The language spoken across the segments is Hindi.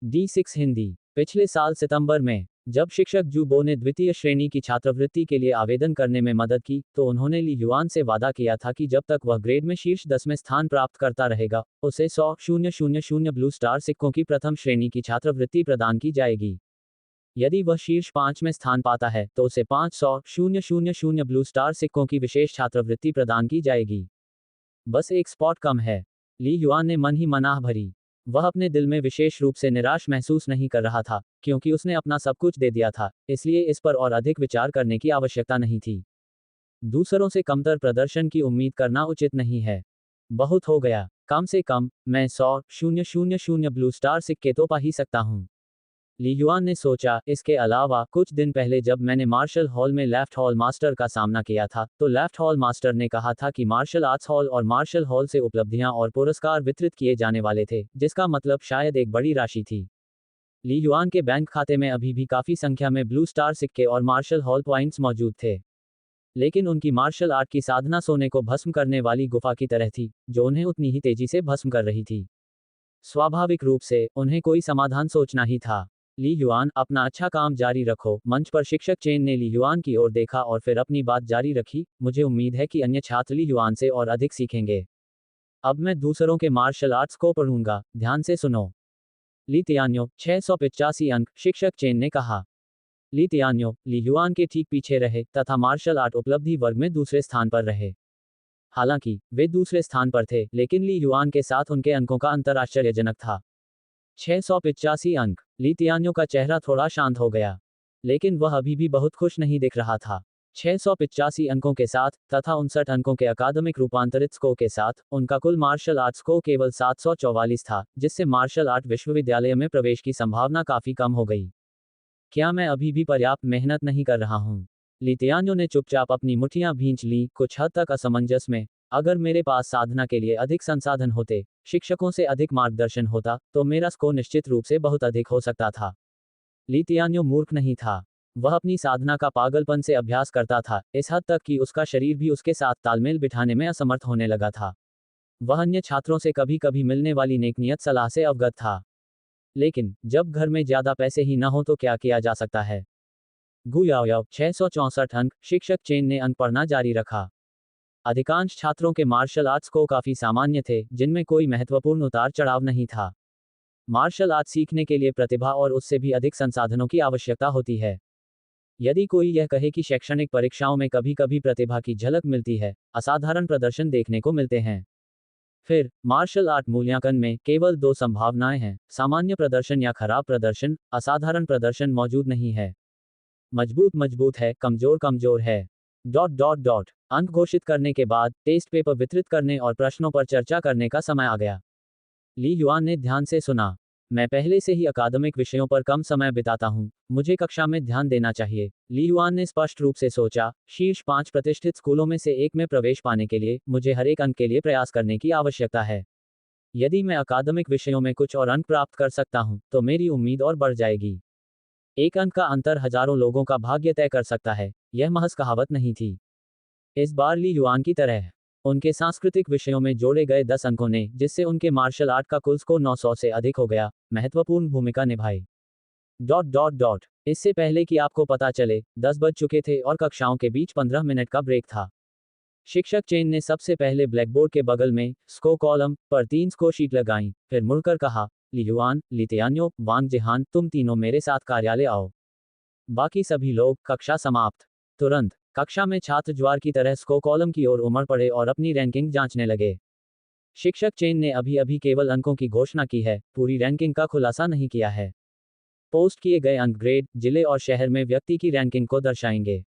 D6 हिंदी। पिछले साल सितंबर में जब शिक्षक जू बो ने द्वितीय श्रेणी की छात्रवृत्ति के लिए आवेदन करने में मदद की, तो उन्होंने ली युआन से वादा किया था कि जब तक वह ग्रेड में शीर्ष 10 में स्थान प्राप्त करता रहेगा, उसे 100,000 ब्लू स्टार सिक्कों की प्रथम श्रेणी की छात्रवृत्ति प्रदान की जाएगी। यदि वह शीर्ष 5 में स्थान पाता है, तो उसे 500,000 ब्लू स्टार सिक्कों की विशेष छात्रवृत्ति प्रदान की जाएगी। बस एक स्पॉट कम है। ली युआन ने मन ही मनाह भरी। वह अपने दिल में विशेष रूप से निराश महसूस नहीं कर रहा था, क्योंकि उसने अपना सब कुछ दे दिया था, इसलिए इस पर और अधिक विचार करने की आवश्यकता नहीं थी। दूसरों से कमतर प्रदर्शन की उम्मीद करना उचित नहीं है। बहुत हो गया। कम से कम मैं 100,000 ब्लू स्टार सिक्के तो पा ही सकता हूँ। ली युआन ने सोचा। इसके अलावा कुछ दिन पहले जब मैंने मार्शल हॉल में लेफ्ट हॉल मास्टर का सामना किया था, तो लेफ्ट हॉल मास्टर ने कहा था कि मार्शल आर्ट्स हॉल और मार्शल हॉल से उपलब्धियां और पुरस्कार वितरित किए जाने वाले थे, जिसका मतलब शायद एक बड़ी राशि थी। ली युआन के बैंक खाते में अभी भी काफी संख्या में ब्लू स्टार सिक्के और मार्शल हॉल पॉइंट्स मौजूद थे, लेकिन उनकी मार्शल आर्ट की साधना सोने को भस्म करने वाली गुफा की तरह थी, जो उन्हें उतनी ही तेजी से भस्म कर रही थी। स्वाभाविक रूप से उन्हें कोई समाधान सोचना ही था। ली युआन, अपना अच्छा काम जारी रखो। मंच पर शिक्षक चेन ने ली युआन की ओर देखा और फिर अपनी बात जारी रखी। मुझे उम्मीद है कि अन्य छात्र ली युआन से और अधिक सीखेंगे। अब मैं दूसरों के मार्शल आर्ट्स को पढ़ूंगा, ध्यान से सुनो। ली तियान्यो, 685 अंक, शिक्षक चेन ने कहा। ली तियान्यो ली युआन के ठीक पीछे रहे तथा मार्शल आर्ट उपलब्धि वर्ग में दूसरे स्थान पर रहे। हालांकि वे दूसरे स्थान पर थे, लेकिन ली युआन के साथ उनके अंकों का अंतर आश्चर्यजनक था। 685 अंक। ली तियान्यो का चेहरा थोड़ा शांत हो गया, लेकिन वह अभी भी बहुत खुश नहीं दिख रहा था। 685 अंकों के साथ तथा 59 अंकों के अकादमिक रूपांतरित स्कोर के साथ उनका कुल मार्शल आर्ट स्कोर केवल 744 था, जिससे मार्शल आर्ट विश्वविद्यालय में प्रवेश की संभावना काफी कम हो गई। क्या मैं अभी भी पर्याप्त मेहनत नहीं कर रहा हूँ? ली तियान्यो ने चुपचाप अपनी मुठ्ठियां भींच लीं, कुछ हद तक असमंजस में। अगर मेरे पास साधना के लिए अधिक संसाधन होते, शिक्षकों से अधिक मार्गदर्शन होता, तो मेरा स्कोर निश्चित रूप से बहुत अधिक हो सकता था। ली तियान्यो मूर्ख नहीं था। वह अपनी साधना का पागलपन से अभ्यास करता था, इस हद तक कि उसका शरीर भी उसके साथ तालमेल बिठाने में असमर्थ होने लगा था। वह अन्य छात्रों से कभी कभी मिलने वाली नेकनियत सलाह से अवगत था, लेकिन जब घर में ज्यादा पैसे ही न हो तो क्या किया जा सकता है। गुयाओ 664 अंक, शिक्षक चेन ने अंक पढ़ना जारी रखा। अधिकांश छात्रों के मार्शल आर्ट्स को काफी सामान्य थे, जिनमें कोई महत्वपूर्ण उतार चढ़ाव नहीं था। मार्शल आर्ट सीखने के लिए प्रतिभा और उससे भी अधिक संसाधनों की आवश्यकता होती है। यदि कोई यह कहे कि शैक्षणिक परीक्षाओं में कभी कभी प्रतिभा की झलक मिलती है, असाधारण प्रदर्शन देखने को मिलते हैं, फिर मार्शल आर्ट मूल्यांकन में केवल दो संभावनाएं हैं: सामान्य प्रदर्शन या खराब प्रदर्शन। असाधारण प्रदर्शन मौजूद नहीं है। मजबूत मजबूत है, कमजोर कमजोर है। अंक घोषित करने के बाद टेस्ट पेपर वितरित करने और प्रश्नों पर चर्चा करने का समय आ गया। ली युआन ने ध्यान से सुना। मैं पहले से ही अकादमिक विषयों पर कम समय बिताता हूँ, मुझे कक्षा में ध्यान देना चाहिए। ली युआन ने स्पष्ट रूप से सोचा, शीर्ष 5 प्रतिष्ठित स्कूलों में से एक में प्रवेश पाने के लिए मुझे हर एक अंक के लिए प्रयास करने की आवश्यकता है। यदि मैं अकादमिक विषयों में कुछ और अंक प्राप्त कर सकता हूँ, तो मेरी उम्मीद और बढ़ जाएगी। एक अंक का अंतर हजारों लोगों का भाग्य तय कर सकता है। यह महज कहावत नहीं थी। इस बार ली युआन की तरह उनके सांस्कृतिक विषयों में जोड़े गए 10 अंकों ने, जिससे उनके मार्शल आर्ट का कुल स्कोर 900 से अधिक हो गया, महत्वपूर्ण भूमिका निभाई। इससे पहले कि आपको पता चले, 10 बज चुके थे और कक्षाओं के बीच 15 मिनट का ब्रेक था। शिक्षक चेन ने सबसे पहले ब्लैकबोर्ड के बगल में स्कोर कॉलम पर 3 स्कोर शीट लगाई, फिर मुड़कर कहा, ली युआन, ली तियान्यो, वांग जिहान, तुम तीनों मेरे साथ कार्यालय आओ। बाकी सभी लोग, कक्षा समाप्त। तुरंत कक्षा में छात्र ज्वार की तरह स्कोर कॉलम की ओर उमड़ पड़े और अपनी रैंकिंग जांचने लगे। शिक्षक चेन ने अभी अभी केवल अंकों की घोषणा की है, पूरी रैंकिंग का खुलासा नहीं किया है। पोस्ट किए गए अंक ग्रेड, जिले और शहर में व्यक्ति की रैंकिंग को दर्शाएंगे।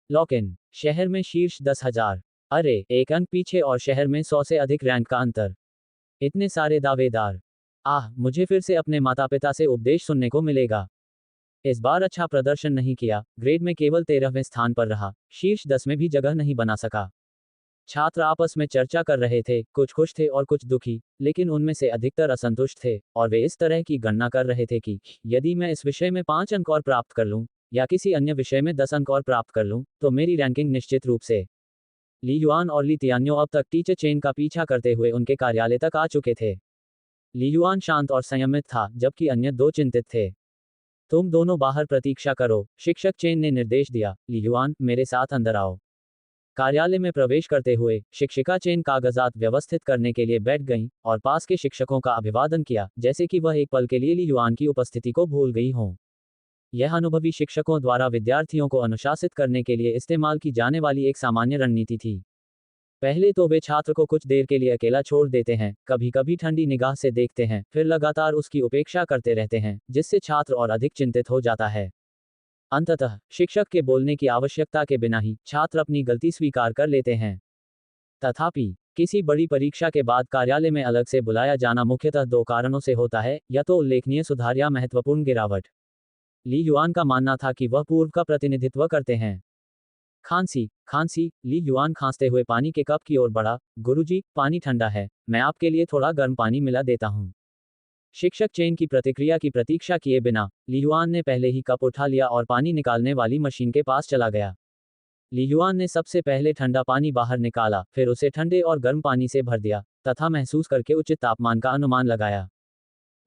Lock in. शहर में शीर्ष 10,000। अरे, एक अंक पीछे और शहर में 100 से अधिक रैंक का अंतर। इतने सारे दावेदार। मुझे फिर से अपने माता पिता से उपदेश सुनने को मिलेगा। इस बार अच्छा प्रदर्शन नहीं किया, ग्रेड में केवल 13वें स्थान पर रहा, शीर्ष 10 में भी जगह नहीं बना सका। छात्र आपस में चर्चा कर रहे थे, कुछ खुश थे और कुछ दुखी, लेकिन उनमें से अधिकतर असंतुष्ट थे, और वे इस तरह की गणना कर रहे थे कि यदि मैं इस विषय में 5 अंक और प्राप्त कर लूं, या किसी अन्य विषय में 10 अंक और प्राप्त कर लूं, तो मेरी रैंकिंग निश्चित रूप से। ली युआन और ली तियान्यो अब तक टीचर चेन का पीछा करते हुए उनके कार्यालय तक आ चुके थे। ली युआन शांत और संयमित था, जबकि अन्य दो चिंतित थे। तुम दोनों बाहर प्रतीक्षा करो, शिक्षक चेन ने निर्देश दिया। ली युआन, मेरे साथ अंदर आओ। कार्यालय में प्रवेश करते हुए शिक्षिका चेन कागजात व्यवस्थित करने के लिए बैठ गईं और पास के शिक्षकों का अभिवादन किया, जैसे कि वह एक पल के लिए ली युआन की उपस्थिति को भूल गई हों। यह अनुभवी शिक्षकों द्वारा विद्यार्थियों को अनुशासित करने के लिए इस्तेमाल की जाने वाली एक सामान्य रणनीति थी। पहले तो वे छात्र को कुछ देर के लिए अकेला छोड़ देते हैं, कभी कभी ठंडी निगाह से देखते हैं, फिर लगातार उसकी उपेक्षा करते रहते हैं, जिससे छात्र और अधिक चिंतित हो जाता है। अंततः शिक्षक के बोलने की आवश्यकता के बिना ही छात्र अपनी गलती स्वीकार कर लेते हैं। तथापि किसी बड़ी परीक्षा के बाद कार्यालय में अलग से बुलाया जाना मुख्यतः दो कारणों से होता है, या तो उल्लेखनीय सुधार या महत्वपूर्ण गिरावट। ली युआन का मानना था कि वह पूर्व का प्रतिनिधित्व करते हैं। खांसी खांसी ली युआन खांसते हुए पानी के कप की ओर बढ़ा। गुरुजी, पानी ठंडा है, मैं आपके लिए थोड़ा गर्म पानी मिला देता हूँ। शिक्षक चेन की प्रतिक्रिया की प्रतीक्षा किए बिना ली युआन ने पहले ही कप उठा लिया और पानी निकालने वाली मशीन के पास चला गया। ली युआन ने सबसे पहले ठंडा पानी बाहर निकाला, फिर उसे ठंडे और गर्म पानी से भर दिया, तथा महसूस करके उचित तापमान का अनुमान लगाया।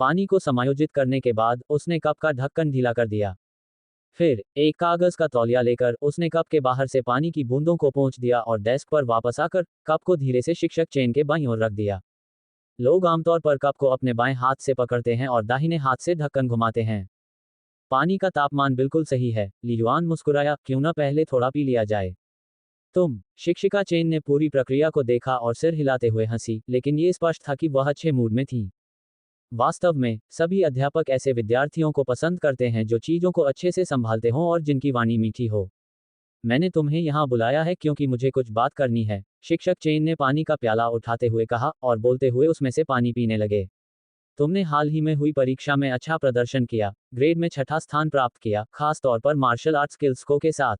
पानी को समायोजित करने के बाद उसने कप का ढक्कन ढीला कर दिया। फिर एक कागज का तौलिया लेकर उसने कप के बाहर से पानी की बूंदों को पोंछ दिया और डेस्क पर वापस आकर कप को धीरे से शिक्षक चेन के बाईं ओर रख दिया। लोग आमतौर पर कप को अपने बाएं हाथ से पकड़ते हैं और दाहिने हाथ से ढक्कन घुमाते हैं। पानी का तापमान बिल्कुल सही है। ली युआन मुस्कुराया, क्यों न पहले थोड़ा पी लिया जाए। तुम, शिक्षिका चेन ने पूरी प्रक्रिया को देखा और सिर हिलाते हुए हंसी, लेकिन ये स्पष्ट था कि वह अच्छे मूड में थी। वास्तव में सभी अध्यापक ऐसे विद्यार्थियों को पसंद करते हैं जो चीजों को अच्छे से संभालते हों और जिनकी वाणी मीठी हो। मैंने तुम्हें यहाँ बुलाया है क्योंकि मुझे कुछ बात करनी है, शिक्षक चेन ने पानी का प्याला उठाते हुए कहा और बोलते हुए उसमें से पानी पीने लगे। तुमने हाल ही में हुई परीक्षा में अच्छा प्रदर्शन किया, ग्रेड में 6ठा स्थान प्राप्त किया, खास तौर पर मार्शल आर्ट स्किल्स को के साथ।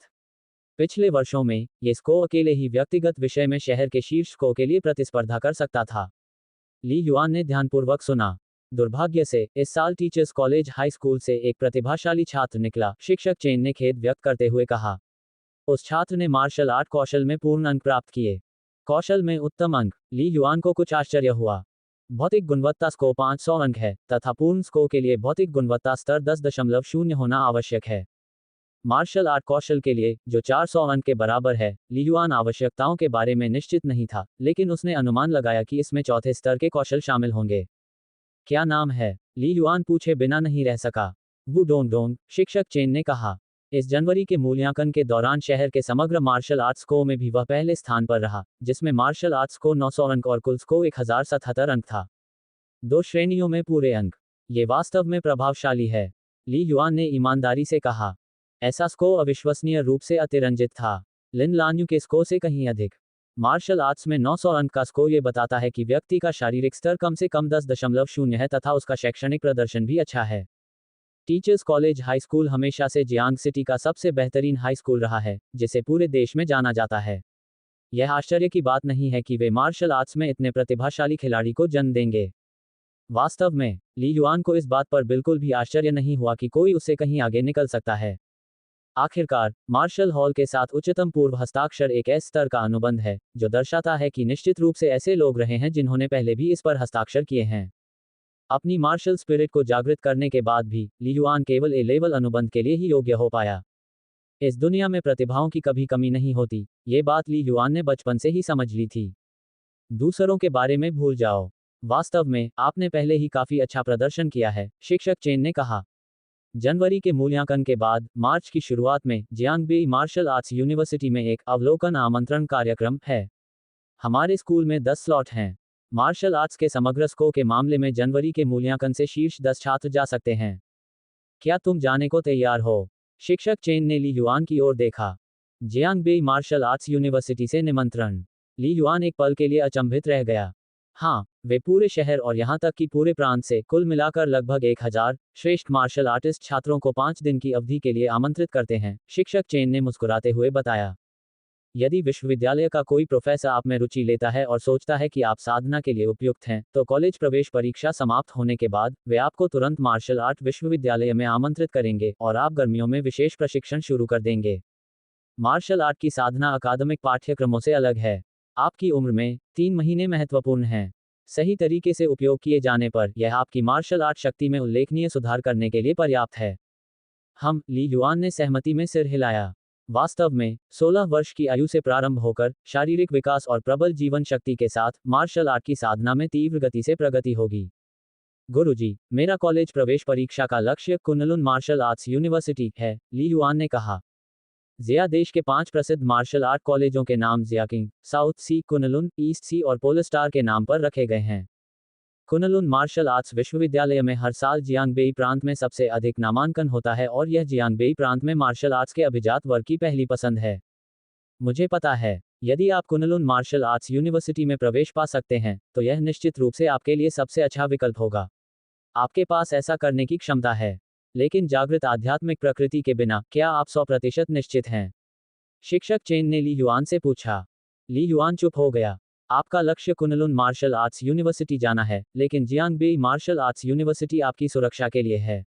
पिछले वर्षों में ये स्को अकेले ही व्यक्तिगत विषय में शहर के शीर्ष स्को के लिए प्रतिस्पर्धा कर सकता था। ली युआन ने ध्यानपूर्वक सुना। दुर्भाग्य से इस साल टीचर्स कॉलेज हाई स्कूल से एक प्रतिभाशाली छात्र निकला, शिक्षक चेन ने खेद व्यक्त करते हुए कहा। उस छात्र ने मार्शल आर्ट कौशल में पूर्ण अंक प्राप्त किए। कौशल में उत्तम अंक। ली युआन को कुछ आश्चर्य हुआ। भौतिक गुणवत्ता स्को 500 अंक है, तथा पूर्ण स्को के लिए भौतिक गुणवत्ता स्तर 10.0 होना आवश्यक है। मार्शल आर्ट कौशल के लिए, जो 400 अंक के बराबर है, ली युआन आवश्यकताओं के बारे में निश्चित नहीं था, लेकिन उसने अनुमान लगाया कि इसमें चौथे स्तर के कौशल शामिल होंगे। क्या नाम है? ली युआन पूछे बिना नहीं रह सका। वू डोंग डोंग, शिक्षक चेन ने कहा। इस जनवरी के मूल्यांकन के दौरान शहर के समग्र मार्शल आर्ट्स स्को में भी वह पहले स्थान पर रहा, जिसमें मार्शल आर्ट्स स्को 900 अंक और कुल स्को 1077 अंक था। 2 श्रेणियों में पूरे अंक। ये वास्तव में प्रभावशाली है, ली युआन ने ईमानदारी से कहा। ऐसा स्को अविश्वसनीय रूप से अतिरंजित था। लिन लान्यू के स्को से कहीं अधिक। मार्शल आर्ट्स में 900 अंक का स्कोर ये बताता है कि व्यक्ति का शारीरिक स्तर कम से कम 10.0 है तथा उसका शैक्षणिक प्रदर्शन भी अच्छा है। टीचर्स कॉलेज हाई स्कूल हमेशा से जियांग सिटी का सबसे बेहतरीन हाई स्कूल रहा है, जिसे पूरे देश में जाना जाता है। यह आश्चर्य की बात नहीं है कि वे मार्शल आर्ट्स में इतने प्रतिभाशाली खिलाड़ी को जन्म देंगे। वास्तव में ली युआन को इस बात पर बिल्कुल भी आश्चर्य नहीं हुआ कि कोई उससे कहीं आगे निकल सकता है। आखिरकार मार्शल हॉल के साथ उच्चतम पूर्व हस्ताक्षर एक ऐसे स्तर का अनुबंध है जो दर्शाता है कि निश्चित रूप से ऐसे लोग रहे हैं जिन्होंने पहले भी इस पर हस्ताक्षर किए हैं। अपनी मार्शल स्पिरिट को जागृत करने के बाद भी ली युआन केवल ए लेवल अनुबंध के लिए ही योग्य हो पाया। इस दुनिया में प्रतिभाओं की कभी कमी नहीं होती, ये बात ली युआन ने बचपन से ही समझ ली थी। दूसरों के बारे में भूल जाओ। वास्तव में आपने पहले ही काफी अच्छा प्रदर्शन किया है, शिक्षक चेन ने कहा। जनवरी के मूल्यांकन के बाद मार्च की शुरुआत में जियांगबेई मार्शल आर्ट्स यूनिवर्सिटी में एक अवलोकन आमंत्रण कार्यक्रम है। हमारे स्कूल में 10 स्लॉट हैं। मार्शल आर्ट्स के समग्र स्कोर के मामले में जनवरी के मूल्यांकन से शीर्ष 10 छात्र जा सकते हैं। क्या तुम जाने को तैयार हो? शिक्षक चेन ने ली युआन की ओर देखा। जियांगबेई मार्शल आर्ट्स यूनिवर्सिटी से निमंत्रण। ली युआन एक पल के लिए अचंभित रह गया। हाँ, वे पूरे शहर और यहाँ तक कि पूरे प्रांत से कुल मिलाकर लगभग 1000 श्रेष्ठ मार्शल आर्टिस्ट छात्रों को 5 दिन की अवधि के लिए आमंत्रित करते हैं, शिक्षक चेन ने मुस्कुराते हुए बताया। यदि विश्वविद्यालय का कोई प्रोफेसर आप में रुचि लेता है और सोचता है कि आप साधना के लिए उपयुक्त हैं, तो कॉलेज प्रवेश परीक्षा समाप्त होने के बाद वे आपको तुरंत मार्शल आर्ट विश्वविद्यालय में आमंत्रित करेंगे और आप गर्मियों में विशेष प्रशिक्षण शुरू कर देंगे। मार्शल आर्ट की साधना अकादमिक पाठ्यक्रमों से अलग है। आपकी उम्र में 3 महीने महत्वपूर्ण हैं। सही तरीके से उपयोग किए जाने पर यह आपकी मार्शल आर्ट शक्ति में उल्लेखनीय सुधार करने के लिए पर्याप्त है। ली युआन ने सहमति में सिर हिलाया। वास्तव में 16 वर्ष की आयु से प्रारंभ होकर शारीरिक विकास और प्रबल जीवन शक्ति के साथ मार्शल आर्ट की साधना में तीव्र गति से प्रगति होगी। गुरुजी, मेरा कॉलेज प्रवेश परीक्षा का लक्ष्य कुनलुन मार्शल आर्ट्स यूनिवर्सिटी है, ली युआन ने कहा। जिया देश के 5 प्रसिद्ध मार्शल आर्ट कॉलेजों के नाम जियाकिंग, साउथ सी कुनलुन, ईस्ट सी और पोलस्टार के नाम पर रखे गए हैं। कुनलुन मार्शल आर्ट्स विश्वविद्यालय में हर साल जियांगबेई प्रांत में सबसे अधिक नामांकन होता है और यह जियांगबेई प्रांत में मार्शल आर्ट्स के अभिजात वर्ग की पहली पसंद है। मुझे पता है, यदि आप कुनलुन मार्शल आर्ट्स यूनिवर्सिटी में प्रवेश पा सकते हैं, तो यह निश्चित रूप से आपके लिए सबसे अच्छा विकल्प होगा। आपके पास ऐसा करने की क्षमता है। लेकिन जागृत आध्यात्मिक प्रकृति के बिना, क्या आप 100% निश्चित हैं? शिक्षक चेन ने ली युआन से पूछा। ली युआन चुप हो गया। आपका लक्ष्य कुनलुन मार्शल आर्ट्स यूनिवर्सिटी जाना है, लेकिन जियांगबेई मार्शल आर्ट्स यूनिवर्सिटी आपकी सुरक्षा के लिए है।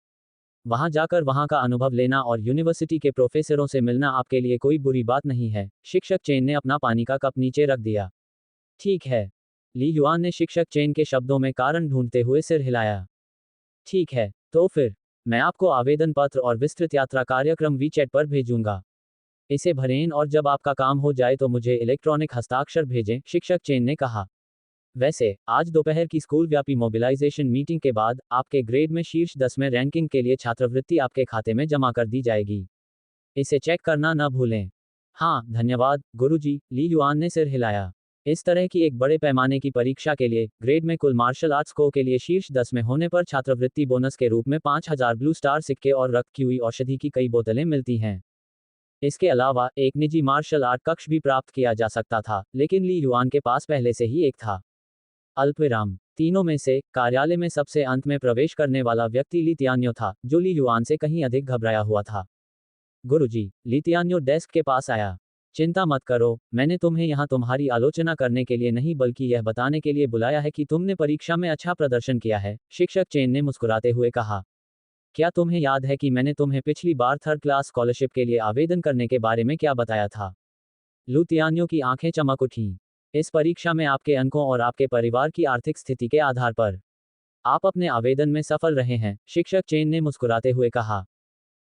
वहां जाकर वहां का अनुभव लेना और यूनिवर्सिटी के प्रोफेसरों से मिलना आपके लिए कोई बुरी बात नहीं है। शिक्षक चेन ने अपना पानी का कप नीचे रख दिया। ठीक है। ली युआन ने शिक्षक चेन के शब्दों में कारण ढूंढते हुए सिर हिलाया। ठीक है, तो फिर मैं आपको आवेदन पत्र और विस्तृत यात्रा कार्यक्रम वीचैट पर भेजूंगा। इसे भरें और जब आपका काम हो जाए तो मुझे इलेक्ट्रॉनिक हस्ताक्षर भेजें, शिक्षक चेन ने कहा। वैसे, आज दोपहर की स्कूल व्यापी मोबिलाइजेशन मीटिंग के बाद आपके ग्रेड में शीर्ष 10 में रैंकिंग के लिए छात्रवृत्ति आपके खाते में जमा कर दी जाएगी। इसे चेक करना न भूलें। हाँ, धन्यवाद, गुरुजी, ली युआन ने सिर हिलाया। इस तरह की एक बड़े पैमाने की परीक्षा के लिए ग्रेड में कुल मार्शल आर्ट्स स्कोर के लिए शीर्ष 10 में होने पर छात्रवृत्ति बोनस के रूप में 5000 ब्लू स्टार सिक्के और रक्त की हुई औषधि की कई बोतलें मिलती हैं। इसके अलावा एक निजी मार्शल आर्ट कक्ष भी प्राप्त किया जा सकता था, लेकिन ली युआन के पास पहले से ही एक था। अल्पविराम। तीनों में से कार्यालय में सबसे अंत में प्रवेश करने वाला व्यक्ति ली तियान्यो था, जो ली युआन से कहीं अधिक घबराया हुआ था। गुरुजी, ली तियान्यो डेस्क के पास आया। चिंता मत करो, मैंने तुम्हें यहाँ तुम्हारी आलोचना करने के लिए नहीं बल्कि यह बताने के लिए बुलाया है कि तुमने परीक्षा में अच्छा प्रदर्शन किया है, शिक्षक चेन ने मुस्कुराते हुए कहा। क्या तुम्हें याद है कि मैंने तुम्हें पिछली बार 3rd क्लास स्कॉलरशिप के लिए आवेदन करने के बारे में क्या बताया था? लू तियान्यो की आंखें चमक उठीं। इस परीक्षा में आपके अंकों और आपके परिवार की आर्थिक स्थिति के आधार पर आप अपने आवेदन में सफल रहे हैं, शिक्षक चेन ने मुस्कुराते हुए कहा।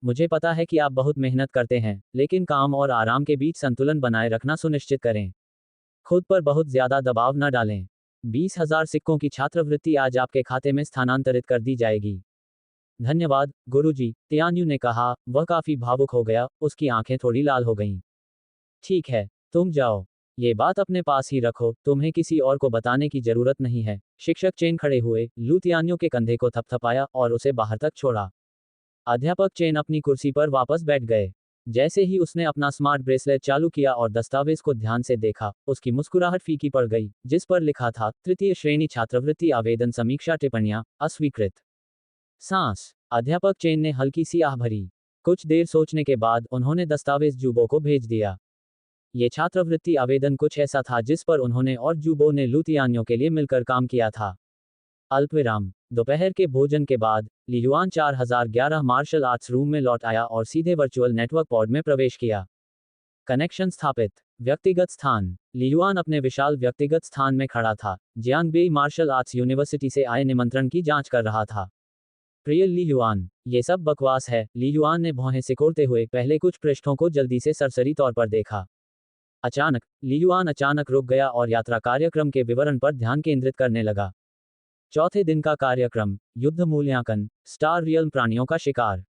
मुझे पता है कि आप बहुत मेहनत करते हैं, लेकिन काम और आराम के बीच संतुलन बनाए रखना सुनिश्चित करें। खुद पर बहुत ज्यादा दबाव न डालें। 20,000 सिक्कों की छात्रवृत्ति आज आपके खाते में स्थानांतरित कर दी जाएगी। धन्यवाद, गुरुजी, तियान्यू ने कहा। वह काफी भावुक हो गया, उसकी आंखें थोड़ी लाल हो गईं। ठीक है, तुम जाओ। ये बात अपने पास ही रखो, तुम्हें किसी और को बताने की जरूरत नहीं है। शिक्षक चेन खड़े हुए, लू तियान्यू के कंधे को थपथपाया और उसे बाहर तक छोड़ा। अध्यापक चेन अपनी कुर्सी पर वापस बैठ गए। जैसे ही उसने अपना स्मार्ट ब्रेसलेट चालू किया और दस्तावेज को ध्यान से देखा, उसकी मुस्कुराहट फीकी पड़ गई, जिस पर लिखा था, 3य श्रेणी छात्रवृत्ति आवेदन समीक्षा टिप्पणियां अस्वीकृत। सांस। अध्यापक चेन ने हल्की सी आह भरी। कुछ देर सोचने के बाद उन्होंने दस्तावेज जूबो को भेज दिया। ये छात्रवृत्ति आवेदन कुछ ऐसा था जिस पर उन्होंने और जूबो ने लू तियान्यो के लिए मिलकर काम किया था। अल्पविराम। दोपहर के भोजन के बाद ली युआन 4011 मार्शल आर्ट्स रूम में लौट आया और सीधे वर्चुअल नेटवर्क पॉड में प्रवेश किया। कनेक्शन स्थापित। व्यक्तिगत स्थान। ली युआन अपने विशाल व्यक्तिगत स्थान में खड़ा था, जियांगबेई मार्शल आर्ट्स यूनिवर्सिटी से आए निमंत्रण की जांच कर रहा था। प्रिय ली युआन, ये सब बकवास है, ली युआन ने भौहें सिकोड़ते हुए पहले कुछ पृष्ठों को जल्दी से सरसरी तौर पर देखा। अचानक, ली युआन अचानक रुक गया और यात्रा कार्यक्रम के विवरण पर ध्यान केंद्रित करने लगा। चौथे दिन का कार्यक्रम, युद्ध मूल्यांकन, स्टार रियल प्राणियों का शिकार।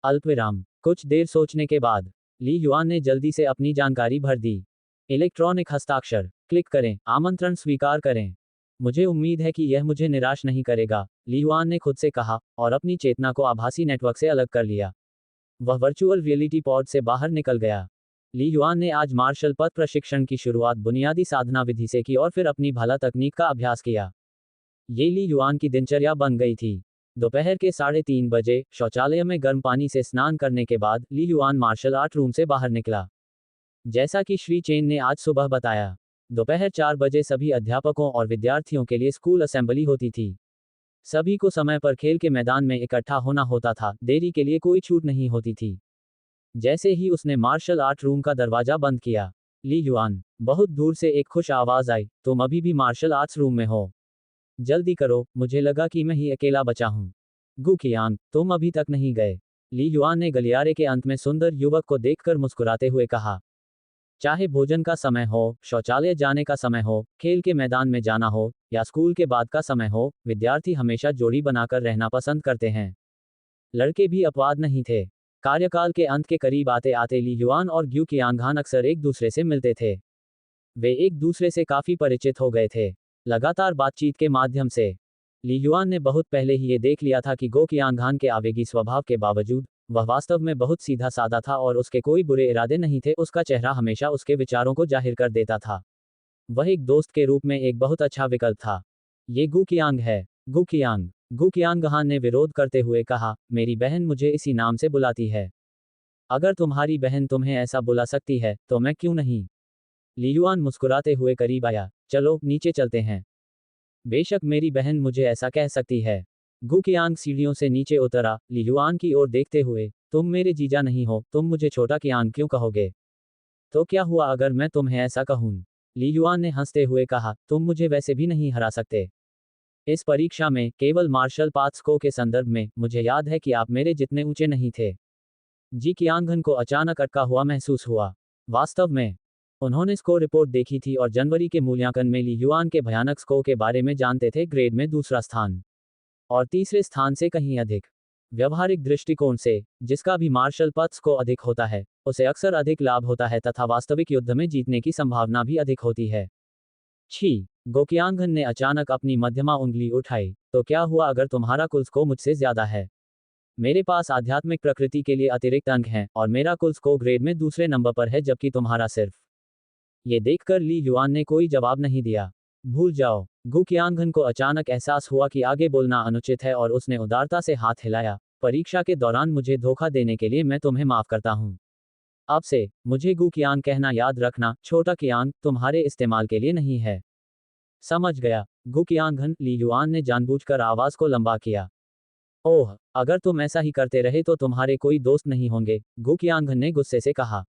अल्पविराम। कुछ देर सोचने के बाद ली युआन ने जल्दी से अपनी जानकारी भर दी। इलेक्ट्रॉनिक हस्ताक्षर। क्लिक करें, आमंत्रण स्वीकार करें। मुझे उम्मीद है कि यह मुझे निराश नहीं करेगा, ली युआन ने खुद से कहा, और अपनी चेतना को आभासी नेटवर्क से अलग कर लिया। वह वर्चुअल रियलिटी पॉड से बाहर निकल गया। ली युआन ने आज मार्शल पथ प्रशिक्षण की शुरुआत बुनियादी साधना विधि से की और फिर अपनी भाला तकनीक का अभ्यास किया। ये ली युआन की दिनचर्या बन गई थी। दोपहर के 3:30 बजे शौचालय में गर्म पानी से स्नान करने के बाद ली युआन मार्शल आर्ट रूम से बाहर निकला। जैसा कि श्री चेन ने आज सुबह बताया, दोपहर 4 बजे सभी अध्यापकों और विद्यार्थियों के लिए स्कूल असेंबली होती थी। सभी को समय पर खेल के मैदान में इकट्ठा होना होता था, देरी के लिए कोई छूट नहीं होती थी। जैसे ही उसने मार्शल आर्ट रूम का दरवाजा बंद किया, ली युआन, बहुत दूर से एक खुश आवाज आई, तुम अभी भी मार्शल आर्ट्स रूम में हो। जल्दी करो, मुझे लगा कि मैं ही अकेला बचा हूँ। गु कियांग, तुम अभी तक नहीं गए? ली युआन ने गलियारे के अंत में सुंदर युवक को देखकर मुस्कुराते हुए कहा। चाहे भोजन का समय हो, शौचालय जाने का समय हो, खेल के मैदान में जाना हो, या स्कूल के बाद का समय हो, विद्यार्थी हमेशा जोड़ी बनाकर रहना पसंद करते हैं। लड़के भी अपवाद नहीं थे। कार्यकाल के अंत के करीब आते आते ली युआन और ग्यू कियांगान अक्सर एक दूसरे से मिलते थे। वे एक दूसरे से काफी परिचित हो गए थे, लगातार बातचीत के माध्यम से। ली युआन ने बहुत पहले ही ये देख लिया था कि गो कियांगान के आवेगी स्वभाव के बावजूद वह वास्तव में बहुत सीधा साधा था और उसके कोई बुरे इरादे नहीं थे। उसका चेहरा हमेशा उसके विचारों को जाहिर कर देता था। वह एक दोस्त के रूप में एक बहुत अच्छा विकल्प था। ये गु कियांग है। गु कियांग, गु कियांगहान ने विरोध करते हुए कहा, मेरी बहन मुझे इसी नाम से बुलाती है। अगर तुम्हारी बहन तुम्हें ऐसा बुला सकती है, तो मैं क्यों नहीं? ली युआन मुस्कुराते हुए करीब आया। चलो, नीचे चलते हैं। बेशक मेरी बहन मुझे ऐसा कह सकती है। गु कियांग सीढ़ियों से नीचे उतरा, ली युआन की ओर देखते हुए, तुम मेरे जीजा नहीं हो, तुम मुझे छोटा कियांग क्यों कहोगे? तो क्या हुआ अगर मैं तुम्हें ऐसा कहूं? ली युआन ने हंसते हुए कहा, तुम मुझे वैसे भी नहीं हरा सकते। इस परीक्षा में केवल मार्शल पार्ट्स को के संदर्भ में मुझे याद है कि आप मेरे जितने ऊंचे नहीं थे। जी कियांगन को अचानक अटका हुआ महसूस हुआ। वास्तव में उन्होंने स्कोर रिपोर्ट देखी थी और जनवरी के मूल्यांकन में ली युआन के भयानक स्कोर के बारे में जानते थे। ग्रेड में दूसरा स्थान और तीसरे स्थान से कहीं अधिक। व्यवहारिक दृष्टिकोण से, जिसका भी मार्शल पार्ट्स को अधिक होता है, उसे अक्सर अधिक लाभ होता है तथा वास्तविक युद्ध में जीतने की संभावना भी अधिक होती है। छी, गोकियांगन ने अचानक अपनी मध्यमा उंगली उठाई। तो क्या हुआ अगर तुम्हारा कुल स्कोर मुझसे ज्यादा है? मेरे पास आध्यात्मिक प्रकृति के लिए अतिरिक्त अंक हैं और मेरा कुल स्कोर ग्रेड में दूसरे नंबर पर है, जबकि तुम्हारा सिर्फ। ये देखकर ली युआन ने कोई जवाब नहीं दिया। भूल जाओ। गु कियांगन को अचानक एहसास हुआ कि आगे बोलना अनुचित है और उसने उदारता से हाथ हिलाया। परीक्षा के दौरान मुझे धोखा देने के लिए मैं तुम्हें माफ करता हूँ। अब से मुझे गु कियांग कहना याद रखना। छोटा कियांग तुम्हारे इस्तेमाल के लिए नहीं है। समझ गया। गु कियांगन, ली युआन ने जानबूझकर आवाज को लंबा किया। ओह, अगर तुम ऐसा ही करते रहे तो तुम्हारे कोई दोस्त नहीं होंगे, गु कियांगन ने गुस्से से कहा।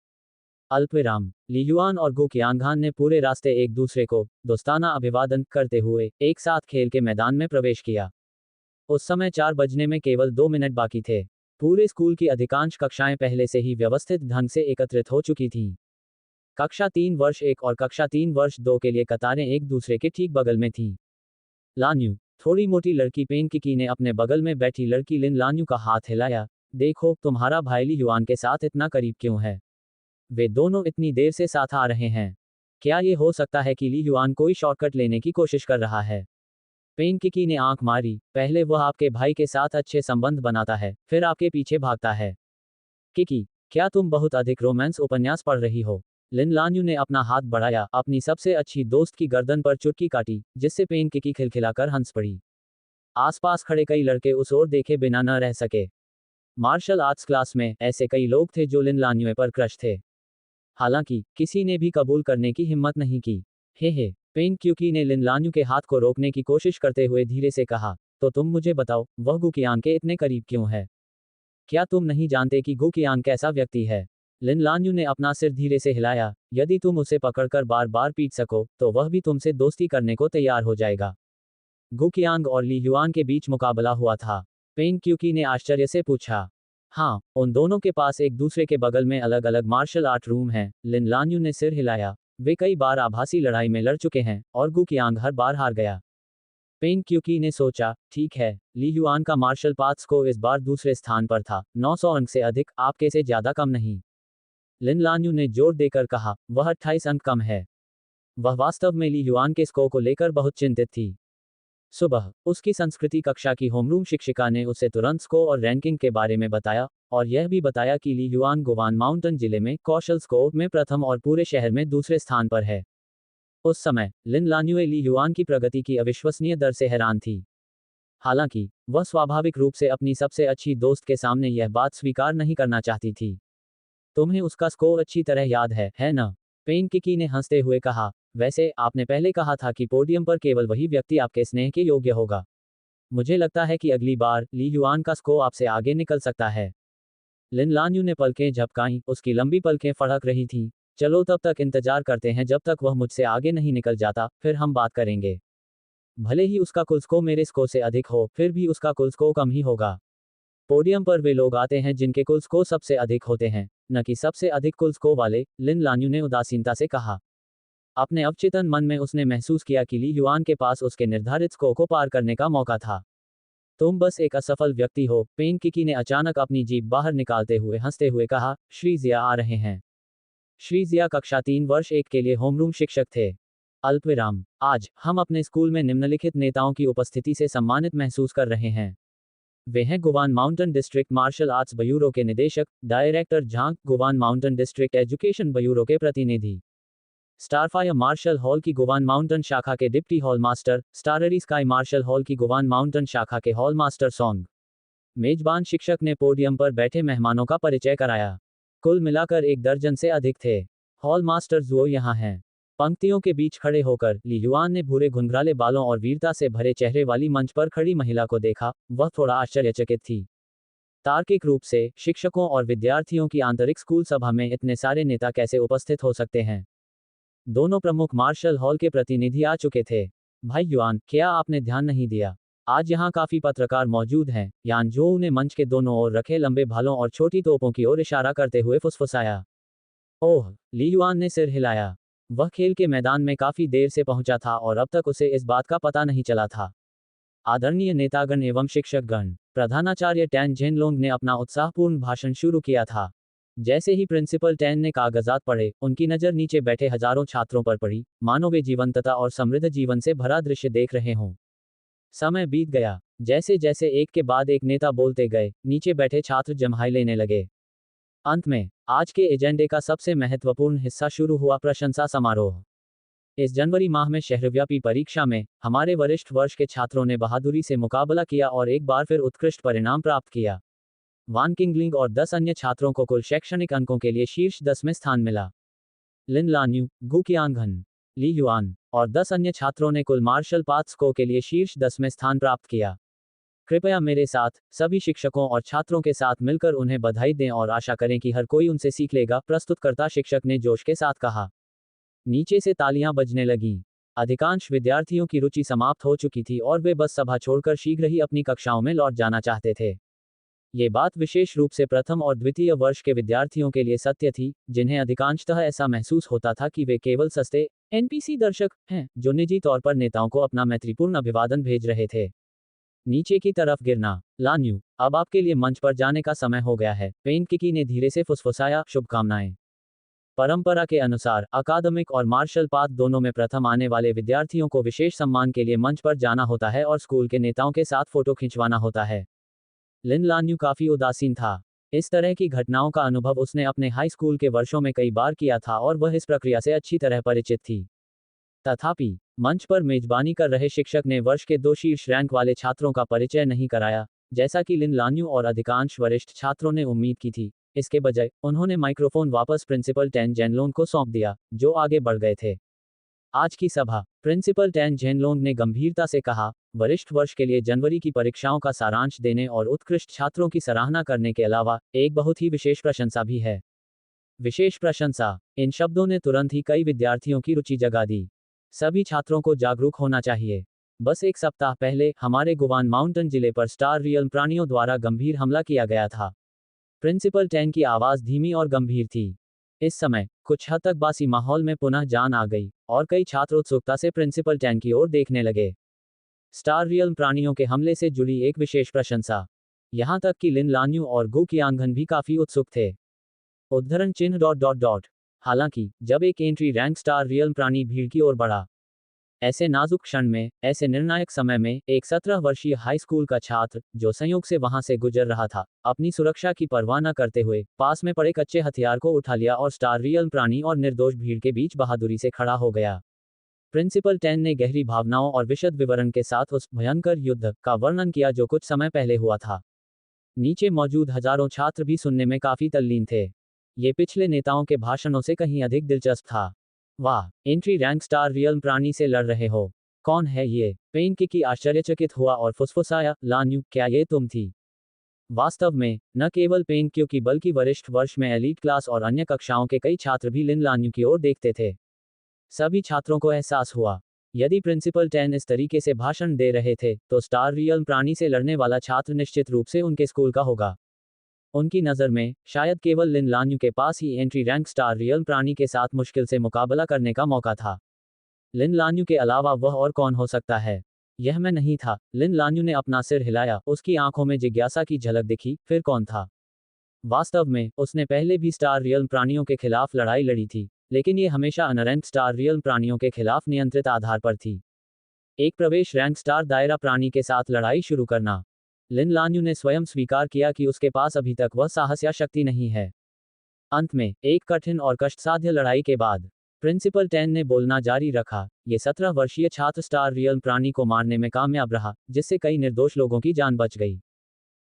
अल्पविराम। ली युआन और गु कियांगान ने पूरे रास्ते एक दूसरे को दोस्ताना अभिवादन करते हुए एक साथ खेल के मैदान में प्रवेश किया। उस समय 4 बजने में केवल 2 मिनट बाकी थे। पूरे स्कूल की अधिकांश कक्षाएं पहले से ही व्यवस्थित ढंग से एकत्रित हो चुकी थीं। कक्षा 3 वर्ष 1 और कक्षा 3 वर्ष 2 के लिए कतारें एक दूसरे के ठीक बगल में थीं। लान्यू, थोड़ी मोटी लड़की पेन किकी ने अपने बगल में बैठी लड़की लिन लान्यू का हाथ हिलाया। देखो, तुम्हारा भाई ली युआन के साथ इतना करीब क्यों है? वे दोनों इतनी देर से साथ आ रहे हैं। क्या ये हो सकता है कि ली युआन कोई शॉर्टकट लेने की कोशिश कर रहा है? पेन किकी ने आंख मारी। पहले वह आपके भाई के साथ अच्छे संबंध बनाता है, फिर आपके पीछे भागता है। किकी, क्या तुम बहुत अधिक रोमांस उपन्यास पढ़ रही हो? लिन लान्यू ने अपना हाथ बढ़ाया, अपनी सबसे अच्छी दोस्त की गर्दन पर चुटकी काटी, जिससे पेन किकी खिलखिलाकर हंस पड़ी। आसपास खड़े कई लड़के उस ओर देखे बिना न रह सके। मार्शल आर्ट्स क्लास में ऐसे कई लोग थे जो लिन लान्यू पर क्रश थे। हालांकि किसी ने भी कबूल करने की हिम्मत नहीं की। हे, पेन क्यूकी ने लिन लान्यू के हाथ को रोकने की कोशिश करते हुए धीरे से कहा, तो तुम मुझे बताओ, वह गु कियांग के इतने करीब क्यों है? क्या तुम नहीं जानते कि गु कियांग कैसा व्यक्ति है? लिन लान्यू ने अपना सिर धीरे से हिलाया। यदि तुम उसे पकड़कर बार बार पीट सको, तो वह भी तुमसे दोस्ती करने को तैयार हो जाएगा। गु कियांग और ली युआन के बीच मुकाबला हुआ था। पेन क्यूकी ने आश्चर्य से पूछा। हाँ, उन दोनों के पास एक दूसरे के बगल में अलग अलग मार्शल आर्ट रूम हैं। लिन लान्यू ने सिर हिलाया। वे कई बार आभासी लड़ाई में लड़ चुके हैं और गु कियांग हर बार हार गया। पेन क्यूकी ने सोचा, ठीक है, ली युआन का मार्शल पार्ट्स को इस बार दूसरे स्थान पर था, 900 अंक से अधिक, आपके से ज्यादा कम नहीं। लिन लान्यू ने जोर देकर कहा, वह 28 अंक कम है। वह वास्तव में ली युआन के स्कोर को लेकर बहुत चिंतित थी। सुबह उसकी संस्कृति कक्षा की होमरूम शिक्षिका ने उसे तुरंत स्कोर और रैंकिंग के बारे में बताया, और यह भी बताया कि ली युआन गोवान माउंटेन जिले में कौशल स्कोर में प्रथम और पूरे शहर में दूसरे स्थान पर है। उस समय लिन लान्यूए ली युआन की प्रगति की अविश्वसनीय दर से हैरान थी। हालांकि वह स्वाभाविक रूप से अपनी सबसे अच्छी दोस्त के सामने यह बात स्वीकार नहीं करना चाहती थी। तुम्हें उसका स्कोर अच्छी तरह याद है ना? पेन किकी ने हंसते हुए कहा, वैसे आपने पहले कहा था कि पोडियम पर केवल वही व्यक्ति आपके स्नेह के योग्य होगा। मुझे लगता है कि अगली बार ली युआन का स्कोर आपसे आगे निकल सकता है। लिन लान्यू ने पलकें झपकाईं, उसकी लंबी पलकें फड़क रही थीं। चलो तब तक इंतजार करते हैं जब तक वह मुझसे आगे नहीं निकल जाता, फिर हम बात करेंगे। भले ही उसका कुल स्कोर मेरे स्कोर से अधिक हो, फिर भी उसका कुल स्कोर कम ही होगा। पोडियम पर वे लोग आते हैं जिनके कुल स्कोर सबसे अधिक होते हैं, न कि सबसे अधिक कुल स्कोर वाले, लिन लान्यू ने उदासीनता से कहा। अपने अवचेतन मन में उसने महसूस किया कि ली युआन के पास उसके निर्धारित स्कोर को पार करने का मौका था। तुम बस एक असफल व्यक्ति हो, पेन किकी ने अचानक अपनी जीभ बाहर निकालते हुए हंसते हुए कहा। श्री जिया आ रहे हैं। श्री जिया कक्षा 3 वर्ष 1 के लिए होमरूम शिक्षक थे। अल्पविराम। आज हम अपने स्कूल में निम्नलिखित नेताओं की उपस्थिति से सम्मानित महसूस कर रहे हैं। वे हैं Guan mountain district martial arts bureau के निदेशक, director Zhang, Guan mountain district education bureau के प्रतिनिधि, स्टारफायर मार्शल हॉल की गुवान माउंटेन शाखा के deputy hall master, starry sky martial hall की गुवान माउंटेन शाखा के हॉल मास्टर सॉन्ग। मेजबान शिक्षक ने पोडियम पर बैठे मेहमानों का परिचय कराया। कुल मिलाकर 1 दर्जन से अधिक थे। हॉल मास्टर जुओ यहाँ हैं। पंक्तियों के बीच खड़े होकर ली युआन ने भूरे घुंघराले बालों और वीरता से भरे चेहरे वाली मंच पर खड़ी महिला को देखा। वह थोड़ा आश्चर्यचकित थी। तार्किक रूप से शिक्षकों और विद्यार्थियों की आंतरिक स्कूल सभा में इतने सारे नेता कैसे उपस्थित हो सकते हैं। दोनों प्रमुख मार्शल हॉल के प्रतिनिधि आ चुके थे। भाई युआन, क्या आपने ध्यान नहीं दिया? आज यहाँ काफी पत्रकार मौजूद हैं। यान जोऊ ने मंच के दोनों ओर रखे लंबे भालों और छोटी तोपों की ओर इशारा करते हुए फुसफुसाया। ओह, ली युआन ने सिर हिलाया। वह खेल के मैदान में काफी देर से पहुंचा था और अब तक उसे इस बात का पता नहीं चला था। आदरणीय नेतागण एवं शिक्षकगण, प्रधानाचार्य टैन जेनलोंग ने अपना उत्साहपूर्ण भाषण शुरू किया था। जैसे ही प्रिंसिपल टैन ने कागजात पढ़े, उनकी नज़र नीचे बैठे हजारों छात्रों पर पड़ी, मानो वे जीवंतता और समृद्ध जीवन से भरा दृश्य देख रहे हों। समय बीत गया। जैसे जैसे एक के बाद एक नेता बोलते गए, नीचे बैठे छात्र जम्हाई लेने लगे। अंत में आज के एजेंडे का सबसे महत्वपूर्ण हिस्सा शुरू हुआ, प्रशंसा समारोह। इस जनवरी माह में शहरव्यापी परीक्षा में हमारे वरिष्ठ वर्ष के छात्रों ने बहादुरी से मुकाबला किया और एक बार फिर उत्कृष्ट परिणाम प्राप्त किया। वान किंगलिंग और 10 अन्य छात्रों को कुल शैक्षणिक अंकों के लिए शीर्ष 10 में स्थान मिला। लिन लान्यू, गु कियांगहन, ली युआन और 10 अन्य छात्रों ने कुल मार्शल पाथ स्कोर के लिए शीर्ष 10 में स्थान प्राप्त किया। कृपया मेरे साथ, सभी शिक्षकों और छात्रों के साथ मिलकर उन्हें बधाई दें और आशा करें कि हर कोई उनसे सीख लेगा, प्रस्तुतकर्ता शिक्षक ने जोश के साथ कहा। नीचे से तालियां बजने लगीं। अधिकांश विद्यार्थियों की रुचि समाप्त हो चुकी थी और वे बस सभा छोड़कर शीघ्र ही अपनी कक्षाओं में लौट जाना चाहते थे। ये बात विशेष रूप से प्रथम और द्वितीय वर्ष के विद्यार्थियों के लिए सत्य थी, जिन्हें अधिकांशतः ऐसा महसूस होता था कि वे केवल सस्ते एनपीसी दर्शक हैं, जो निजी तौर पर नेताओं को अपना मैत्रीपूर्ण अभिवादन भेज रहे थे। नीचे की तरफ गिरना। लान्यू, अब आपके लिए मंच पर जाने का समय हो गया है, पेन किकी ने धीरे से फुसफुसाया। शुभकामनाएं। परंपरा के अनुसार अकादमिक और मार्शल पाथ दोनों में प्रथम आने वाले विद्यार्थियों को विशेष सम्मान के लिए मंच पर जाना होता है और स्कूल के नेताओं के साथ फोटो खिंचवाना होता है। लिन लान्यू काफी उदासीन था। इस तरह की घटनाओं का अनुभव उसने अपने हाई स्कूल के वर्षों में कई बार किया था और वह इस प्रक्रिया से अच्छी तरह परिचित थी। तथापि मंच पर मेजबानी कर रहे शिक्षक ने वर्ष के 2 शीर्ष रैंक वाले छात्रों का परिचय नहीं कराया, जैसा कि लिन लान्यू और अधिकांश वरिष्ठ छात्रों ने उम्मीद की थी। इसके बजाय उन्होंने माइक्रोफोन वापस प्रिंसिपल टैन जेनलोंग को सौंप दिया, जो आगे बढ़ गए थे। आज की सभा। प्रिंसिपल टैन जेनलोंग ने गंभीरता से कहा, वरिष्ठ वर्ष के लिए जनवरी की परीक्षाओं का सारांश देने और उत्कृष्ट छात्रों की सराहना करने के अलावा एक बहुत ही विशेष प्रशंसा भी है। विशेष प्रशंसा। इन शब्दों ने तुरंत ही कई विद्यार्थियों की रुचि जगा दी। सभी छात्रों को जागरूक होना चाहिए। बस एक सप्ताह पहले हमारे गुवान माउंटेन जिले पर स्टार रियल प्राणियों द्वारा गंभीर हमला किया गया था। प्रिंसिपल टैन की आवाज धीमी और गंभीर थी। इस समय कुछ हद तक बासी माहौल में पुनः जान आ गई और कई छात्र उत्सुकता से प्रिंसिपल टैन की ओर देखने लगे। स्टार रियल प्राणियों के हमले से जुड़ी एक विशेष प्रशंसा। यहां तक कि लिन लान्यू और गु कियांगहन भी काफी उत्सुक थे। उद्धरण चिन्ह। हालांकि जब एक एंट्री रैंक स्टार रियल प्राणी भीड़ की ओर बढ़ा, ऐसे नाजुक क्षण में, ऐसे निर्णायक समय में, एक 17 वर्षीय हाई स्कूल का छात्र, जो संयोग से वहां से गुजर रहा था, अपनी सुरक्षा की परवाह न करते हुए पास में पड़े कच्चे हथियार को उठा लिया और स्टार रियल प्राणी और निर्दोष भीड़ के बीच बहादुरी से खड़ा हो गया। प्रिंसिपल टैन ने गहरी भावनाओं और विशद विवरण के साथ उस भयंकर युद्ध का वर्णन किया जो कुछ समय पहले हुआ था। नीचे मौजूद हजारों छात्र भी सुनने में काफी तल्लीन थे। ये पिछले नेताओं के भाषणों से कहीं अधिक दिलचस्प था। वाह, एंट्री रैंक स्टार रियल प्राणी से लड़ रहे हो। कौन है ये? पेन किकी आश्चर्यचकित हुआ और फुसफुसाया, लान्यू, क्या ये तुम थी? वास्तव में न केवल पेन क्योंकि बल्कि वरिष्ठ वर्ष में एलीट क्लास और अन्य कक्षाओं के कई छात्र भी लिन लान्यू की ओर देखते थे। सभी छात्रों को एहसास हुआ यदि प्रिंसिपल 10 इस तरीके से भाषण दे रहे थे, तो स्टार रियल प्राणी से लड़ने वाला छात्र निश्चित रूप से उनके स्कूल का होगा। उनकी नज़र में शायद केवल लिन लान्यू के पास ही एंट्री रैंक स्टार रियल प्राणी के साथ मुश्किल से मुकाबला करने का मौका था। लिन लान्यू के अलावा वह और कौन हो सकता है? यह मैं नहीं था। लिन लान्यू ने अपना सिर हिलाया, उसकी आंखों में जिज्ञासा की झलक दिखी। फिर कौन था? वास्तव में उसने पहले भी स्टार रियल प्राणियों के खिलाफ लड़ाई लड़ी थी, लेकिन ये हमेशा अनरैंक स्टार रियल प्राणियों के खिलाफ नियंत्रित आधार पर थी। एक प्रवेश रैंक स्टार दायरा प्राणी के साथ लड़ाई शुरू करना। लिन लान्यू ने स्वयं स्वीकार किया कि उसके पास अभी तक वह साहस या शक्ति नहीं है। अंत में एक कठिन और कष्टसाध्य लड़ाई के बाद प्रिंसिपल 10 ने बोलना जारी रखा। ये 17 वर्षीय छात्र स्टार रियल प्राणी को मारने में कामयाब रहा, जिससे कई निर्दोष लोगों की जान बच गई।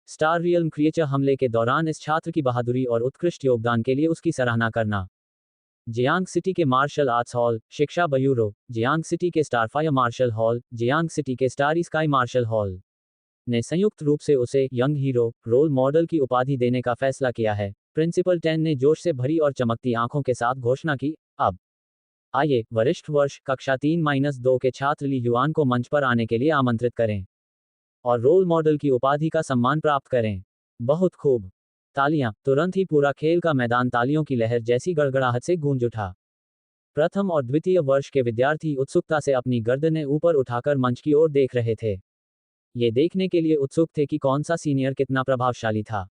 स्टार रियल क्रिएचर हमले के दौरान इस छात्र की बहादुरी और उत्कृष्ट योगदान के लिए उसकी सराहना करना। जियांग सिटी के मार्शल आर्ट्स हॉल, शिक्षा ब्यूरो, जियांग सिटी के star fire marshal hall, Jiang city के स्टार स्काई मार्शल हॉल ने संयुक्त रूप से उसे यंग हीरो रोल मॉडल की उपाधि देने का फैसला किया है। प्रिंसिपल 10 ने जोश से भरी और चमकती आंखों के साथ घोषणा की। अब आइए वरिष्ठ वर्ष कक्षा 3-2 के छात्र ली युआन को मंच पर आने के लिए आमंत्रित करें और रोल मॉडल की उपाधि का सम्मान प्राप्त करें। बहुत खूब। तालियां। तुरंत ही पूरा खेल का मैदान तालियों की लहर जैसी गड़गड़ाहट से गूंज उठा। प्रथम और द्वितीय वर्ष के विद्यार्थी उत्सुकता से अपनी गर्दनें ऊपर उठाकर मंच की ओर देख रहे थे। ये देखने के लिए उत्सुक थे कि कौन सा सीनियर कितना प्रभावशाली था।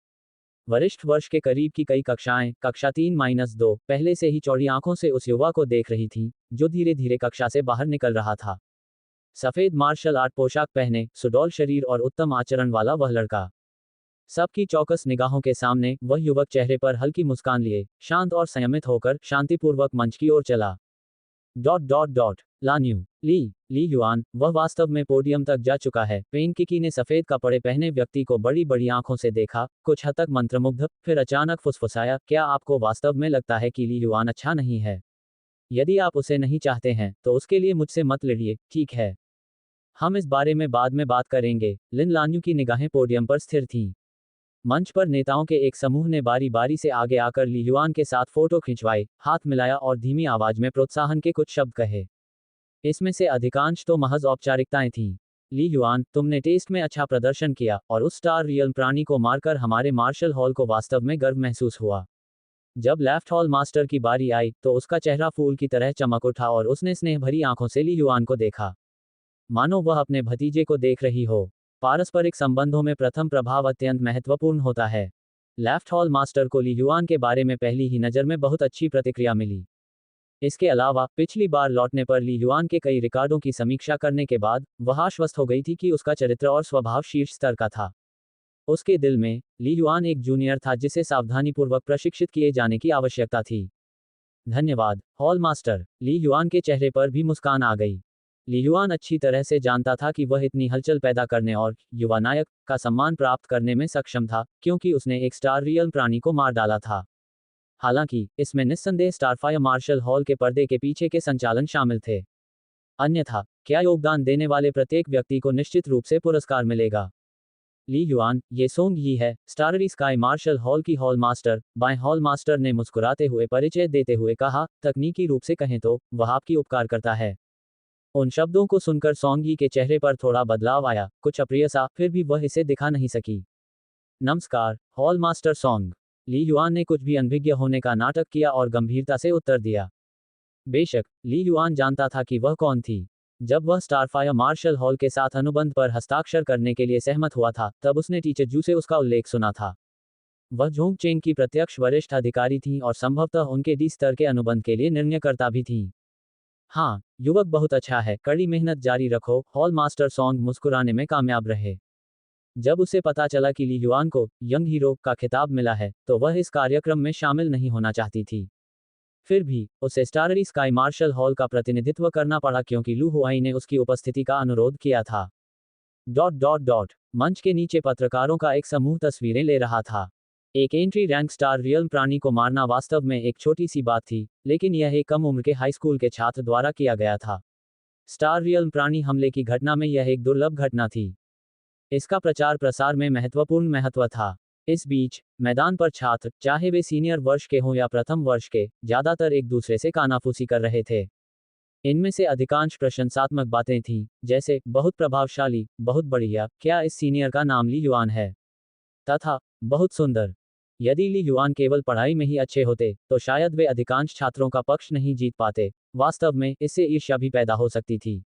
वरिष्ठ वर्ष के करीब की कई कक्षाएं, कक्षा 3-2, पहले से ही चौड़ी आंखों से उस युवा को देख रही थीं, जो धीरे धीरे कक्षा से बाहर निकल रहा था। सफेद मार्शल आर्ट पोशाक पहने, सुडौल शरीर और उत्तम आचरण वाला वह लड़का। सबकी चौकस निगाहों के सामने वह युवक चेहरे पर हल्की मुस्कान लिए, शांत और संयमित होकर शांतिपूर्वक मंच की ओर चला। लान्यू ली युआन, वह वास्तव में पोडियम तक जा चुका है। पेन किकी ने सफेद कपड़े पहने व्यक्ति को बड़ी बड़ी आंखों से देखा, कुछ हद तक मंत्रमुग्ध, फिर अचानक फुसफुसाया, क्या आपको वास्तव में लगता है कि ली युआन अच्छा नहीं है? यदि आप उसे नहीं चाहते हैं, तो उसके लिए मुझसे मत लड़िए, ठीक है? हम इस बारे में बाद में बात करेंगे। लिन लान्यू की निगाहें पोडियम पर स्थिर थीं। मंच पर नेताओं के एक समूह ने बारी बारी से आगे आकर ली युआन के साथ फोटो खिंचवाई, हाथ मिलाया और धीमी आवाज में प्रोत्साहन के कुछ शब्द कहे। इसमें से अधिकांश तो महज औपचारिकताएं थीं। ली युआन, तुमने टेस्ट में अच्छा प्रदर्शन किया और उस स्टार रियल प्राणी को मारकर हमारे मार्शल हॉल को वास्तव में गर्व महसूस हुआ। जब लेफ्ट हॉल मास्टर की बारी आई, तो उसका चेहरा फूल की तरह चमक उठा और उसने स्नेह भरी आंखों से ली युआन को देखा, मानो वह अपने भतीजे को देख रही हो। पारस्परिक संबंधों में प्रथम प्रभाव अत्यंत महत्वपूर्ण होता है। लेफ्ट हॉल मास्टर को ली युआन के बारे में पहली ही नज़र में बहुत अच्छी प्रतिक्रिया मिली। इसके अलावा पिछली बार लौटने पर ली युआन के कई रिकॉर्डों की समीक्षा करने के बाद वह आश्वस्त हो गई थी कि उसका चरित्र और स्वभाव शीर्ष स्तर का था। उसके दिल में ली युआन एक जूनियर था जिसे सावधानीपूर्वक प्रशिक्षित किए जाने की आवश्यकता थी। धन्यवाद हॉल मास्टर। ली युआन के चेहरे पर भी मुस्कान आ गई। ली युआन अच्छी तरह से जानता था कि वह इतनी हलचल पैदा करने और युवा नायक का सम्मान प्राप्त करने में सक्षम था, क्योंकि उसने एक स्टार रियल प्राणी को मार डाला था। हालांकि इसमें निस्संदेह स्टारफायर मार्शल हॉल के पर्दे के पीछे के संचालन शामिल थे। अन्यथा क्या योगदान देने वाले प्रत्येक व्यक्ति को निश्चित रूप से पुरस्कार मिलेगा। ली युआन, ये सोंग ही है, स्टाररी स्काई मार्शल हॉल की हॉल मास्टर। बाएं हॉल मास्टर ने मुस्कुराते हुए परिचय देते हुए कहा, तकनीकी रूप से कहें तो वह आपकी उपकार करता है। उन शब्दों को सुनकर सोंगी के चेहरे पर थोड़ा बदलाव आया, कुछ अप्रिय सा, फिर भी वह इसे दिखा नहीं सकी। नमस्कार हॉल मास्टर सोंग। ली युआन ने कुछ भी अनभिज्ञ होने का नाटक किया और गंभीरता से उत्तर दिया। बेशक ली युआन जानता था कि वह कौन थी। जब वह स्टारफायर मार्शल हॉल के साथ अनुबंध पर हस्ताक्षर करने के लिए सहमत हुआ था, तब उसने टीचर जू से उसका उल्लेख सुना था। वह जोंग चेंग की प्रत्यक्ष वरिष्ठ अधिकारी थीं और संभवतः उनके डी स्तर के अनुबंध के लिए निर्णयकर्ता भी थीं। हाँ, युवक बहुत अच्छा है, कड़ी मेहनत जारी रखो। हॉल मास्टर सोंग मुस्कुराने में कामयाब रहे। जब उसे पता चला कि ली युआन को यंग हीरो का खिताब मिला है, तो वह इस कार्यक्रम में शामिल नहीं होना चाहती थी। फिर भी उसे स्टाररी स्काई मार्शल हॉल का प्रतिनिधित्व करना पड़ा क्योंकि लू हुआई ने उसकी उपस्थिति का अनुरोध किया था। मंच के नीचे पत्रकारों का एक समूह तस्वीरें ले रहा था। एक एंट्री रैंक स्टार रियल प्राणी को मारना वास्तव में एक छोटी सी बात थी, लेकिन यह एक कम उम्र के हाई स्कूल के छात्र द्वारा किया गया था। स्टार रियल प्राणी हमले की घटना में यह एक दुर्लभ घटना थी। इसका प्रचार प्रसार में महत्वपूर्ण महत्व था। इस बीच मैदान पर छात्र, चाहे वे सीनियर वर्ष के हों या प्रथम वर्ष के, ज्यादातर एक दूसरे से कानाफूसी कर रहे थे। इनमें से अधिकांश प्रशंसात्मक बातें थीं, जैसे बहुत प्रभावशाली, बहुत बढ़िया, क्या इस सीनियर का नाम ली युआन है, तथा बहुत सुंदर। यदि ली युआन केवल पढ़ाई में ही अच्छे होते, तो शायद वे अधिकांश छात्रों का पक्ष नहीं जीत पाते। वास्तव में, इससे ईर्ष्या भी पैदा हो सकती थी।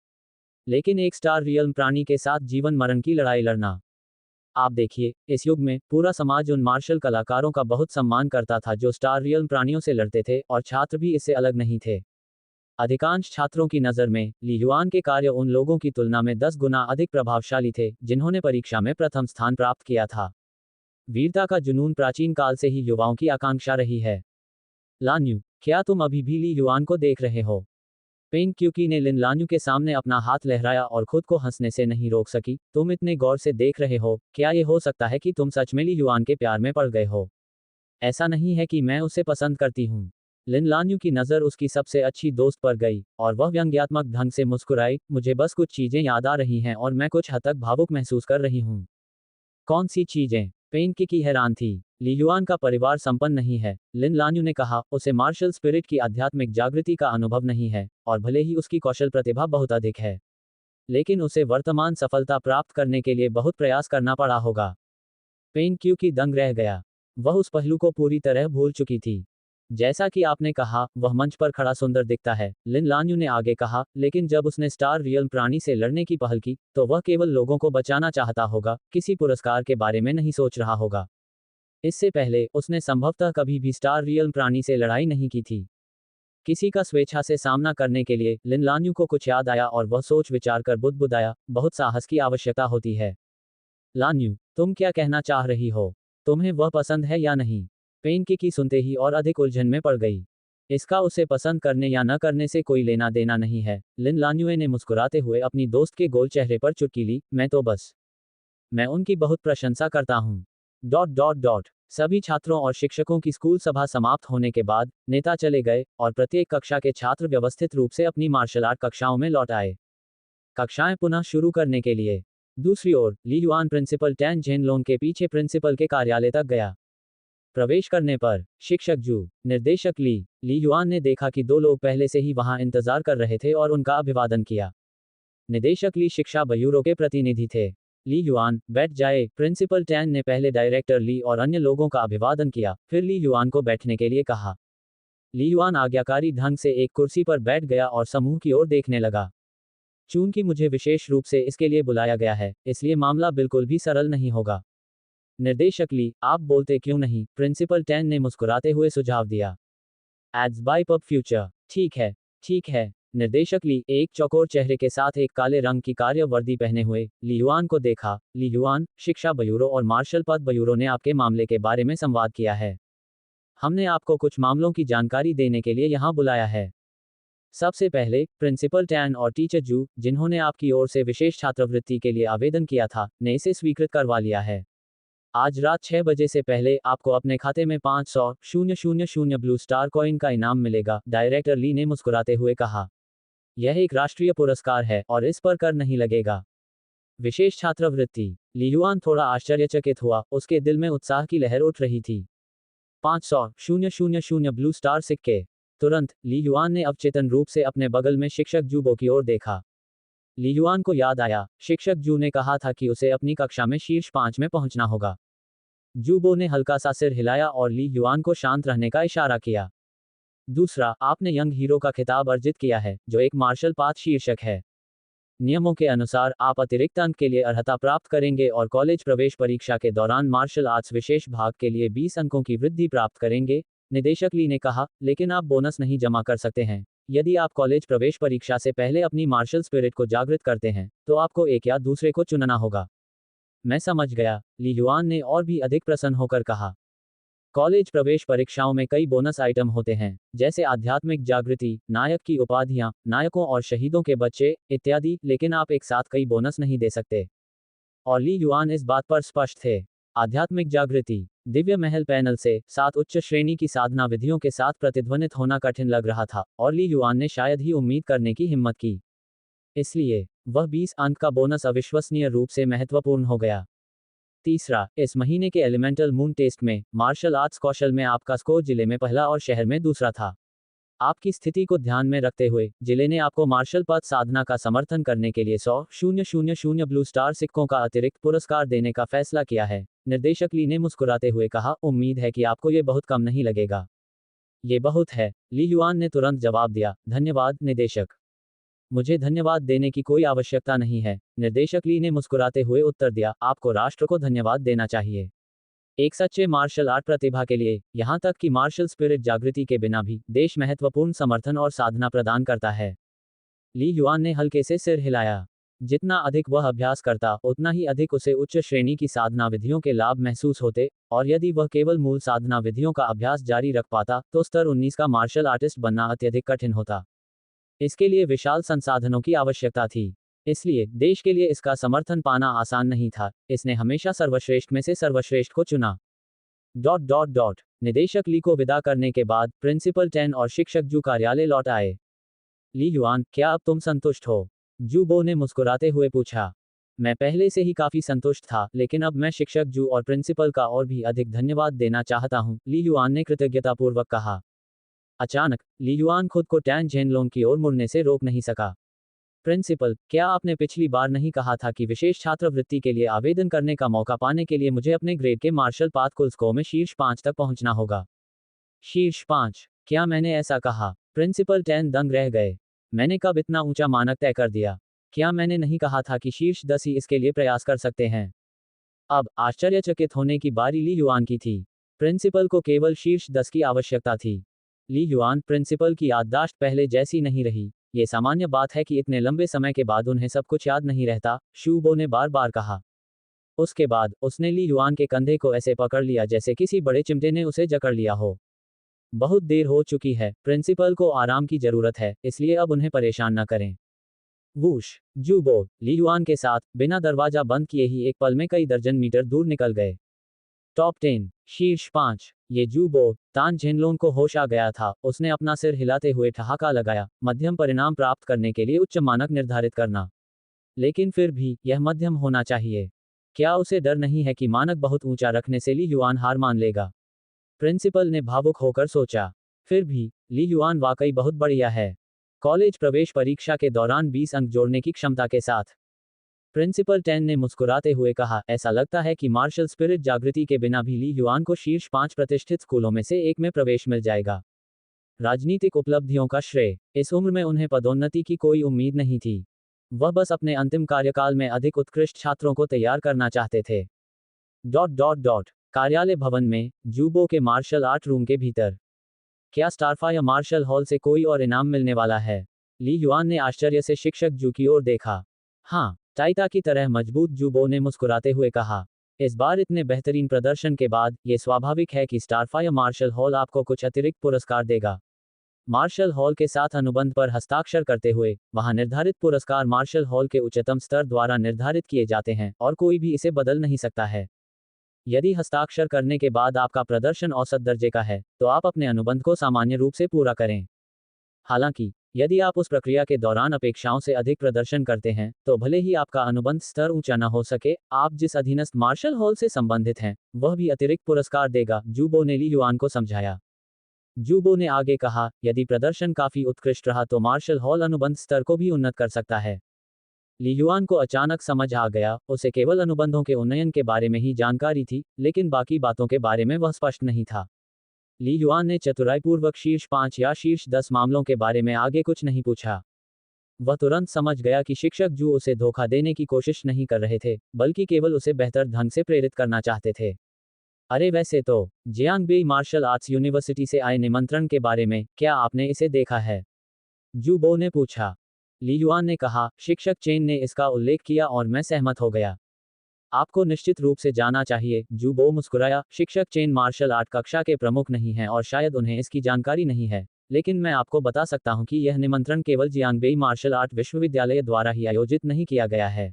लेकिन एक स्टार रियल प्राणी के साथ जीवन मरण की लड़ाई लड़ना। आप देखिए, इस युग में पूरा समाज उन मार्शल कलाकारों का बहुत सम्मान करता था जो स्टार रियल प्राणियों से लड़ते थे, और छात्र भी इससे अलग नहीं थे। अधिकांश छात्रों की नज़र में ली युआन के कार्य उन लोगों की तुलना में 10 गुना अधिक प्रभावशाली थे जिन्होंने परीक्षा में प्रथम स्थान प्राप्त किया था। वीरता का जुनून प्राचीन काल से ही युवाओं की आकांक्षा रही है। लान्यू, क्या तुम अभी भी ली युआन को देख रहे हो? पेंग क्यूकी ने लिन लान्यू के सामने अपना हाथ लहराया और खुद को हंसने से नहीं रोक सकी। तुम इतने गौर से देख रहे हो, क्या ये हो सकता है कि तुम सच में ली युआन के प्यार में पड़ गए हो? ऐसा नहीं है कि मैं उसे पसंद करती हूँ। लिन लान्यू की नज़र उसकी सबसे अच्छी दोस्त पर गई, और वह व्यंग्यात्मक ढंग से मुस्कुराई। मुझे बस कुछ चीज़ें याद आ रही हैं और मैं कुछ हद तक भावुक महसूस कर रही हूँ। कौन सी चीज़ें? पेंग की हैरान थी। ली युआन का परिवार संपन्न नहीं है, लिन लान्यू ने कहा। उसे मार्शल स्पिरिट की आध्यात्मिक जागृति का अनुभव नहीं है, और भले ही उसकी कौशल प्रतिभा बहुत अधिक है, लेकिन उसे वर्तमान सफलता प्राप्त करने के लिए बहुत प्रयास करना पड़ा होगा। पेंग क्यूकी दंग रह गया। वह उस पहलू को पूरी तरह भूल चुकी थी। जैसा कि आपने कहा, वह मंच पर खड़ा सुंदर दिखता है, लिन लान्यू ने आगे कहा, लेकिन जब उसने स्टार रियल प्राणी से लड़ने की पहल की, तो वह केवल लोगों को बचाना चाहता होगा, किसी पुरस्कार के बारे में नहीं सोच रहा होगा। इससे पहले, उसने संभवतः कभी भी स्टार रियल प्राणी से लड़ाई नहीं की थी। किसी का स्वेच्छा से सामना करने के लिए लिन लान्यू को कुछ याद आया और वह सोच विचार कर बुदबुदाया, बहुत साहस की आवश्यकता होती है। लान्यू, तुम क्या कहना चाह रही हो? तुम्हें वह पसंद है या नहीं? पेन की सुनते ही और अधिक उलझन में पड़ गई। इसका उसे पसंद करने या न करने से कोई लेना देना नहीं है। लिन लान्युए ने मुस्कुराते हुए अपनी दोस्त के गोल चेहरे पर चुटकी ली। मैं उनकी बहुत प्रशंसा करता हूँ। सभी छात्रों और शिक्षकों की स्कूल सभा समाप्त होने के बाद नेता चले गए, और प्रत्येक कक्षा के छात्र व्यवस्थित रूप से अपनी मार्शल आर्ट कक्षाओं में लौट आए। कक्षाएं पुनः शुरू करने के लिए। दूसरी ओर, ली युआन प्रिंसिपल टैन झेनलोंग के पीछे प्रिंसिपल के कार्यालय तक गया। प्रवेश करने पर, शिक्षक जू, निर्देशक ली युआन ने देखा कि दो लोग पहले से ही वहां इंतजार कर रहे थे और उनका अभिवादन किया। निदेशक ली शिक्षा ब्यूरो के प्रतिनिधि थे। ली युआन, बैठ जाए। प्रिंसिपल टैन ने पहले डायरेक्टर ली और अन्य लोगों का अभिवादन किया, फिर ली युआन को बैठने के लिए कहा। ली युआन आज्ञाकारी ढंग से एक कुर्सी पर बैठ गया और समूह की ओर देखने लगा। चूंकि मुझे विशेष रूप से इसके लिए बुलाया गया है, इसलिए मामला बिल्कुल भी सरल नहीं होगा। निर्देशक ली, आप बोलते क्यों नहीं? प्रिंसिपल टैन ने मुस्कुराते हुए सुझाव दिया। एड्स बाय पब फ्यूचर। ठीक है। निर्देशक ली, एक चौकोर चेहरे के साथ एक काले रंग की कार्य वर्दी पहने हुए, ली युआन को देखा। ली युआन, शिक्षा ब्यूरो और मार्शल पद ब्यूरो ने आपके मामले के बारे में संवाद किया है। हमने आपको कुछ मामलों की जानकारी देने के लिए यहाँ बुलाया है। सबसे पहले, प्रिंसिपल टैन और टीचर जू, जिन्होंने आपकी ओर से विशेष छात्रवृत्ति के लिए आवेदन किया था, ने इसे स्वीकृत करवा लिया है। आज रात 6 बजे से पहले आपको अपने खाते में 500,000 ब्लू स्टार कॉइन का इनाम मिलेगा, डायरेक्टर ली ने मुस्कुराते हुए कहा। यह एक राष्ट्रीय पुरस्कार है और इस पर कर नहीं लगेगा। विशेष छात्रवृत्ति। ली युआन थोड़ा आश्चर्यचकित हुआ, उसके दिल में उत्साह की लहर उठ रही थी। 500,000 ब्लू स्टार सिक्के। तुरंत, ली युआन ने अवचेतन रूप से अपने बगल में शिक्षक जूबो की ओर देखा। ली युआन को याद आया, शिक्षक जू ने कहा था कि उसे अपनी कक्षा में शीर्ष 5 में पहुंचना होगा। जूबो ने हल्का सा सिर हिलाया और ली युआन को शांत रहने का इशारा किया। दूसरा, आपने यंग हीरो का खिताब अर्जित किया है, जो एक मार्शल पाथ शीर्षक है। नियमों के अनुसार, आप अतिरिक्त अंक के लिए अर्हता प्राप्त करेंगे और कॉलेज प्रवेश परीक्षा के दौरान मार्शल आर्ट्स विशेष भाग के लिए 20 अंकों की वृद्धि प्राप्त करेंगे। निदेशक ली ने कहा, लेकिन आप बोनस नहीं जमा कर सकते हैं। यदि आप कॉलेज प्रवेश परीक्षा से पहले अपनी मार्शल स्पिरिट को जागृत करते हैं, तो आपको एक या दूसरे को चुनना होगा। मैं समझ गया, ली युआन ने और भी अधिक प्रसन्न होकर कहा। कॉलेज प्रवेश परीक्षाओं में कई बोनस आइटम होते हैं, जैसे आध्यात्मिक जागृति, नायक की उपाधियां, नायकों और शहीदों के बच्चे, इत्यादि, लेकिन आप एक साथ कई बोनस नहीं दे सकते। और ली युआन इस बात पर स्पष्ट थे। आध्यात्मिक जागृति। दिव्य महल पैनल से 7 उच्च श्रेणी की साधना विधियों के साथ प्रतिध्वनित होना कठिन लग रहा था, और ली युआन ने शायद ही उम्मीद करने की हिम्मत की। इसलिए, वह 20 अंक का बोनस अविश्वसनीय रूप से महत्वपूर्ण हो गया। तीसरा, इस महीने के एलिमेंटल मून टेस्ट में, मार्शल आर्ट्स कौशल में आपका स्कोर जिले में पहला और शहर में दूसरा था। आपकी स्थिति को ध्यान में रखते हुए जिले ने आपको मार्शल पद साधना का समर्थन करने के लिए 100,000 ब्लू स्टार सिक्कों का अतिरिक्त पुरस्कार देने का फैसला किया है। निर्देशक ली ने मुस्कुराते हुए कहा, उम्मीद है कि आपको ये बहुत कम नहीं लगेगा। ये बहुत है, ली युआन ने तुरंत जवाब दिया। धन्यवाद निदेशक, मुझे धन्यवाद देने की कोई आवश्यकता नहीं है। निर्देशक ली ने मुस्कुराते हुए उत्तर दिया, आपको राष्ट्र को धन्यवाद देना चाहिए, एक सच्चे मार्शल आर्ट प्रतिभा के लिए। यहाँ तक कि मार्शल स्पिरिट जागृति के बिना भी देश महत्वपूर्ण समर्थन और साधना प्रदान करता है। ली युआन ने हल्के से सिर हिलाया। जितना अधिक वह अभ्यास करता उतना ही अधिक उसे उच्च श्रेणी की साधना विधियों के लाभ महसूस होते, और यदि वह केवल मूल साधना विधियों का अभ्यास जारी रख पाता तो स्तर 19 का मार्शल आर्टिस्ट बनना अत्यधिक कठिन होता। इसके लिए विशाल संसाधनों की आवश्यकता थी, इसलिए देश के लिए इसका समर्थन पाना आसान नहीं था। इसने हमेशा सर्वश्रेष्ठ में से सर्वश्रेष्ठ को चुना। निदेशक ली को विदा करने के बाद प्रिंसिपल टेन और शिक्षक जू कार्यालय लौट आए। ली युआन, क्या अब तुम संतुष्ट हो? जू बो ने मुस्कुराते हुए पूछा। मैं पहले से ही काफी संतुष्ट था, लेकिन अब मैं शिक्षक जू और प्रिंसिपल का और भी अधिक धन्यवाद देना चाहता हूं, ली युआन ने कृतज्ञतापूर्वक कहा। अचानक ली युआन खुद को टैन झेनलोंग की ओर मुड़ने से रोक नहीं सका। प्रिंसिपल, क्या आपने पिछली बार नहीं कहा था कि विशेष छात्रवृत्ति के लिए आवेदन करने का मौका पाने के लिए मुझे अपने ग्रेड के मार्शल पाथ कुल स्कोर में शीर्ष 5 तक पहुंचना होगा? शीर्ष 5? क्या मैंने ऐसा कहा? प्रिंसिपल टेन दंग रह गए। मैंने कब इतना ऊंचा मानक तय कर दिया? क्या मैंने नहीं कहा था कि शीर्ष 10 ही इसके लिए प्रयास कर सकते हैं? अब आश्चर्यचकित होने की बारी ली युआन की थी। प्रिंसिपल को केवल शीर्ष 10 की आवश्यकता थी। ली युआन, प्रिंसिपल की याददाश्त पहले जैसी नहीं रही। ये सामान्य बात है कि इतने लंबे समय के बाद उन्हें सब कुछ याद नहीं रहता, शू बो ने बार बार कहा। उसके बाद उसने ली युआन के कंधे को ऐसे पकड़ लिया जैसे किसी बड़े चिमटे ने उसे जकड़ लिया हो। बहुत देर हो चुकी है, प्रिंसिपल को आराम की जरूरत है, इसलिए अब उन्हें परेशान न करें। वूश, जू बो ली युआन के साथ बिना दरवाजा बंद किए ही एक पल में कई दर्जन मीटर दूर निकल गए। टॉप 10, शीर्ष 5। ये जू बो तान झेनलोंग को होश आ गया था। उसने अपना सिर हिलाते हुए ठहाका लगाया। मध्यम परिणाम प्राप्त करने के लिए उच्च मानक निर्धारित करना, लेकिन फिर भी यह मध्यम होना चाहिए। क्या उसे डर नहीं है कि मानक बहुत ऊंचा रखने से ली युआन हार मान लेगा? प्रिंसिपल ने भावुक होकर सोचा। फिर भी ली युआन वाकई बहुत बढ़िया है। कॉलेज प्रवेश परीक्षा के दौरान 20 अंक जोड़ने की क्षमता के साथ। प्रिंसिपल टेन ने मुस्कुराते हुए कहा, ऐसा लगता है कि मार्शल स्पिरिट जागृति के बिना भी ली युआन को शीर्ष 5 प्रतिष्ठित स्कूलों में से एक में प्रवेश मिल जाएगा। राजनीतिक उपलब्धियों का श्रेय। इस उम्र में उन्हें पदोन्नति की कोई उम्मीद नहीं थी। वह बस अपने अंतिम कार्यकाल में अधिक उत्कृष्ट छात्रों को तैयार करना चाहते थे। कार्यालय भवन में जूबो के मार्शल आर्ट रूम के भीतर। क्या स्टारफायर मार्शल हॉल से कोई और इनाम मिलने वाला है? ली युआन ने आश्चर्य से शिक्षक जू की ओर देखा। हाँ, टाइटा की तरह मजबूत, जूबो ने मुस्कुराते हुए कहा। इस बार इतने बेहतरीन प्रदर्शन के बाद ये स्वाभाविक है कि स्टारफायर मार्शल हॉल आपको कुछ अतिरिक्त पुरस्कार देगा। मार्शल हॉल के साथ अनुबंध पर हस्ताक्षर करते हुए, वहां निर्धारित पुरस्कार मार्शल हॉल के उच्चतम स्तर द्वारा निर्धारित किए जाते हैं और कोई भी इसे बदल नहीं सकता है। यदि हस्ताक्षर करने के बाद आपका प्रदर्शन औसत दर्जे का है, तो आप अपने अनुबंध को सामान्य रूप से पूरा करें। हालांकि यदि आप उस प्रक्रिया के दौरान अपेक्षाओं से अधिक प्रदर्शन करते हैं, तो भले ही आपका अनुबंध स्तर ऊंचा न हो सके, आप जिस अधीनस्थ मार्शल हॉल से संबंधित हैं, वह भी अतिरिक्त पुरस्कार देगा, जूबो ने ली युआन को समझाया। जूबो ने आगे कहा, यदि प्रदर्शन काफी उत्कृष्ट रहा तो मार्शल हॉल अनुबंध स्तर को भी उन्नत कर सकता है। ली युआन को अचानक समझ आ गया, उसे केवल अनुबंधों के उन्नयन के बारे में ही जानकारी थी, लेकिन बाकी बातों के बारे में वह स्पष्ट नहीं था। ली युआन ने चतुराईपूर्वक शीर्ष 5 या शीर्ष 10 मामलों के बारे में आगे कुछ नहीं पूछा। वह तुरंत समझ गया कि शिक्षक जू उसे धोखा देने की कोशिश नहीं कर रहे थे, बल्कि केवल उसे बेहतर ढंग से प्रेरित करना चाहते थे। अरे वैसे तो, जियांगबेई मार्शल आर्ट्स यूनिवर्सिटी से आए निमंत्रण के बारे में क्या आपने इसे देखा है? जूबो ने पूछा। ली युआन ने कहा, शिक्षक चेन ने इसका उल्लेख किया और मैं सहमत हो गया। आपको निश्चित रूप से जाना चाहिए, जूबो मुस्कुराया। शिक्षक चेन मार्शल आर्ट कक्षा के प्रमुख नहीं हैं और शायद उन्हें इसकी जानकारी नहीं है, लेकिन मैं आपको बता सकता हूं कि यह निमंत्रण केवल जियांगबेई मार्शल आर्ट विश्वविद्यालय द्वारा ही आयोजित नहीं किया गया है।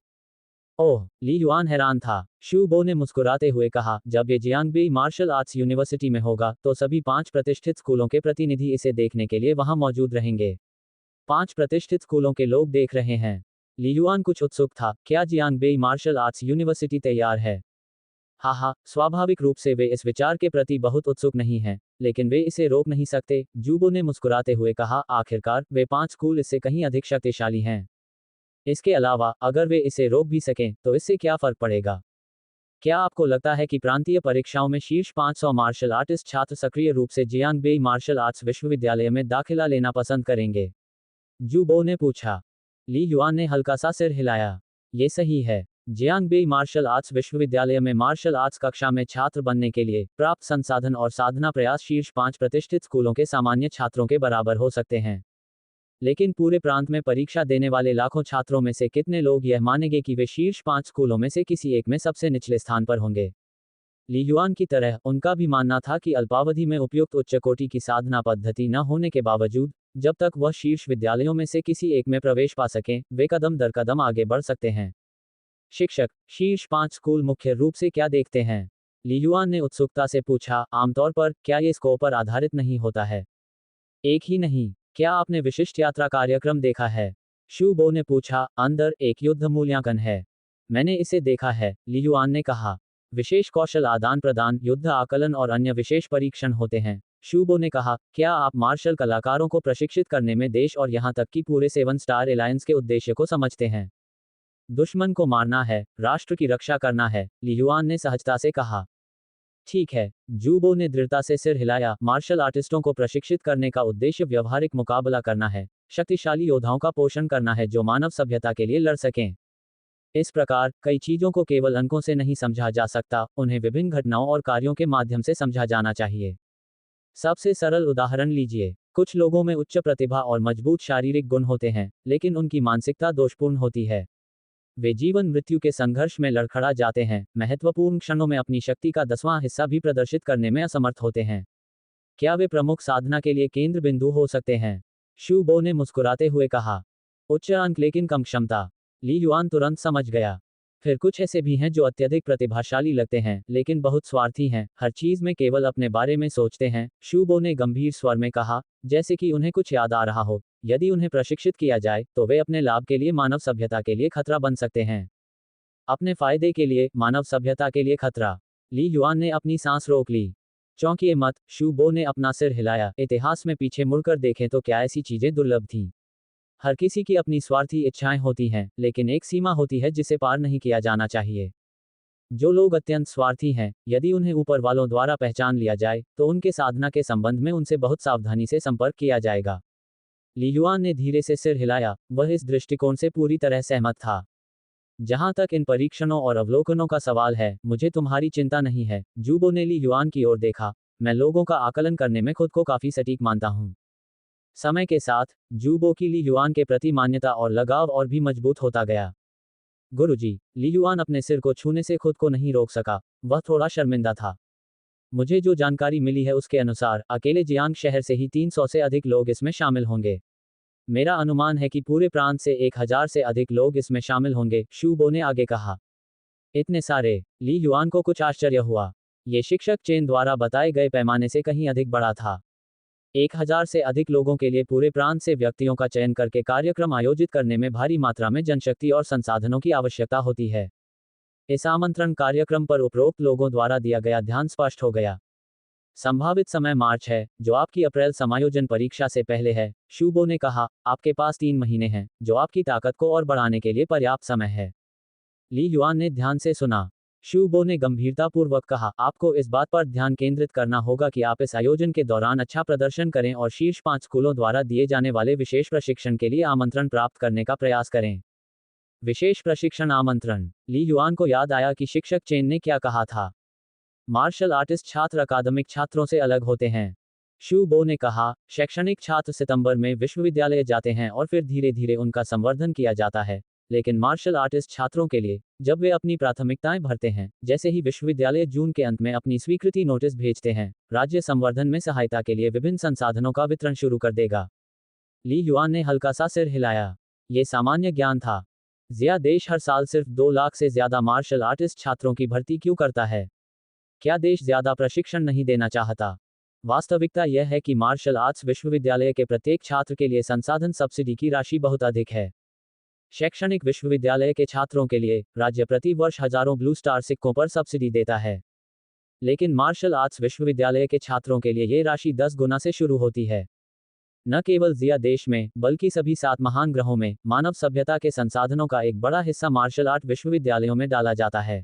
ओह, ली युआन हैरान था। शू बो ने मुस्कुराते हुए कहा, जब ये जियांगबेई मार्शल आर्ट्स यूनिवर्सिटी में होगा, तो सभी 5 प्रतिष्ठित स्कूलों के प्रतिनिधि इसे देखने के लिए वहां मौजूद रहेंगे। 5 प्रतिष्ठित स्कूलों के लोग देख रहे हैं। ली युआन कुछ उत्सुक था, क्या जियांगबेई मार्शल आर्ट्स यूनिवर्सिटी तैयार है? हाँ, स्वाभाविक रूप से वे इस विचार के प्रति बहुत उत्सुक नहीं हैं, लेकिन वे इसे रोक नहीं सकते, जूबो ने मुस्कुराते हुए कहा, आखिरकार वे 5 स्कूल इससे कहीं अधिक शक्तिशाली हैं। इसके अलावा, अगर वे इसे रोक भी सकें, तो इससे क्या फर्क पड़ेगा? क्या आपको लगता है कि प्रांतीय परीक्षाओं में शीर्ष 500 मार्शल आर्टिस्ट छात्र सक्रिय रूप से जियांगबेई मार्शल आर्ट्स विश्वविद्यालय में दाखिला लेना पसंद करेंगे? जूबो ने पूछा। ली युआन ने हल्का सा सिर हिलाया। ये सही है। जियांगबेई मार्शल आर्ट्स विश्वविद्यालय में मार्शल आर्ट्स कक्षा में छात्र बनने के लिए प्राप्त संसाधन और साधना प्रयास शीर्ष 5 प्रतिष्ठित स्कूलों के सामान्य छात्रों के बराबर हो सकते हैं। लेकिन पूरे प्रांत में परीक्षा देने वाले लाखों छात्रों में से कितने लोग यह मानेंगे कि वे शीर्ष 5 स्कूलों में से किसी एक में सबसे निचले स्थान पर होंगे? ली युआन की तरह उनका भी मानना था कि अल्पावधि में उपयुक्त उच्च कोटि की साधना पद्धति न होने के बावजूद, जब तक वह शीर्ष विद्यालयों में से किसी एक में प्रवेश पा सकें, वे कदम दर कदम आगे बढ़ सकते हैं। शिक्षक, शीर्ष 5 स्कूल मुख्य रूप से क्या देखते हैं? ली युआन ने उत्सुकता से पूछा, आमतौर पर, क्या ये स्कोर पर आधारित नहीं होता है? एक ही नहीं। क्या आपने विशिष्ट यात्रा कार्यक्रम देखा है? शू बो ने पूछा, अंदर एक युद्ध मूल्यांकन है। मैंने इसे देखा है, ली युआन ने कहा। विशेष कौशल आदान प्रदान, युद्ध आकलन और अन्य विशेष परीक्षण होते हैं। शूबो ने कहा, क्या आप मार्शल कलाकारों को प्रशिक्षित करने में देश और यहां तक कि पूरे 7 स्टार एलायंस के उद्देश्य को समझते हैं? दुश्मन को मारना है, राष्ट्र की रक्षा करना है, ली युआन ने सहजता से कहा। ठीक है, जूबो ने दृढ़ता से सिर हिलाया, मार्शल आर्टिस्टों को प्रशिक्षित करने का उद्देश्य व्यवहारिक मुकाबला करना है, शक्तिशाली योद्धाओं का पोषण करना है जो मानव सभ्यता के लिए लड़ सकें। इस प्रकार, कई चीजों को केवल अंकों से नहीं समझा जा सकता, उन्हें विभिन्न घटनाओं और कार्यों के माध्यम से समझा जाना चाहिए। सबसे सरल उदाहरण लीजिए। कुछ लोगों में उच्च प्रतिभा और मजबूत शारीरिक गुण होते हैं, लेकिन उनकी मानसिकता दोषपूर्ण होती है। वे जीवन मृत्यु के संघर्ष में लड़खड़ा जाते हैं, महत्वपूर्ण क्षणों में अपनी शक्ति का 10वां हिस्सा भी प्रदर्शित करने में असमर्थ होते हैं। क्या वे प्रमुख साधना के लिए केंद्र बिंदु हो सकते हैं? शू बो ने मुस्कुराते हुए कहा। उच्च अंक लेकिन कम क्षमता। ली युआन तुरंत समझ गया। फिर कुछ ऐसे भी हैं जो अत्यधिक प्रतिभाशाली लगते हैं, लेकिन बहुत स्वार्थी हैं, हर चीज में केवल अपने बारे में सोचते हैं, शू बो ने गंभीर स्वर में कहा, जैसे कि उन्हें कुछ याद आ रहा हो। यदि उन्हें प्रशिक्षित किया जाए, तो वे अपने लाभ के लिए मानव सभ्यता के लिए खतरा बन सकते हैं। अपने फायदे के लिए, मानव सभ्यता के लिए खतरा। ली युआन ने अपनी सांस रोक ली। चौंकिए मत, शू बो ने अपना सिर हिलाया, इतिहास में पीछे मुड़कर देखें तो क्या ऐसी चीजें दुर्लभ थीं? हर किसी की अपनी स्वार्थी इच्छाएं होती हैं, लेकिन एक सीमा होती है जिसे पार नहीं किया जाना चाहिए। जो लोग अत्यंत स्वार्थी हैं, यदि उन्हें ऊपर वालों द्वारा पहचान लिया जाए, तो उनके साधना के संबंध में उनसे बहुत सावधानी से संपर्क किया जाएगा। ली युआन ने धीरे से सिर हिलाया, वह इस दृष्टिकोण से पूरी तरह सहमत था। जहां तक इन परीक्षणों और अवलोकनों का सवाल है, मुझे तुम्हारी चिंता नहीं है। जूबो ने ली युआन की ओर देखा। मैं लोगों का आकलन करने में खुद को काफी सटीक मानता हूं। समय के साथ, जूबो की ली युआन के प्रति मान्यता और लगाव और भी मजबूत होता गया। गुरुजी, ली युआन अपने सिर को छूने से खुद को नहीं रोक सका, वह थोड़ा शर्मिंदा था। मुझे जो जानकारी मिली है उसके अनुसार, अकेले जियांग शहर से ही 300 से अधिक लोग इसमें शामिल होंगे। मेरा अनुमान है कि पूरे प्रांत से 1000 से अधिक लोग इसमें शामिल होंगे, शूबो ने आगे कहा। इतने सारे, ली युआन को कुछ आश्चर्य हुआ। ये शिक्षक चेन द्वारा बताए गए पैमाने से कहीं अधिक बड़ा था। 1000 से अधिक लोगों के लिए पूरे प्रांत से व्यक्तियों का चयन करके कार्यक्रम आयोजित करने में भारी मात्रा में जनशक्ति और संसाधनों की आवश्यकता होती है। इस आमंत्रण कार्यक्रम पर उपरोक्त लोगों द्वारा दिया गया ध्यान स्पष्ट हो गया। संभावित समय मार्च है, जो आपकी अप्रैल समायोजन परीक्षा से पहले है, शूबो ने कहा। आपके पास 3 महीने हैं, जो आपकी ताकत को और बढ़ाने के लिए पर्याप्त समय है। ली युआन ने ध्यान से सुना। शूबो ने गंभीरतापूर्वक कहा, आपको इस बात पर ध्यान केंद्रित करना होगा कि आप इस आयोजन के दौरान अच्छा प्रदर्शन करें और शीर्ष 5 स्कूलों द्वारा दिए जाने वाले विशेष प्रशिक्षण के लिए आमंत्रण प्राप्त करने का प्रयास करें। विशेष प्रशिक्षण आमंत्रण। ली युआन को याद आया कि शिक्षक चेन ने क्या कहा था। मार्शल आर्टिस्ट छात्र अकादमिक छात्रों से अलग होते हैं। शू बो ने कहा, शैक्षणिक छात्र सितंबर में विश्वविद्यालय जाते हैं और फिर धीरे धीरे उनका संवर्धन किया जाता है, लेकिन मार्शल आर्टिस्ट छात्रों के लिए, जब वे अपनी प्राथमिकताएं भरते हैं, जैसे ही विश्वविद्यालय जून के अंत में अपनी स्वीकृति नोटिस भेजते हैं, राज्य संवर्धन में सहायता के लिए विभिन्न संसाधनों का वितरण शुरू कर देगा। ली युआन ने हल्का सा सिर हिलाया। ये सामान्य ज्ञान था। जिया देश हर साल सिर्फ 2 लाख से ज्यादा मार्शल आर्टिस्ट छात्रों की भर्ती क्यों करता है? क्या देश ज्यादा प्रशिक्षण नहीं देना चाहता? वास्तविकता यह है कि मार्शल आर्ट्स विश्वविद्यालय के प्रत्येक छात्र के लिए संसाधन सब्सिडी की राशि बहुत अधिक है। शैक्षणिक विश्वविद्यालय के छात्रों के लिए राज्य प्रति वर्ष हजारों ब्लू स्टार सिक्कों पर सब्सिडी देता है। लेकिन मार्शल आर्ट्स विश्वविद्यालय के छात्रों के लिए ये राशि 10 गुना से शुरू होती है। न केवल जिया देश में बल्कि सभी 7 महान ग्रहों में मानव सभ्यता के संसाधनों का एक बड़ा हिस्सा मार्शल आर्ट विश्वविद्यालयों में डाला जाता है।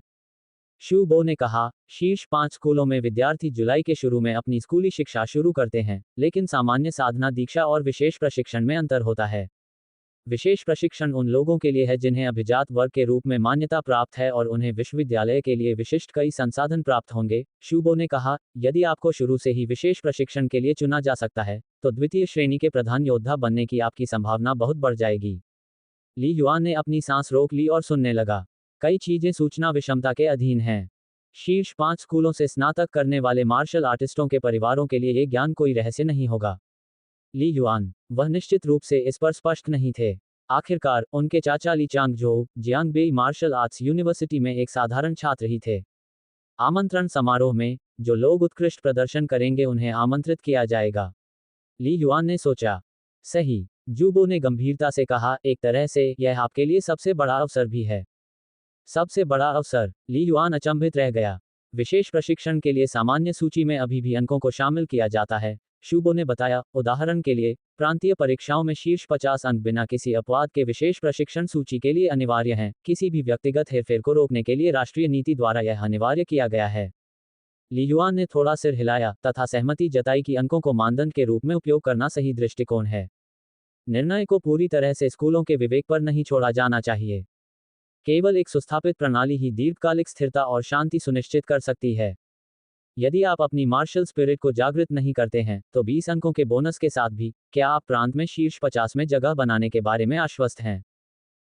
शू बो ने कहा, शीर्ष 5 स्कूलों में विद्यार्थी जुलाई के शुरू में अपनी स्कूली शिक्षा शुरू करते हैं, लेकिन सामान्य साधना दीक्षा और विशेष प्रशिक्षण में अंतर होता है। विशेष प्रशिक्षण उन लोगों के लिए है जिन्हें अभिजात वर्ग के रूप में मान्यता प्राप्त है और उन्हें विश्वविद्यालय के लिए विशिष्ट कई संसाधन प्राप्त होंगे। शू बो ने कहा, यदि आपको शुरू से ही विशेष प्रशिक्षण के लिए चुना जा सकता है, तो द्वितीय श्रेणी के प्रधान योद्धा बनने की आपकी संभावना बहुत बढ़ जाएगी। ली युआन ने अपनी सांस रोक ली और सुनने लगा। कई चीजें सूचना विषमता के अधीन हैं। शीर्ष 5 स्कूलों से स्नातक करने वाले मार्शल आर्टिस्टों के परिवारों के लिए ये ज्ञान कोई रहस्य नहीं होगा। ली युआन, वह निश्चित रूप से इस पर स्पष्ट नहीं थे। आखिरकार उनके चाचा ली चांगजोउ जियांगबेई मार्शल आर्ट्स यूनिवर्सिटी में एक साधारण छात्र ही थे। आमंत्रण समारोह में जो लोग उत्कृष्ट प्रदर्शन करेंगे उन्हें आमंत्रित किया जाएगा। ली युआन ने सोचा। सही, जूबो ने गंभीरता से कहा, एक तरह से यह आपके लिए सबसे बड़ा अवसर भी है। सबसे बड़ा अवसर? ली युआन अचंभित रह गया। विशेष प्रशिक्षण के लिए सामान्य सूची में अभी भी अंकों को शामिल किया जाता है, शूबो ने बताया। उदाहरण के लिए, प्रांतीय परीक्षाओं में शीर्ष 50 अंक बिना किसी अपवाद के विशेष प्रशिक्षण सूची के लिए अनिवार्य हैं। किसी भी व्यक्तिगत हेरफेर को रोकने के लिए राष्ट्रीय नीति द्वारा यह अनिवार्य किया गया है। ली युआन ने थोड़ा सिर हिलाया तथा सहमति जताई कि अंकों को मानदंड के रूप में उपयोग करना सही दृष्टिकोण है। निर्णय को पूरी तरह से स्कूलों के विवेक पर नहीं छोड़ा जाना चाहिए। केवल एक सुस्थापित प्रणाली ही दीर्घकालिक स्थिरता और शांति सुनिश्चित कर सकती है। यदि आप अपनी मार्शल स्पिरिट को जागृत नहीं करते हैं, तो 20 अंकों के बोनस के साथ भी क्या आप प्रांत में शीर्ष 50 में जगह बनाने के बारे में आश्वस्त हैं?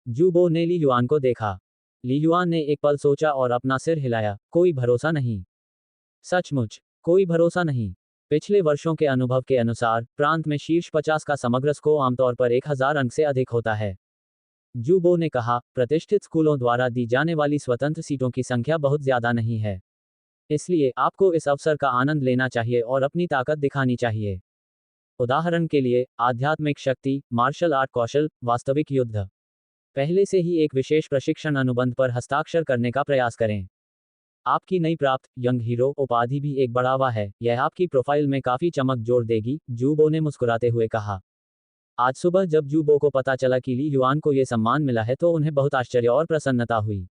जूबो ने ली युआन को देखा। ली युआन ने एक पल सोचा और अपना सिर हिलाया। कोई भरोसा नहीं। सचमुच, कोई भरोसा नहीं। पिछले वर्षों के अनुभव के अनुसार प्रांत में शीर्ष 50 का समग्र स्कोर आमतौर पर 1000 अंक से अधिक होता है। जूबो ने कहा, प्रतिष्ठित स्कूलों द्वारा दी जाने वाली स्वतंत्र सीटों की संख्या बहुत ज्यादा नहीं है। इसलिए आपको इस अवसर का आनंद लेना चाहिए और अपनी ताकत दिखानी चाहिए। उदाहरण के लिए, आध्यात्मिक शक्ति, मार्शल आर्ट कौशल, वास्तविक युद्ध। पहले से ही एक विशेष प्रशिक्षण अनुबंध पर हस्ताक्षर करने का प्रयास करें। आपकी नई प्राप्त यंग हीरो उपाधि भी एक बढ़ावा है। यह आपकी प्रोफाइल में काफी चमक जोड़ देगी, जूबो ने मुस्कुराते हुए कहा। आज सुबह जब जूबो को पता चला कि ली युआन को यह सम्मान मिला है तो उन्हें बहुत आश्चर्य और प्रसन्नता हुई।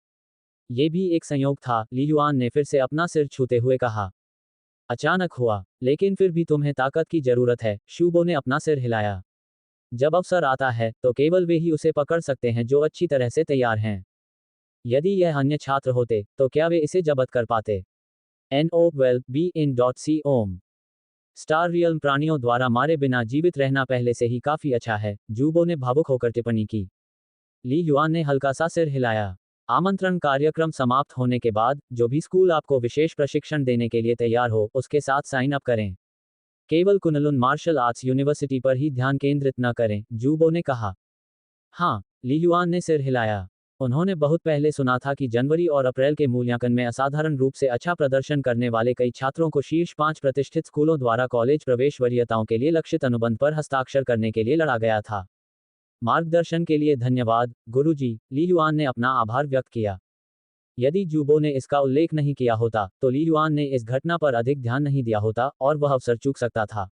ये भी एक संयोग था, ली युआन ने फिर से अपना सिर छूते हुए कहा। अचानक हुआ, लेकिन फिर भी तुम्हें ताकत की जरूरत है, शूबो ने अपना सिर हिलाया। जब अवसर आता है तो केवल वे ही उसे पकड़ सकते हैं जो अच्छी तरह से तैयार हैं। यदि यह अन्य छात्र होते तो क्या वे इसे जब्त कर पाते? NO12BN.C ओम स्टार रियल प्राणियों द्वारा मारे बिना जीवित रहना पहले से ही काफी अच्छा है, जूबो ने भावुक होकर टिप्पणी की। ली युआन ने हल्का सा सिर हिलाया। आमंत्रण कार्यक्रम समाप्त होने के बाद जो भी स्कूल आपको विशेष प्रशिक्षण देने के लिए तैयार हो उसके साथ साइन अप करें। केवल कुनलुन मार्शल आर्ट्स यूनिवर्सिटी पर ही ध्यान केंद्रित न करें, जूबो ने कहा। हाँ, ली युआन ने सिर हिलाया। उन्होंने बहुत पहले सुना था कि जनवरी और अप्रैल के मूल्यांकन में असाधारण रूप से अच्छा प्रदर्शन करने वाले कई छात्रों को शीर्ष 5 प्रतिष्ठित स्कूलों द्वारा कॉलेज प्रवेश वरीयताओं के लिए लक्षित अनुबंध पर हस्ताक्षर करने के लिए लड़ा गया था। मार्गदर्शन के लिए धन्यवाद, गुरुजी, ली युआन ने अपना आभार व्यक्त किया। यदि जूबो ने इसका उल्लेख नहीं किया होता तो ली युआन ने इस घटना पर अधिक ध्यान नहीं दिया होता और वह अवसर चूक सकता था।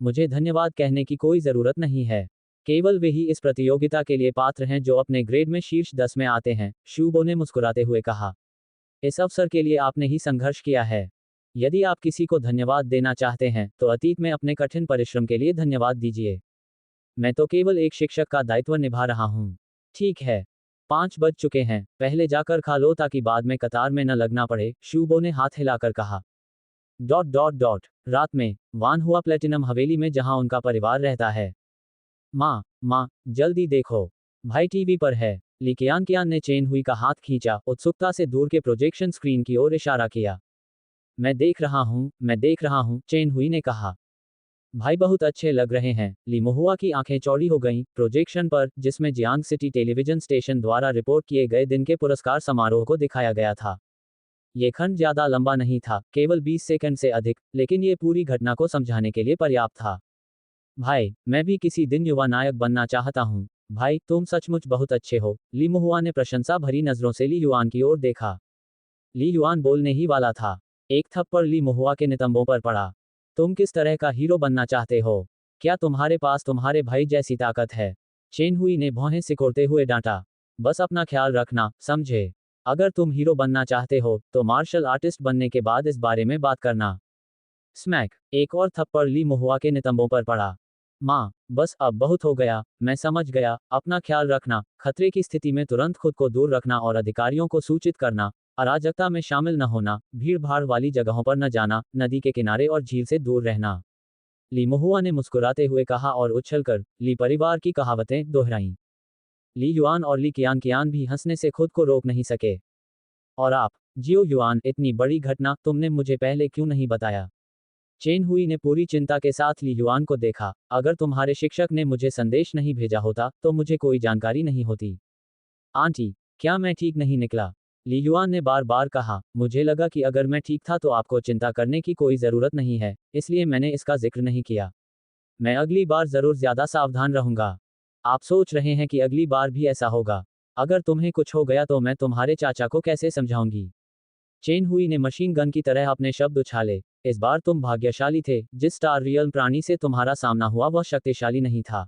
मुझे धन्यवाद कहने की कोई जरूरत नहीं है। केवल वे ही इस प्रतियोगिता के लिए पात्र हैं जो अपने ग्रेड में शीर्ष 10 में आते हैं, शूबो ने मुस्कुराते हुए कहा। इस अवसर के लिए आपने ही संघर्ष किया है। यदि आप किसी को धन्यवाद देना चाहते हैं तो अतीत में अपने कठिन परिश्रम के लिए धन्यवाद दीजिए। मैं तो केवल एक शिक्षक का दायित्व निभा रहा हूँ। ठीक है, 5 बज चुके हैं, पहले जाकर खा लो ताकि बाद में कतार में न लगना पड़े, शूबो ने हाथ हिलाकर कहा। रात में वान हुआ प्लेटिनम हवेली में जहां उनका परिवार रहता है। माँ, जल्दी देखो, भाई टीवी पर है। लिकियान ने चेन हुई का हाथ खींचा, उत्सुकता से दूर के प्रोजेक्शन स्क्रीन की ओर इशारा किया। मैं देख रहा हूँ, चेन हुई ने कहा। भाई बहुत अच्छे लग रहे हैं। ली मुहुआ की आंखें चौड़ी हो गईं। प्रोजेक्शन पर, जिसमें जियांग सिटी टेलीविजन स्टेशन द्वारा रिपोर्ट किए गए दिन के पुरस्कार समारोह को दिखाया गया था। ये खंड ज्यादा लंबा नहीं था, केवल 20 सेकंड से अधिक, लेकिन ये पूरी घटना को समझाने के लिए पर्याप्त था। भाई, मैं भी किसी दिन युवा नायक बनना चाहता हूँ। भाई तुम सचमुच बहुत अच्छे हो। ली मुहुआ ने प्रशंसा भरी नजरों से ली युआन की ओर देखा। ली युआन बोलने ही वाला था, एक थप्पड़ ली मुहुआ के नितंबों पर पड़ा। तुम किस तरह का हीरो बनना चाहते हो? क्या तुम्हारे पास तुम्हारे भाई जैसी ताकत है? चेन हुई ने भौहें सिकोड़ते हुए डांटा। बस अपना ख्याल रखना, समझे? अगर तुम हीरो बनना चाहते हो तो मार्शल आर्टिस्ट बनने के बाद इस बारे में बात करना। स्मैक, एक और थप्पड़ ली मुहुआ के नितंबों पर पड़ा। माँ, बस अब बहुत हो गया, मैं समझ गया, अपना ख्याल रखना, खतरे की स्थिति में तुरंत खुद को दूर रखना और अधिकारियों को सूचित करना, अराजकता में शामिल न होना, भीड़ भाड़ वाली जगहों पर न जाना, नदी के किनारे और झील से दूर रहना। ली मुहुआ ने मुस्कुराते हुए कहा और उछलकर ली परिवार की कहावतें दोहराईं। ली युआन और ली कियान कियान भी हंसने से खुद को रोक नहीं सके। और आप, जियो युआन, इतनी बड़ी घटना तुमने मुझे पहले क्यों नहीं बताया? चेन हुई ने पूरी चिंता के साथ ली युआन को देखा। अगर तुम्हारे शिक्षक ने मुझे संदेश नहीं भेजा होता तो मुझे कोई जानकारी नहीं होती। आंटी, क्या मैं ठीक नहीं निकला? ली युआन ने बार बार कहा, मुझे लगा कि अगर मैं ठीक था तो आपको चिंता करने की कोई ज़रूरत नहीं है, इसलिए मैंने इसका जिक्र नहीं किया। मैं अगली बार ज़रूर ज़्यादा सावधान रहूंगा। आप सोच रहे हैं कि अगली बार भी ऐसा होगा? अगर तुम्हें कुछ हो गया तो मैं तुम्हारे चाचा को कैसे समझाऊंगी? चेन हुई ने मशीन गन की तरह अपने शब्द उछाले। इस बार तुम भाग्यशाली थे, जिस स्टार रियल प्राणी से तुम्हारा सामना हुआ वह शक्तिशाली नहीं था।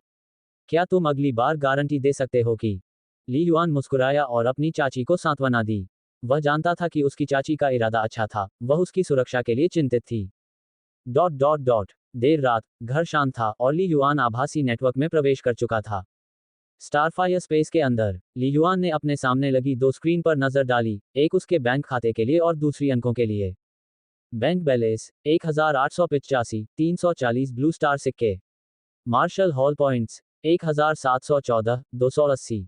क्या तुम अगली बार गारंटी दे सकते हो कि? ली युआन मुस्कुराया और अपनी चाची को सांत्वना दी। वह जानता था कि उसकी चाची का इरादा अच्छा था, वह उसकी सुरक्षा के लिए चिंतित थी। डॉट डॉट डॉट देर रात, घर शांत था और ली युआन आभासी नेटवर्क में प्रवेश कर चुका था। स्टारफायर स्पेस के अंदर, ली युआन ने अपने सामने लगी दो स्क्रीन पर नजर डाली, एक उसके बैंक खाते के लिए और दूसरी अंकों के लिए। बैंक बैलेंस 1885, 340 ब्लू स्टार सिक्के। Martial hall points 1714, 280।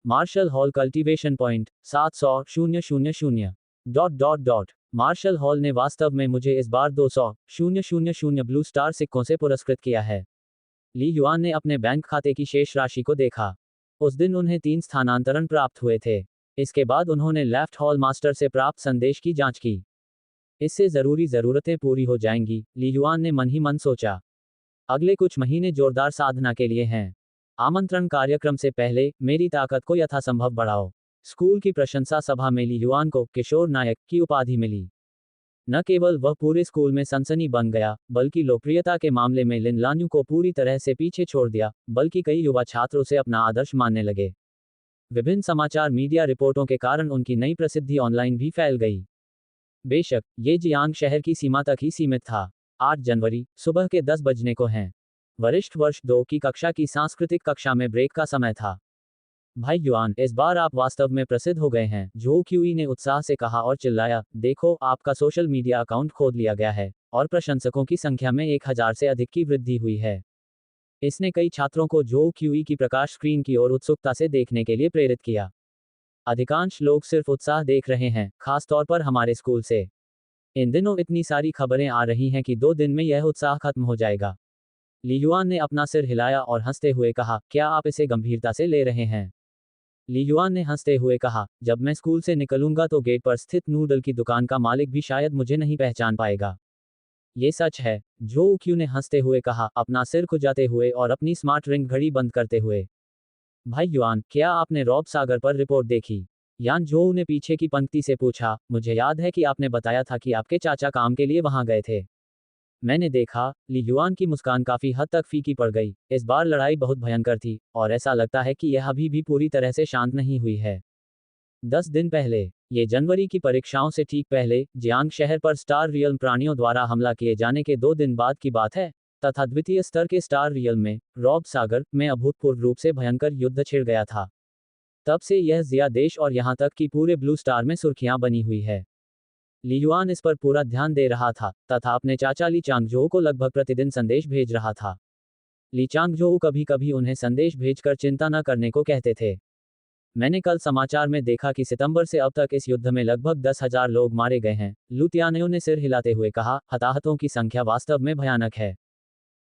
Martial hall cultivation point 700,000। Dot dot dot martial hall ने वास्तव में मुझे इस बार 200,000 ब्लू स्टार सिक्कों से पुरस्कृत किया है। ली युआन ने अपने बैंक खाते की शेष राशि को देखा। उस दिन उन्हें 3 स्थानांतरण प्राप्त हुए थे। इसके बाद उन्होंने लेफ्ट हॉल मास्टर से प्राप्त संदेश की जांच की। इससे जरूरी जरूरतें पूरी हो जाएंगी, ली युआन ने मन ही मन सोचा। अगले कुछ महीने जोरदार साधना के लिए हैं। आमंत्रण कार्यक्रम से पहले मेरी ताकत को यथासंभव बढ़ाओ। स्कूल की प्रशंसा सभा में ली युआन को किशोर नायक की उपाधि मिली। न केवल वह पूरे स्कूल में सनसनी बन गया, बल्कि लोकप्रियता के मामले में लिन लान्यू को पूरी तरह से पीछे छोड़ दिया, बल्कि कई युवा छात्र उसे अपना आदर्श मानने लगे। विभिन्न समाचार मीडिया रिपोर्टों के कारण उनकी नई प्रसिद्धि ऑनलाइन भी फैल गई। बेशक, ये जियांग शहर की सीमा तक ही सीमित था। 8 जनवरी, सुबह के 10 बजने को हैं। वरिष्ठ वर्ष 2 की कक्षा की सांस्कृतिक कक्षा में ब्रेक का समय था। भाई युआन, इस बार आप वास्तव में प्रसिद्ध हो गए हैं, जो क्यूई ने उत्साह से कहा और चिल्लाया, देखो, आपका सोशल मीडिया अकाउंट खोद लिया गया है, और प्रशंसकों की संख्या में 1000 से अधिक की वृद्धि हुई है। इसने कई छात्रों को जो क्यूई की प्रकाश स्क्रीन की ओर उत्सुकता से देखने के लिए प्रेरित किया। अधिकांश लोग सिर्फ उत्साह देख रहे हैं, खासतौर पर हमारे स्कूल से। इन दिनों इतनी सारी खबरें आ रही हैं कि 2 दिन में यह उत्साह खत्म हो जाएगा। ली युआन ने अपना सिर हिलाया और हंसते हुए कहा, क्या आप इसे गंभीरता से ले रहे हैं? ली युआन ने हंसते हुए कहा, जब मैं स्कूल से निकलूंगा तो गेट पर स्थित नूडल की दुकान का मालिक भी शायद मुझे नहीं पहचान पाएगा। ये सच है, जो क्यू ने हंसते हुए कहा, अपना सिर खुजाते हुए और अपनी स्मार्ट रिंग घड़ी बंद करते हुए। भाई युआन, क्या आपने रॉब सागर पर रिपोर्ट देखी? यान जोऊ ने पीछे की पंक्ति से पूछा, मुझे याद है कि आपने बताया था कि आपके चाचा काम के लिए वहां गए थे। मैंने देखा। ली युआन की मुस्कान काफी हद तक फीकी पड़ गई। इस बार लड़ाई बहुत भयंकर थी, और ऐसा लगता है कि यह अभी भी पूरी तरह से शांत नहीं हुई है। 10 दिन पहले, ये जनवरी की परीक्षाओं से ठीक पहले, जियांग शहर पर स्टार रियल प्राणियों द्वारा हमला किए जाने के 2 दिन बाद की बात है, तथा द्वितीय स्तर के स्टार रियल में, रॉब सागर में अभूतपूर्व रूप से भयंकर युद्ध छिड़ गया था। तब से यह जिया देश और यहां तक कि पूरे ब्लू स्टार में सुर्खियां बनी हुई है। ली युआन इस पर पूरा ध्यान दे रहा था, तथा अपने चाचा ली चांगजोऊ को लगभग प्रतिदिन संदेश भेज रहा था। ली चांगजोऊ कभी कभी उन्हें संदेश भेजकर चिंता न करने को कहते थे। मैंने कल समाचार में देखा कि सितंबर से अब तक इस युद्ध में लगभग 10,000 लोग मारे गए हैं, लू तियानयो ने सिर हिलाते हुए कहा, हताहतों की संख्या वास्तव में भयानक है।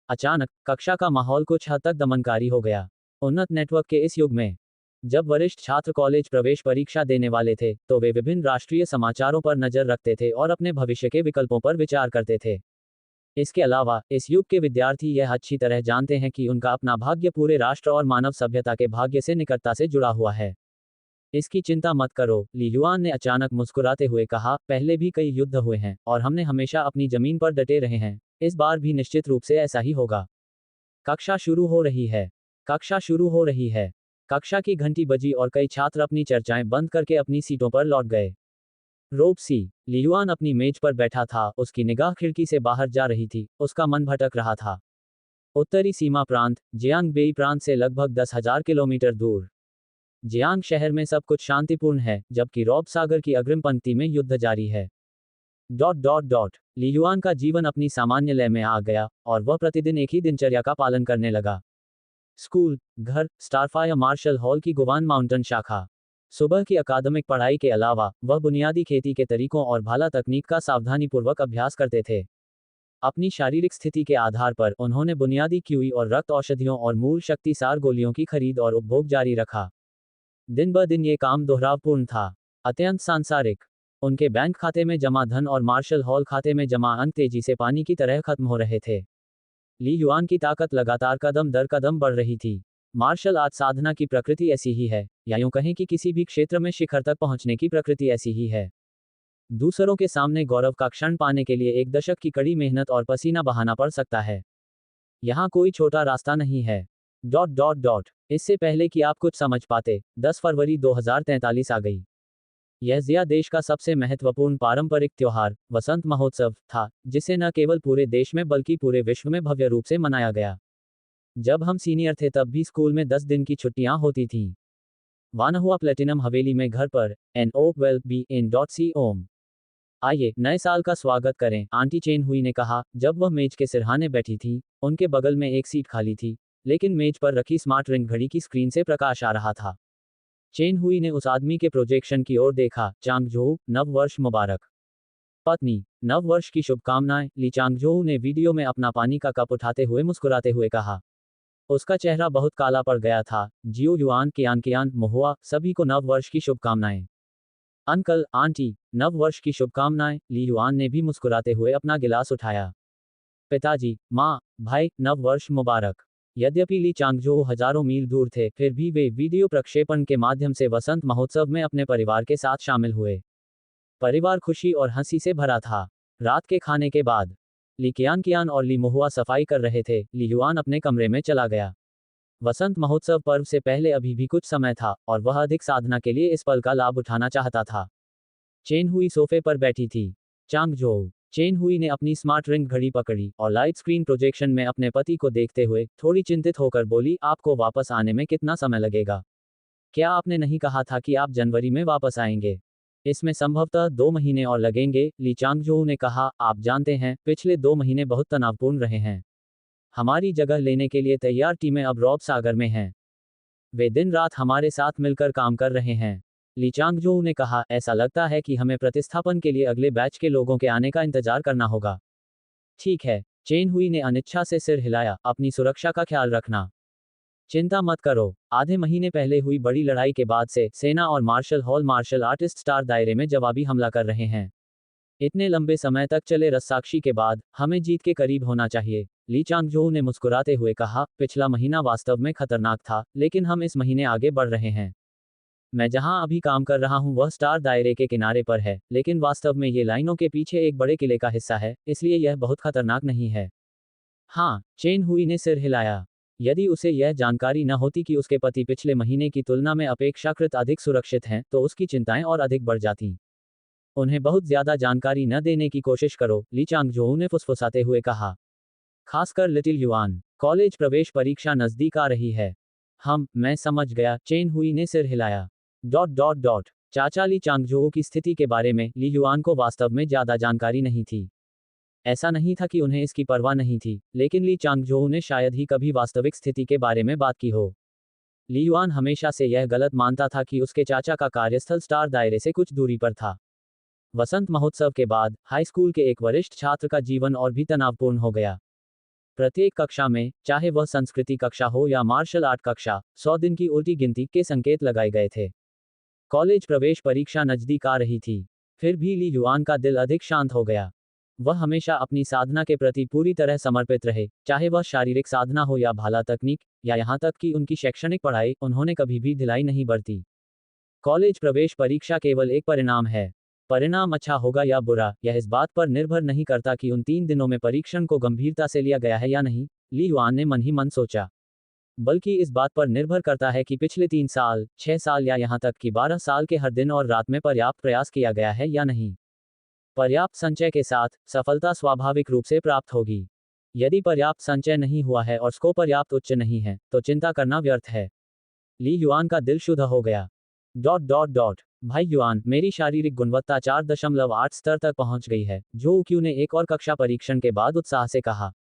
अचानक, कक्षा का माहौल कुछ हद तक दमनकारी हो गया। उन्नत नेटवर्क के इस युग में, जब वरिष्ठ छात्र कॉलेज प्रवेश परीक्षा देने वाले थे, तो वे विभिन्न राष्ट्रीय समाचारों पर नजर रखते थे और अपने भविष्य के विकल्पों पर विचार करते थे। इसके अलावा इस युग के विद्यार्थी यह अच्छी तरह जानते हैं कि उनका अपना भाग्य पूरे राष्ट्र और मानव सभ्यता के भाग्य से निकटता से जुड़ा हुआ है। इसकी चिंता मत करो, ली युआन ने अचानक मुस्कुराते हुए कहा, पहले भी कई युद्ध हुए हैं और हमने हमेशा अपनी जमीन पर डटे रहे हैं। इस बार भी निश्चित रूप से ऐसा ही होगा। कक्षा शुरू हो रही है। कक्षा शुरू हो रही है। कक्षा की घंटी बजी और कई छात्र अपनी चर्चाएं बंद करके अपनी सीटों पर लौट गए। रोबसी, लियुआन अपनी मेज पर बैठा था, उसकी निगाह खिड़की से बाहर जा रही थी, उसका मन भटक रहा था। उत्तरी सीमा प्रांत, जियांगबेई प्रांत से लगभग 10,000 किलोमीटर दूर। जियांग शहर में सब कुछ शांतिपूर्ण है, जबकि रॉब सागर की अग्रिम पंक्ति में युद्ध जारी है। डॉट डॉट डॉट लियुआन का जीवन अपनी सामान्य लय में आ गया, और वह प्रतिदिन एक ही दिनचर्या का पालन करने लगा। स्कूल, घर, स्टारफायर मार्शल हॉल की गुवान माउंटेन शाखा। सुबह की अकादमिक पढ़ाई के अलावा वह बुनियादी खेती के तरीकों और भाला तकनीक का सावधानीपूर्वक अभ्यास करते थे। अपनी शारीरिक स्थिति के आधार पर उन्होंने बुनियादी क्यूई और रक्त औषधियों और मूल शक्ति सार गोलियों की खरीद और उपभोग जारी रखा। दिन ब दिन ये काम दोहरावपूर्ण था, अत्यंत सांसारिक। उनके बैंक खाते में जमा धन और मार्शल हॉल खाते में जमा अंक तेजी से पानी की तरह खत्म हो रहे थे। ली युआन की ताकत लगातार कदम दर कदम बढ़ रही थी। मार्शल आर्ट साधना की प्रकृति ऐसी ही है, या यूं कहें कि किसी भी क्षेत्र में शिखर तक पहुंचने की प्रकृति ऐसी ही है। दूसरों के सामने गौरव का क्षण पाने के लिए एक दशक की कड़ी मेहनत और पसीना बहाना पड़ सकता है। यहाँ कोई छोटा रास्ता नहीं है। डॉट डॉट डॉट इससे पहले कि आप कुछ समझ पाते, 10 फरवरी 2043 आ गई। यह जिया देश का सबसे महत्वपूर्ण पारंपरिक त्योहार, वसंत महोत्सव, था, जिसे न केवल पूरे देश में बल्कि पूरे विश्व में भव्य रूप से मनाया गया। जब हम सीनियर थे तब भी स्कूल में 10 दिन की छुट्टियां होती थीं। वानहुआ प्लेटिनम हवेली में घर पर, NOBE ओम। आइए नए साल का स्वागत करें, आंटी चेन हुई ने कहा, जब वह मेज के सिरहाने बैठी थी। उनके बगल में एक सीट खाली थी, लेकिन मेज पर रखी स्मार्ट रिंग घड़ी की स्क्रीन से प्रकाश आ रहा था। चेन हुई ने उस आदमी के प्रोजेक्शन की ओर देखा। चांगझोऊ, नव वर्ष मुबारक। पत्नी, नव वर्ष की शुभकामनाएं, ली चांगझोऊ ने वीडियो में अपना पानी का कप उठाते हुए मुस्कुराते हुए कहा। उसका चेहरा बहुत काला पड़ गया था। जियो युआन कियान महुआ, सभी को नव वर्ष की शुभकामनाएं। अंकल, आंटी, नव वर्ष की शुभकामनाएं, ली युआन ने भी मुस्कुराते हुए अपना गिलास उठाया। पिताजी, माँ, भाई, नव वर्ष मुबारक। यद्यपि ली चांगझोऊ हजारों मील दूर थे, फिर भी वे वीडियो प्रक्षेपण के माध्यम से वसंत महोत्सव में अपने परिवार के साथ शामिल हुए। परिवार खुशी और हंसी से भरा था। रात के खाने के बाद ली कियान और ली महुआ सफाई कर रहे थे। ली युआन अपने कमरे में चला गया। वसंत महोत्सव पर्व से पहले अभी भी कुछ समय था, और वह अधिक साधना के लिए इस पल का लाभ उठाना चाहता था। चेन हुई सोफे पर बैठी थी। चांगझोऊ, चेन हुई ने अपनी स्मार्ट रिंग घड़ी पकड़ी और लाइट स्क्रीन प्रोजेक्शन में अपने पति को देखते हुए थोड़ी चिंतित होकर बोली, आपको वापस आने में कितना समय लगेगा? क्या आपने नहीं कहा था कि आप जनवरी में वापस आएंगे? इसमें संभवतः 2 महीने और लगेंगे, ली चांगझोऊ ने कहा। आप जानते हैं, पिछले 2 महीने बहुत तनावपूर्ण रहे हैं। हमारी जगह लेने के लिए तैयार टीमें अब रॉब सागर में हैं। वे दिन रात हमारे साथ मिलकर काम कर रहे हैं। ली चांगझोऊ ने कहा, ऐसा लगता है कि हमें प्रतिस्थापन के लिए अगले बैच के लोगों के आने का इंतजार करना होगा। ठीक है, चेन हुई ने अनिच्छा से सिर हिलाया, अपनी सुरक्षा का ख्याल रखना। चिंता मत करो। आधे महीने पहले हुई बड़ी लड़ाई के बाद से सेना और martial hall martial artist star दायरे में जवाबी हमला कर रहे हैं। इतने लंबे समय तक चले रस्साकशी के बाद हमें जीत के करीब होना चाहिए, ली चांगझोऊ ने मुस्कुराते हुए कहा। पिछला महीना वास्तव में खतरनाक था, लेकिन हम इस महीने आगे बढ़ रहे हैं। मैं जहां अभी काम कर रहा हूं वह स्टार दायरे के किनारे पर है, लेकिन वास्तव में ये लाइनों के पीछे एक बड़े किले का हिस्सा है, इसलिए यह बहुत खतरनाक नहीं है। हाँ, चेन हुई ने सिर हिलाया। यदि उसे यह जानकारी न होती कि उसके पति पिछले महीने की तुलना में अपेक्षाकृत अधिक सुरक्षित हैं, तो उसकी चिंताएं और अधिक बढ़ जातीं। उन्हें बहुत ज्यादा जानकारी न देने की कोशिश करो, ली चांगझोऊ ने फुसफुसाते हुए कहा। खासकर लिटिल युआन, कॉलेज प्रवेश परीक्षा नजदीक आ रही है। मैं समझ गया, चेन हुई ने सिर हिलाया। डॉट डॉट डॉट चाचा ली चांगझोऊ की स्थिति के बारे में ली युआन को वास्तव में ज्यादा जानकारी नहीं थी। ऐसा नहीं था कि उन्हें इसकी परवाह नहीं थी, लेकिन ली चांगझोऊ ने शायद ही कभी वास्तविक स्थिति के बारे में बात की हो। ली युआन हमेशा से यह गलत मानता था कि उसके चाचा का कार्यस्थल स्टार दायरे से कुछ दूरी पर था। वसंत महोत्सव के बाद हाई स्कूल के एक वरिष्ठ छात्र का जीवन और भी तनावपूर्ण हो गया। प्रत्येक कक्षा में, चाहे वह संस्कृति कक्षा हो या मार्शल आर्ट कक्षा, 100 दिन की उल्टी गिनती के संकेत लगाए गए थे। कॉलेज प्रवेश परीक्षा नजदीक आ रही थी, फिर भी ली युआन का दिल अधिक शांत हो गया। वह हमेशा अपनी साधना के प्रति पूरी तरह समर्पित रहे, चाहे वह शारीरिक साधना हो या भाला तकनीक, या यहाँ तक कि उनकी शैक्षणिक पढ़ाई, उन्होंने कभी भी ढिलाई नहीं बरती। कॉलेज प्रवेश परीक्षा केवल एक परिणाम है। परिणाम अच्छा होगा या बुरा, यह इस बात पर निर्भर नहीं करता कि उन 3 दिनों में परीक्षण को गंभीरता से लिया गया है या नहीं, ली युआन ने मन ही मन सोचा। बल्कि इस बात पर निर्भर करता है कि पिछले 3 साल, 6 साल या यहाँ तक कि 12 साल के हर दिन और रात में पर्याप्त प्रयास किया गया है या नहीं। पर्याप्त संचय के साथ, सफलता स्वाभाविक रूप से प्राप्त होगी। यदि पर्याप्त संचय नहीं हुआ है और स्कोर पर्याप्त उच्च नहीं है, तो चिंता करना व्यर्थ है। ली युआन का दिल शुद्ध हो गया। भाई युआन, मेरी शारीरिक गुणवत्ता 4.8 स्तर तक पहुंच गई है, जो क्यू ने एक और कक्षा परीक्षण के बाद उत्साह से कहा।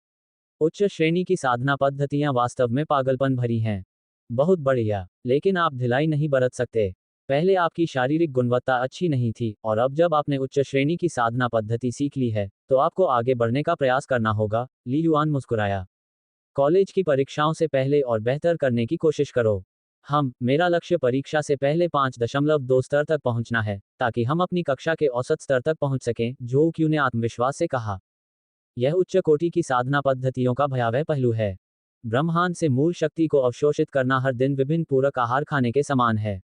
उच्च श्रेणी की साधना पद्धतियां वास्तव में पागलपन भरी हैं। बहुत बढ़िया, लेकिन आप ढिलाई नहीं बरत सकते। पहले आपकी शारीरिक गुणवत्ता अच्छी नहीं थी, और अब जब आपने उच्च श्रेणी की साधना पद्धति सीख ली है, तो आपको आगे बढ़ने का प्रयास करना होगा। ली युआन मुस्कुराया। कॉलेज की परीक्षाओं से पहले और बेहतर करने की कोशिश करो। मेरा लक्ष्य परीक्षा से पहले 5.2 स्तर तक पहुंचना है, ताकि हम अपनी कक्षा के औसत स्तर तक पहुंच सकें, जो क्यू ने आत्मविश्वास से कहा। यह उच्च कोटि की साधना पद्धतियों का भयावह पहलू है। ब्रह्मांड से मूल शक्ति को अवशोषित करना हर दिन विभिन्न पूरक आहार खाने के समान है।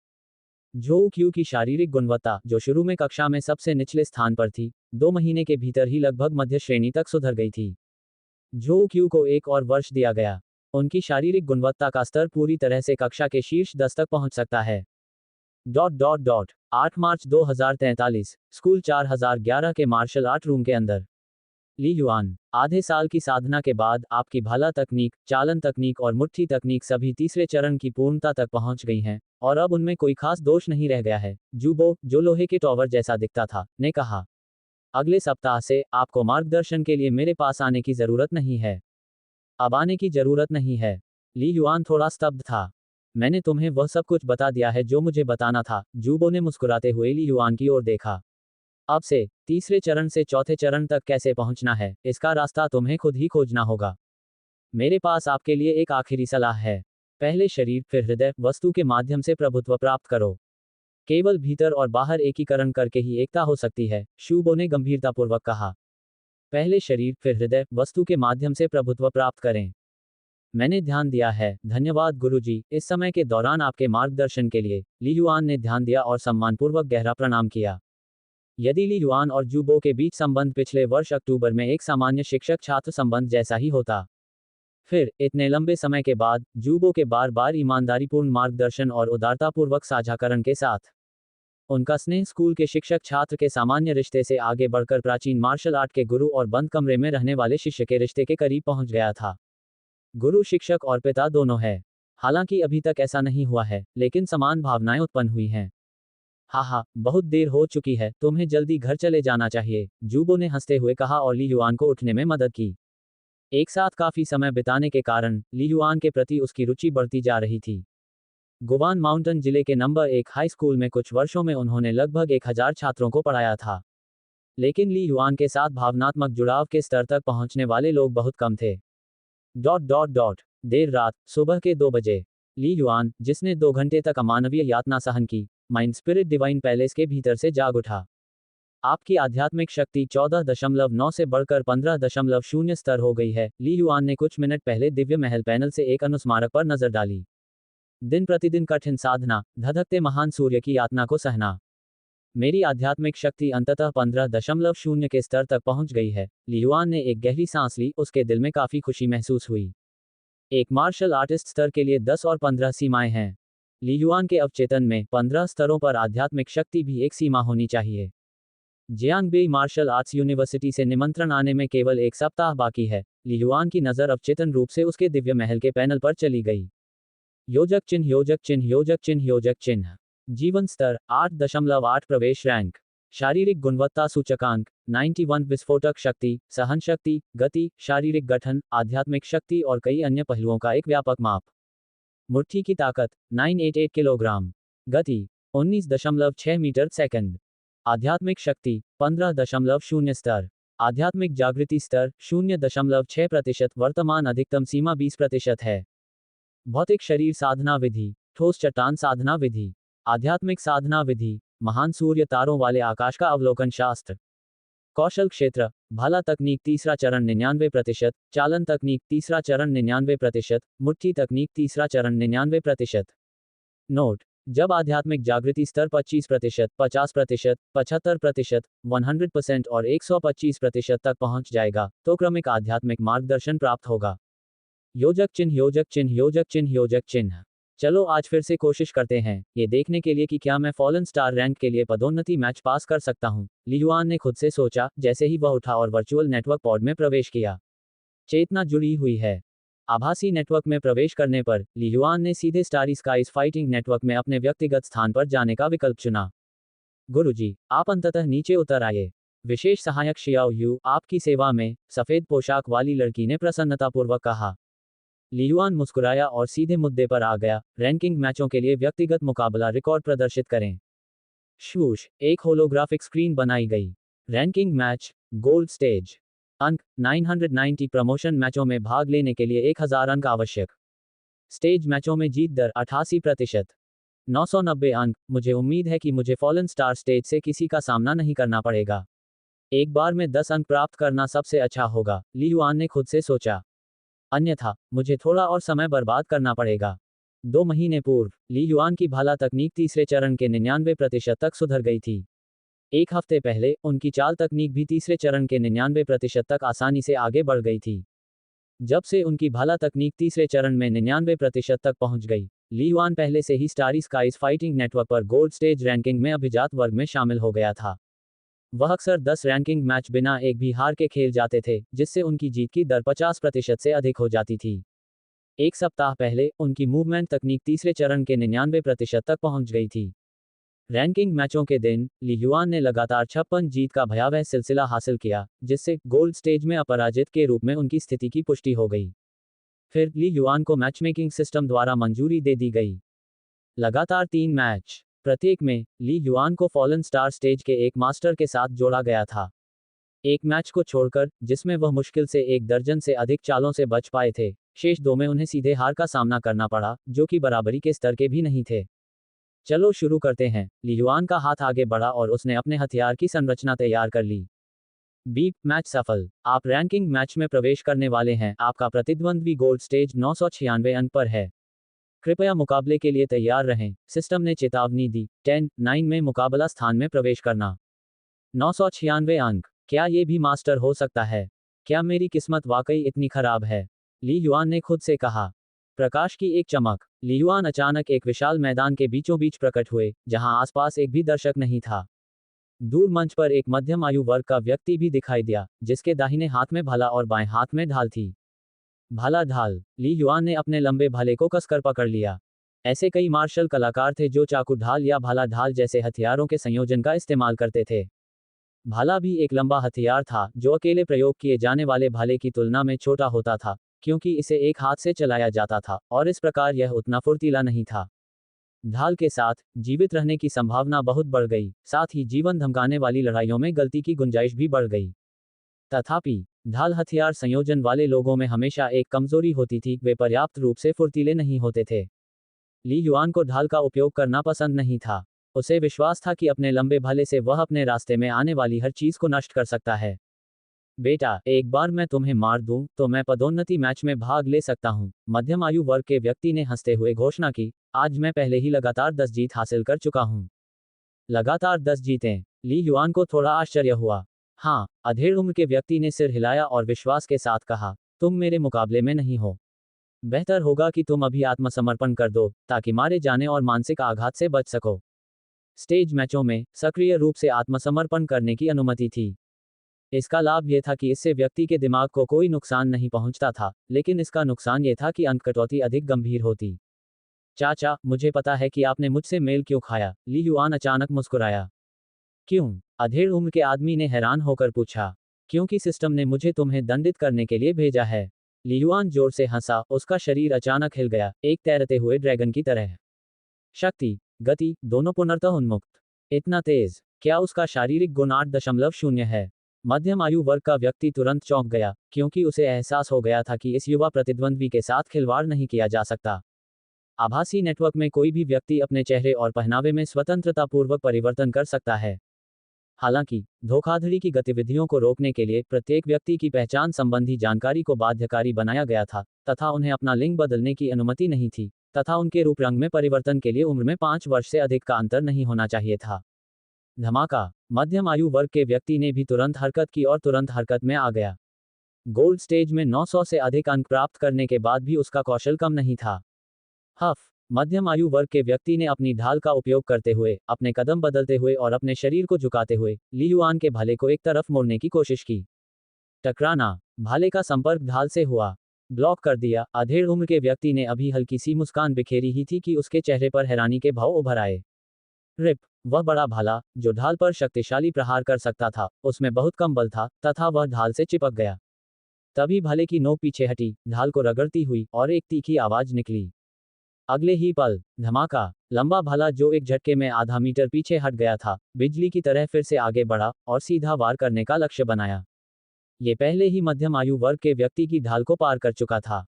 जो क्यू की शारीरिक गुणवत्ता, जो शुरू में कक्षा में सबसे निचले स्थान पर थी, 2 महीने के भीतर ही लगभग मध्य श्रेणी तक सुधर गई थी। जो क्यू को एक और वर्ष दिया गया, उनकी शारीरिक गुणवत्ता का स्तर पूरी तरह से कक्षा के शीर्ष 10 तक पहुंच सकता है। 8 मार्च 2043, स्कूल 4011 के मार्शल आर्ट रूम के अंदर। ली युआन, आधे साल की साधना के बाद आपकी भाला तकनीक, चालन तकनीक और मुट्ठी तकनीक सभी तीसरे चरण की पूर्णता तक पहुंच गई हैं, और अब उनमें कोई खास दोष नहीं रह गया है। जूबो, जो लोहे के टॉवर जैसा दिखता था, ने कहा। अगले सप्ताह से आपको मार्गदर्शन के लिए मेरे पास आने की जरूरत नहीं है। अब आने की जरूरत नहीं है। ली युआन थोड़ा स्तब्ध था। मैंने तुम्हें वह सब कुछ बता दिया है जो मुझे बताना था। जूबो ने मुस्कुराते हुए ली युआन की ओर देखा। अब से तीसरे चरण से चौथे चरण तक कैसे पहुंचना है, इसका रास्ता तुम्हें खुद ही खोजना होगा। मेरे पास आपके लिए एक आखिरी सलाह है। पहले शरीर फिर हृदय वस्तु के माध्यम से प्रभुत्व प्राप्त करो। केवल भीतर और बाहर एकीकरण करके ही एकता हो सकती है, शूबो ने गंभीरतापूर्वक कहा। पहले शरीर फिर हृदय वस्तु के माध्यम से प्रभुत्व प्राप्त करें। मैंने ध्यान दिया है, धन्यवाद गुरुजी, इस समय के दौरान आपके मार्गदर्शन के लिए। ली युआन ने ध्यान दिया और सम्मानपूर्वक गहरा प्रणाम किया। यदि ली युआन और जूबो के बीच संबंध पिछले वर्ष अक्टूबर में एक सामान्य शिक्षक छात्र संबंध जैसा ही होता, फिर इतने लंबे समय के बाद, जूबो के बार बार ईमानदारीपूर्ण मार्गदर्शन और उदारतापूर्वक साझाकरण के साथ, उनका स्नेह स्कूल के शिक्षक छात्र के सामान्य रिश्ते से आगे बढ़कर प्राचीन मार्शल आर्ट के गुरु और बंद कमरे में रहने वाले शिष्य के रिश्ते के करीब पहुंच गया था। गुरु शिक्षक और पिता दोनों है। हालांकि अभी तक ऐसा नहीं हुआ है, लेकिन समान भावनाएं उत्पन्न हुई हैं। हाँ, बहुत देर हो चुकी है, तुम्हें जल्दी घर चले जाना चाहिए, जूबो ने हंसते हुए कहा और ली युआन को उठने में मदद की। एक साथ काफी समय बिताने के कारण ली युआन के प्रति उसकी रुचि बढ़ती जा रही थी। गुवान माउंटेन जिले के नंबर 1 हाई स्कूल में कुछ वर्षों में उन्होंने लगभग 1000 छात्रों को पढ़ाया था। लेकिन ली युआन के साथ भावनात्मक जुड़ाव के स्तर तक पहुंचने वाले लोग बहुत कम थे। देर रात, सुबह के 2 बजे, ली युआन, जिसने 2 घंटे तक अमानवीय यातना सहन की, माइंड स्पिरिट डिवाइन पैलेस के भीतर से जाग उठा। आपकी आध्यात्मिक शक्ति 14.9 से बढ़कर 15.0 स्तर हो गई है। ली युआन ने कुछ मिनट पहले दिव्य महल पैनल से एक अनुस्मारक पर नजर डाली। दिन प्रतिदिन कठिन साधना, धधकते महान सूर्य की यातना को सहना। मेरी आध्यात्मिक शक्ति अंततः 15.0 के स्तर तक पहुंच गई है। ली युआन ने एक गहरी सांस ली, उसके दिल में काफी खुशी महसूस हुई। एक मार्शल आर्टिस्ट स्तर के लिए 10 और 15 सीमाएं हैं। ली युआन के अवचेतन में 15 स्तरों पर आध्यात्मिक शक्ति भी एक सीमा होनी चाहिए। जियांगबेई मार्शल आर्ट्स यूनिवर्सिटी से निमंत्रण आने में केवल 1 सप्ताह बाकी है। ली युआन की नजर अवचेतन रूप से उसके दिव्य महल के पैनल पर चली गई। योजक चिन्ह, योजक चिन्ह, योजक चिन्ह, योजक चिन्ह। जीवन स्तर 8.8, प्रवेश रैंक। शारीरिक गुणवत्ता सूचकांक 91, विस्फोटक शक्ति, सहन शक्ति, गति, शारीरिक गठन, आध्यात्मिक शक्ति और कई अन्य पहलुओं का एक व्यापक माप। मुट्ठी की ताकत 988 किलोग्राम। गति 19.6 मीटर सेकंड। आध्यात्मिक शक्ति 15.0 स्तर। आध्यात्मिक जागृति स्तर 0.6%। वर्तमान अधिकतम सीमा 20% है। भौतिक शरीर साधना विधि, ठोस चट्टान साधना विधि, आध्यात्मिक साधना विधि, महान सूर्य तारों वाले आकाश का अवलोकन शास्त्र। कौशल क्षेत्र, भाला तकनीक तीसरा चरण 99%, चालन तकनीक तीसरा चरण 99%, मुट्ठी तकनीक तीसरा चरण 99%। नोट: जब आध्यात्मिक जागृति स्तर 25%, 50%, 75%, 100% और 125% तक पहुंच जाएगा, तो क्रमिक आध्यात्मिक मार्गदर्शन प्राप्त होगा। योजक चिन्ह, योजक चिन्ह, योजक चिन्ह, योजक चिन्ह। चलो आज फिर से कोशिश करते हैं, ये देखने के लिए कि क्या मैं फॉलन स्टार रैंक के लिए पदोन्नति मैच पास कर सकता हूं, ली युआन ने खुद से सोचा, जैसे ही वह उठा और वर्चुअल नेटवर्क पॉड में प्रवेश किया। चेतना जुड़ी हुई है। आभासी नेटवर्क में प्रवेश करने पर ली युआन ने सीधे स्टारी स्काइज फाइटिंग नेटवर्क में अपने व्यक्तिगत स्थान पर जाने का विकल्प चुना। गुरुजी, आप अंततः नीचे उतर आए। विशेष सहायक शियाओ यू आपकी सेवा में, सफेद पोशाक वाली लड़की ने प्रसन्नतापूर्वक कहा। ली युआन मुस्कुराया और सीधे मुद्दे पर आ गया। रैंकिंग मैचों के लिए व्यक्तिगत मुकाबला रिकॉर्ड प्रदर्शित करें। शूश, एक होलोग्राफिक स्क्रीन बनाई गई। Ranking match, gold stage. अंक 990। प्रमोशन मैचों में भाग लेने के लिए 1000 अंक आवश्यक। स्टेज मैचों में जीत दर 88%। 990 अंक। मुझे उम्मीद है कि मुझे फॉलन स्टार स्टेज से किसी का सामना नहीं करना पड़ेगा। एक बार में 10 अंक प्राप्त करना सबसे अच्छा होगा, ली युआन ने खुद से सोचा। अन्यथा मुझे थोड़ा और समय बर्बाद करना पड़ेगा। 2 महीने पूर्व ली युआन की भाला तकनीक तीसरे चरण के 99% तक सुधर गई थी। एक हफ्ते पहले उनकी चाल तकनीक भी तीसरे चरण के 99% तक आसानी से आगे बढ़ गई थी। जब से उनकी भाला तकनीक तीसरे चरण में 99% तक पहुंच गई, ली युआन पहले से ही स्टारी स्काइज फाइटिंग नेटवर्क पर गोल्ड स्टेज रैंकिंग में अभिजात वर्ग में शामिल हो गया था। वह अक्सर 10 रैंकिंग मैच बिना एक भी हार के खेल जाते थे, जिससे उनकी जीत की दर 50% से अधिक हो जाती थी। एक सप्ताह पहले उनकी मूवमेंट तकनीक तीसरे चरण के 99% तक पहुंच गई थी। रैंकिंग मैचों के दिन ली युआन ने लगातार 56 जीत का भयावह सिलसिला हासिल किया, जिससे गोल्ड स्टेज में अपराजित के रूप में उनकी स्थिति की पुष्टि हो गई। फिर ली युआन को मैचमेकिंग सिस्टम द्वारा मंजूरी दे दी गई। लगातार 3 मैच, प्रत्येक में ली युआन को फॉलन स्टार स्टेज के एक मास्टर के साथ जोड़ा गया था। एक मैच को छोड़कर, जिसमें वह मुश्किल से 1 दर्जन से अधिक चालों से बच पाए थे, शेष 2 में उन्हें सीधे हार का सामना करना पड़ा, जो कि बराबरी के स्तर के भी नहीं थे। चलो शुरू करते हैं। ली युआन का हाथ आगे बढ़ा और उसने अपने हथियार की संरचना तैयार कर ली। बीप, मैच सफल। आप रैंकिंग मैच में प्रवेश करने वाले हैं। आपका प्रतिद्वंद्वी गोल्ड स्टेज 996 अंक पर है। कृपया मुकाबले के लिए तैयार रहें, सिस्टम ने चेतावनी दी। 10-9 में मुकाबला स्थान में प्रवेश करना। 996 अंक। क्या ये भी मास्टर हो सकता है? क्या मेरी किस्मत वाकई इतनी खराब है? ली युआन ने खुद से कहा। प्रकाश की एक चमक। ली युआन अचानक एक विशाल मैदान के बीचों बीच प्रकट हुए, जहां आसपास एक भी दर्शक नहीं था। दूर मंच पर एक मध्यम आयु वर्ग का व्यक्ति भी दिखाई दिया, जिसके दाहिने हाथ में भाला और बाएं हाथ में ढाल थी। भाला ढाल। ली युआन ने अपने लंबे भाले को कसकर पकड़ लिया। ऐसे कई मार्शल कलाकार थे जो चाकू ढाल या भाला ढाल जैसे हथियारों के संयोजन का इस्तेमाल करते थे। भाला भी एक लंबा हथियार था, जो अकेले प्रयोग किए जाने वाले भाले की तुलना में छोटा होता था, क्योंकि इसे एक हाथ से चलाया जाता था, और इस प्रकार यह उतना फुर्तीला नहीं था। ढाल के साथ जीवित रहने की संभावना बहुत बढ़ गई, साथ ही जीवन धमकाने वाली लड़ाइयों में गलती की गुंजाइश भी बढ़ गई। तथापि ढाल हथियार संयोजन वाले लोगों में हमेशा एक कमजोरी होती थी, वे पर्याप्त रूप से फुर्तीले नहीं होते थे। ली युआन को ढाल का उपयोग करना पसंद नहीं था। उसे विश्वास था कि अपने लंबे भाले से वह अपने रास्ते में आने वाली हर चीज को नष्ट कर सकता है। बेटा, एक बार मैं तुम्हें मार दूं, तो मैं पदोन्नति मैच में भाग ले सकता हूं, मध्यम आयु वर्ग के व्यक्ति ने हंसते हुए घोषणा की। आज मैं पहले ही लगातार 10 जीत हासिल कर चुका हूं। लगातार 10 जीतें? ली युआन को थोड़ा आश्चर्य हुआ। हाँ, अधेड़ उम्र के व्यक्ति ने सिर हिलाया और विश्वास के साथ कहा, तुम मेरे मुकाबले में नहीं हो। बेहतर होगा कि तुम अभी आत्मसमर्पण कर दो, ताकि मारे जाने और मानसिक आघात से बच सको। स्टेज मैचों में सक्रिय रूप से आत्मसमर्पण करने की अनुमति थी। इसका लाभ यह था कि इससे व्यक्ति के दिमाग को कोई नुकसान नहीं पहुंचता था, लेकिन इसका नुकसान यह था कि अंक कटौती अधिक गंभीर होती। चाचा, मुझे पता है कि आपने मुझसे मेल क्यों खाया, ली युआन अचानक मुस्कुराया। क्यों? अधेड़ उम्र के आदमी ने हैरान होकर पूछा। क्योंकि सिस्टम ने मुझे तुम्हें दंडित करने के लिए भेजा है। ली युआन जोर से हंसा, उसका शरीर अचानक हिल गया, एक तैरते हुए ड्रैगन की तरह। शक्ति, गति, दोनों पुनर्तः उन्मुक्त। इतना तेज? क्या उसका शारीरिक गुण 8.0 है? मध्यम आयु वर्ग का व्यक्ति तुरंत चौंक गया, क्योंकि उसे एहसास हो गया था कि इस युवा प्रतिद्वंद्वी के साथ खिलवाड़ नहीं किया जा सकता। आभासी नेटवर्क में कोई भी व्यक्ति अपने चेहरे और पहनावे में स्वतंत्रतापूर्वक परिवर्तन कर सकता है। हालांकि धोखाधड़ी की गतिविधियों को रोकने के लिए प्रत्येक व्यक्ति की पहचान संबंधी जानकारी को बाध्यकारी बनाया गया था तथा उन्हें अपना लिंग बदलने की अनुमति नहीं थी तथा उनके रूप रंग में परिवर्तन के लिए उम्र में 5 वर्ष से अधिक का अंतर नहीं होना चाहिए था। धमाका, मध्यम आयु वर्ग के व्यक्ति ने भी तुरंत हरकत की और तुरंत हरकत में आ गया। गोल्ड स्टेज में 900 से अधिक अंक प्राप्त करने के बाद भी उसका कौशल कम नहीं था। हफ, मध्यम आयु वर्ग के व्यक्ति ने अपनी ढाल का उपयोग करते हुए, अपने कदम बदलते हुए और अपने शरीर को झुकाते हुए ली युआन के भाले को एक तरफ मोड़ने की कोशिश की। टकराना, भाले का संपर्क ढाल से हुआ, ब्लॉक कर दिया। अधेड़ उम्र के व्यक्ति ने अभी हल्की सी मुस्कान बिखेरी ही थी कि उसके चेहरे पर हैरानी के भाव उभर आए। रिप, वह बड़ा भाला जो ढाल पर शक्तिशाली प्रहार कर सकता था, उसमें बहुत कम बल था तथा वह ढाल से चिपक गया। तभी भाले की नोक पीछे हटी, ढाल को रगड़ती हुई और एक तीखी आवाज निकली। अगले ही पल, धमाका, लंबा भाला जो एक झटके में आधा मीटर पीछे हट गया था, बिजली की तरह फिर से आगे बढ़ा और सीधा वार करने का लक्ष्य बनाया। ये पहले ही मध्यम आयु वर्ग के व्यक्ति की ढाल को पार कर चुका था।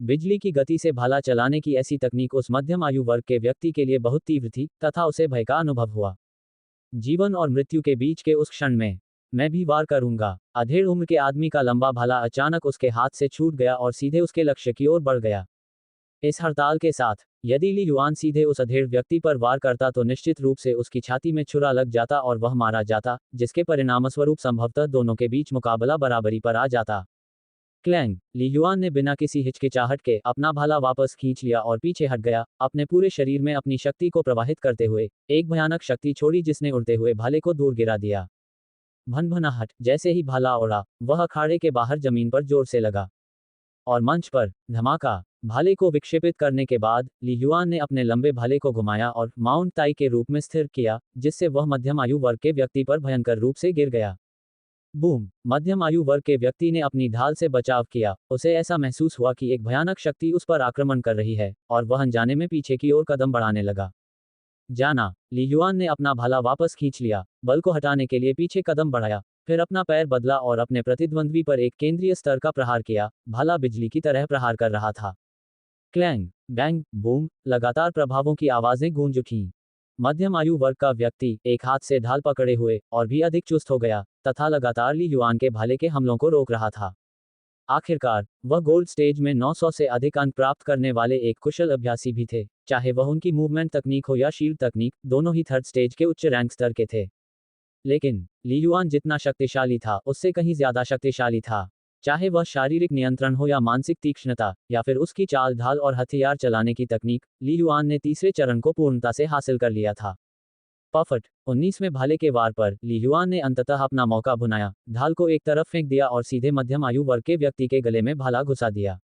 बिजली की गति से भाला चलाने की ऐसी तकनीक उस मध्यम आयु वर्ग के व्यक्ति के लिए बहुत तीव्र थी तथा उसे भय का अनुभव हुआ। जीवन और मृत्यु के बीच के उस क्षण में, मैं भी वार करूंगा। अधेड़ उम्र के आदमी का लंबा भाला अचानक उसके हाथ से छूट गया और सीधे उसके लक्ष्य की ओर बढ़ गया। इस हड़ताल के साथ, यदि ली युआन सीधे उस अधेड़ व्यक्ति पर वार करता तो निश्चित रूप से उसकी छाती में छुरा लग जाता और वह मारा जाता, जिसके परिणामस्वरूप संभवतः दोनों के बीच मुकाबला बराबरी पर आ जाता। क्लैंग, ली युआन ने बिना किसी हिचकिचाहट के अपना भाला वापस खींच लिया और पीछे हट गया, अपने पूरे शरीर में अपनी शक्ति को प्रवाहित करते हुए एक भयानक शक्ति छोड़ी जिसने उड़ते हुए भाले को दूर गिरा दिया। भनभनाहट, जैसे ही भाला उड़ा, वह अखाड़े के बाहर जमीन पर जोर से लगा और मंच पर धमाका। भाले को विक्षेपित करने के बाद ली युआन ने अपने लंबे भाले को घुमाया और माउंट ताई के रूप में स्थिर किया, जिससे वह मध्यम आयु वर्ग के व्यक्ति पर भयंकर रूप से गिर गया। बूम, मध्यम आयु वर्ग के व्यक्ति ने अपनी ढाल से बचाव किया। उसे ऐसा महसूस हुआ कि एक भयानक शक्ति उस पर आक्रमण कर रही है और वह अनजाने में पीछे की ओर कदम बढ़ाने लगा। जाना, ली युआन ने अपना भाला वापस खींच लिया, बल को हटाने के लिए पीछे कदम बढ़ाया, फिर अपना पैर बदला और अपने प्रतिद्वंद्वी पर एक केंद्रीय स्तर का प्रहार किया। भाला बिजली की तरह प्रहार कर रहा था। क्लैंग, बैंग, बूम, लगातार प्रभावों की आवाजें गूंज उठीं। मध्यम आयु वर्ग का व्यक्ति एक हाथ से ढाल पकड़े हुए और भी अधिक चुस्त हो गया तथा लगातार ली युआन के भाले के हमलों को रोक रहा था। आखिरकार, वह गोल्ड स्टेज में 900 से अधिक अंक प्राप्त करने वाले एक कुशल अभ्यासी भी थे, चाहे वह उनकी मूवमेंट तकनीक हो या शील्ड तकनीक, दोनों ही थर्ड स्टेज के उच्च रैंक स्तर के थे। लेकिन ली युआन जितना शक्तिशाली था, उससे कहीं ज्यादा शक्तिशाली था। चाहे वह शारीरिक नियंत्रण हो या मानसिक तीक्ष्णता या फिर उसकी चाल ढाल और हथियार चलाने की तकनीक, ली युआन ने तीसरे चरण को पूर्णता से हासिल कर लिया था। पफट, 19वें भाले के वार पर ली युआन ने अंततः अपना मौका भुनाया, ढाल को एक तरफ फेंक दिया और सीधे मध्यम आयु वर्ग के व्यक्ति के गले में भाला घुसा दिया।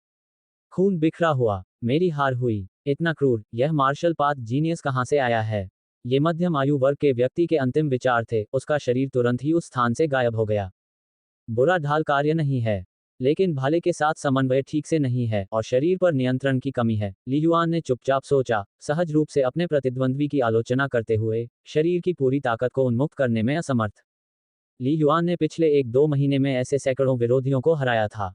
खून बिखरा हुआ, मेरी हार हुई। इतना क्रूर, यह मार्शल पाथ जीनियस कहाँ से आया है? ये मध्यम आयु वर्ग के व्यक्ति के अंतिम विचार थे। उसका शरीर तुरंत ही उस स्थान से गायब हो गया। बुरा ढाल कार्य नहीं है, लेकिन भाले के साथ समन्वय ठीक से नहीं है और शरीर पर नियंत्रण की कमी है, ली युआन ने चुपचाप सोचा, सहज रूप से अपने प्रतिद्वंद्वी की आलोचना करते हुए, शरीर की पूरी ताकत को उन्मुक्त करने में असमर्थ। ली युआन ने पिछले 1-2 महीने में ऐसे सैकड़ों विरोधियों को हराया था।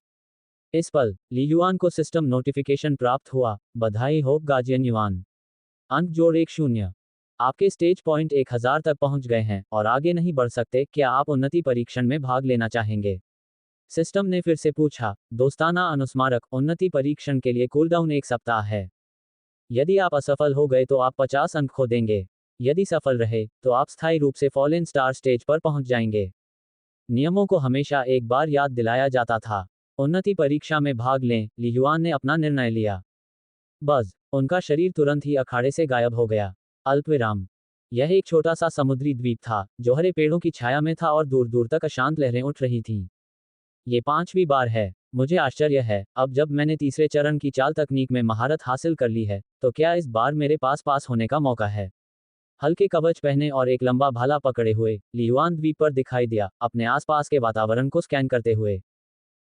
इस पल, ली युआन को सिस्टम नोटिफिकेशन प्राप्त हुआ, बधाई हो गाजियन युआन। अंक जोड़ 1-0। आपके स्टेज पॉइंट 1000 तक पहुंच गए हैं और आगे नहीं बढ़ सकते। क्या आप उन्नति परीक्षण में भाग लेना चाहेंगे? सिस्टम ने फिर से पूछा। दोस्ताना अनुस्मारक, उन्नति परीक्षण के लिए कूलडाउन 1 सप्ताह है। यदि आप असफल हो गए तो आप 50 अंक खो देंगे। यदि सफल रहे तो आप स्थायी रूप से फॉलन स्टार स्टेज पर पहुंच जाएंगे। नियमों को हमेशा एक बार याद दिलाया जाता था। उन्नति परीक्षा में भाग लें, ली युआन ने अपना निर्णय लिया। बस, उनका शरीर तुरंत ही अखाड़े से गायब हो गया। अल्पविराम। यह एक छोटा सा समुद्री द्वीप था, जो हरे पेड़ों की छाया में था और दूर दूर तक अशांत लहरें उठ रही थीं। ये 5वीं बार है। मुझे आश्चर्य है, अब जब मैंने तीसरे चरण की चाल तकनीक में महारत हासिल कर ली है, तो क्या इस बार मेरे पास होने का मौका है? हल्के कवच पहने और एक लंबा भाला पकड़े हुए, ली युआन द्वीप पर दिखाई दिया, अपने आसपास के वातावरण को स्कैन करते हुए।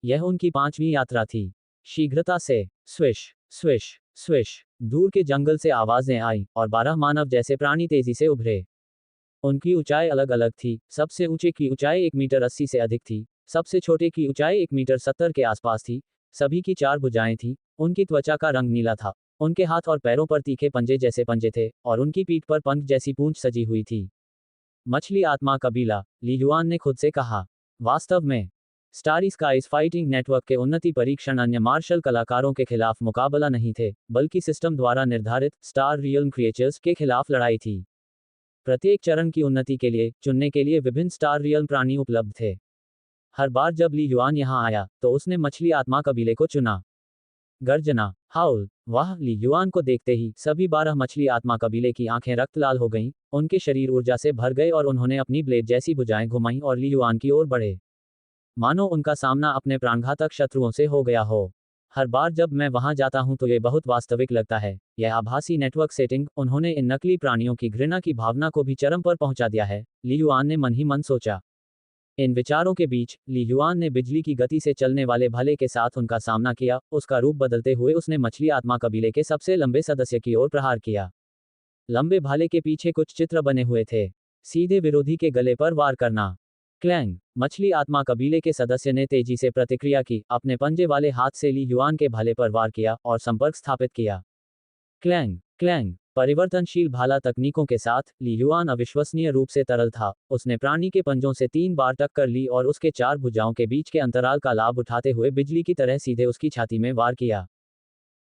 यह उनकी 5वीं यात्रा थी। शीघ्रता से, स्विश, स्विश, स्विश, दूर के जंगल से आवाजें आई और 12 मानव जैसे प्राणी तेजी से उभरे। उनकी ऊंचाई अलग अलग थी। सबसे ऊंचे की ऊंचाई 1 मीटर 80 से अधिक थी। सबसे छोटे की ऊंचाई 1 मीटर 70 के आसपास थी। सभी की 4 भुजाएं थीं। उनकी त्वचा का रंग नीला था। उनके हाथ और पैरों पर तीखे पंजे जैसे पंजे थे और उनकी पीठ पर पंख जैसी पूंछ सजी हुई थी। मछली आत्मा कबीला, ली युआन ने खुद से कहा। वास्तव में स्टारी स्काइज फाइटिंग नेटवर्क के उन्नति परीक्षण अन्य मार्शल कलाकारों के खिलाफ मुकाबला नहीं थे, बल्कि सिस्टम द्वारा निर्धारित स्टार रियल्म क्रिएचर्स के खिलाफ लड़ाई थी। प्रत्येक चरण की उन्नति के लिए चुनने के लिए विभिन्न स्टार रियल्म प्राणी उपलब्ध थे। हर बार जब ली युआन यहां आया तो उसने मछली आत्मा कबीले को चुना। गर्जना, हाउल, वाह! ली युआन को देखते ही सभी 12 मछली आत्मा कबीले की आंखें रक्त लाल हो गईं, उनके शरीर ऊर्जा से भर गए और उन्होंने अपनी ब्लेड जैसी भुजाएं घुमाईं और ली युआन की ओर बढ़े, मानो उनका सामना अपने प्राणघातक शत्रुओं से हो गया हो। हर बार जब मैं वहां जाता हूं तो ये बहुत वास्तविक लगता है। यह आभासी नेटवर्क सेटिंग, उन्होंने इन नकली प्राणियों की घृणा की भावना को भी चरम पर पहुंचा दिया है, ली युआन ने मन ही मन सोचा। इन विचारों के बीच ली युआन ने बिजली की गति से चलने वाले भाले के साथ उनका सामना किया। उसका रूप बदलते हुए उसने मछली आत्मा कबीले के सबसे लंबे सदस्य की ओर प्रहार किया। लंबे भाले के पीछे कुछ चित्र बने हुए थे। सीधे विरोधी के गले पर वार करना। क्लैंग, मछली आत्मा कबीले के सदस्य ने तेजी से प्रतिक्रिया की, अपने पंजे वाले हाथ से ली युआन के भाले पर वार किया और संपर्क स्थापित किया। क्लैंग, क्लैंग, परिवर्तनशील भाला तकनीकों के साथ ली युआन अविश्वसनीय रूप से तरल था। उसने प्राणी के पंजों से 3 बार टक्कर ली और उसके 4 भुजाओं के बीच के अंतराल का लाभ उठाते हुए बिजली की तरह सीधे उसकी छाती में वार किया।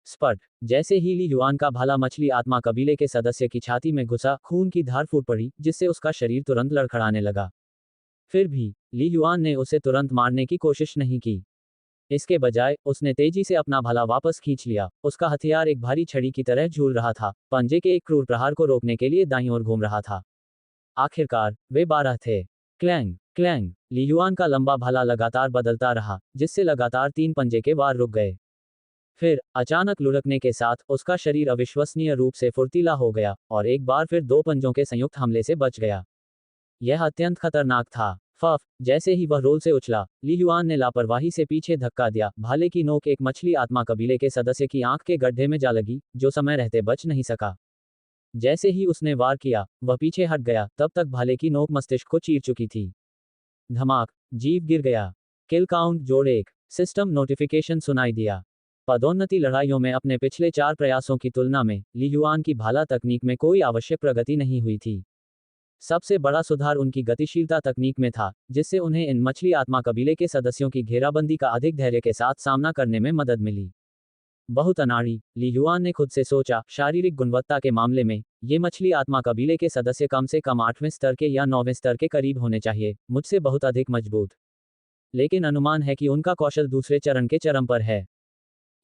स्पट, जैसे ही ली युआन का भाला मछली आत्मा कबीले के सदस्य की छाती में घुसा, खून की धार फूट पड़ी, जिससे उसका शरीर तुरंत लड़खड़ाने लगा। फिर भी ली युआन ने उसे तुरंत मारने की कोशिश नहीं की। इसके बजाय उसने तेजी से अपना भाला वापस खींच लिया। उसका हथियार एक भारी छड़ी की तरह झूल रहा था, पंजे के एक क्रूर प्रहार को रोकने के लिए दाईं ओर घूम रहा था। आखिरकार वे 12 थे। क्लैंग, क्लैंग, ली युआन का लंबा भाला लगातार बदलता रहा, जिससे लगातार 3 पंजे के वार रुक गए। फिर अचानक लुढ़कने के साथ उसका शरीर अविश्वसनीय रूप से फुर्तीला हो गया और एक बार फिर 2 पंजों के संयुक्त हमले से बच गया। यह अत्यंत खतरनाक था। फफ, जैसे ही वह रोल से उछला, ली युआन ने लापरवाही से पीछे धक्का दिया। भाले की नोक एक मछली आत्मा कबीले के सदस्य की आंख के गड्ढे में जा लगी, जो समय रहते बच नहीं सका। जैसे ही उसने वार किया, वह पीछे हट गया, तब तक भाले की नोक मस्तिष्क को चीर चुकी थी। धमाक, जीव गिर गया। किल काउंट जोड़ 1। सिस्टम नोटिफिकेशन सुनाई दिया। पदोन्नति लड़ाइयों में अपने पिछले 4 प्रयासों की तुलना में ली युआन की भाला तकनीक में कोई आवश्यक प्रगति नहीं हुई थी। सबसे बड़ा सुधार उनकी गतिशीलता तकनीक में था, जिससे उन्हें इन मछली आत्मा कबीले के सदस्यों की घेराबंदी का अधिक धैर्य के साथ सामना करने में मदद मिली। बहुत अनाड़ी, ली युआन ने खुद से सोचा। शारीरिक गुणवत्ता के मामले में ये मछली आत्मा कबीले के सदस्य कम से कम 8वें स्तर के या 9वें स्तर के करीब होने चाहिए, मुझसे बहुत अधिक मजबूत। लेकिन अनुमान है कि उनका कौशल दूसरे चरण के चरम पर है।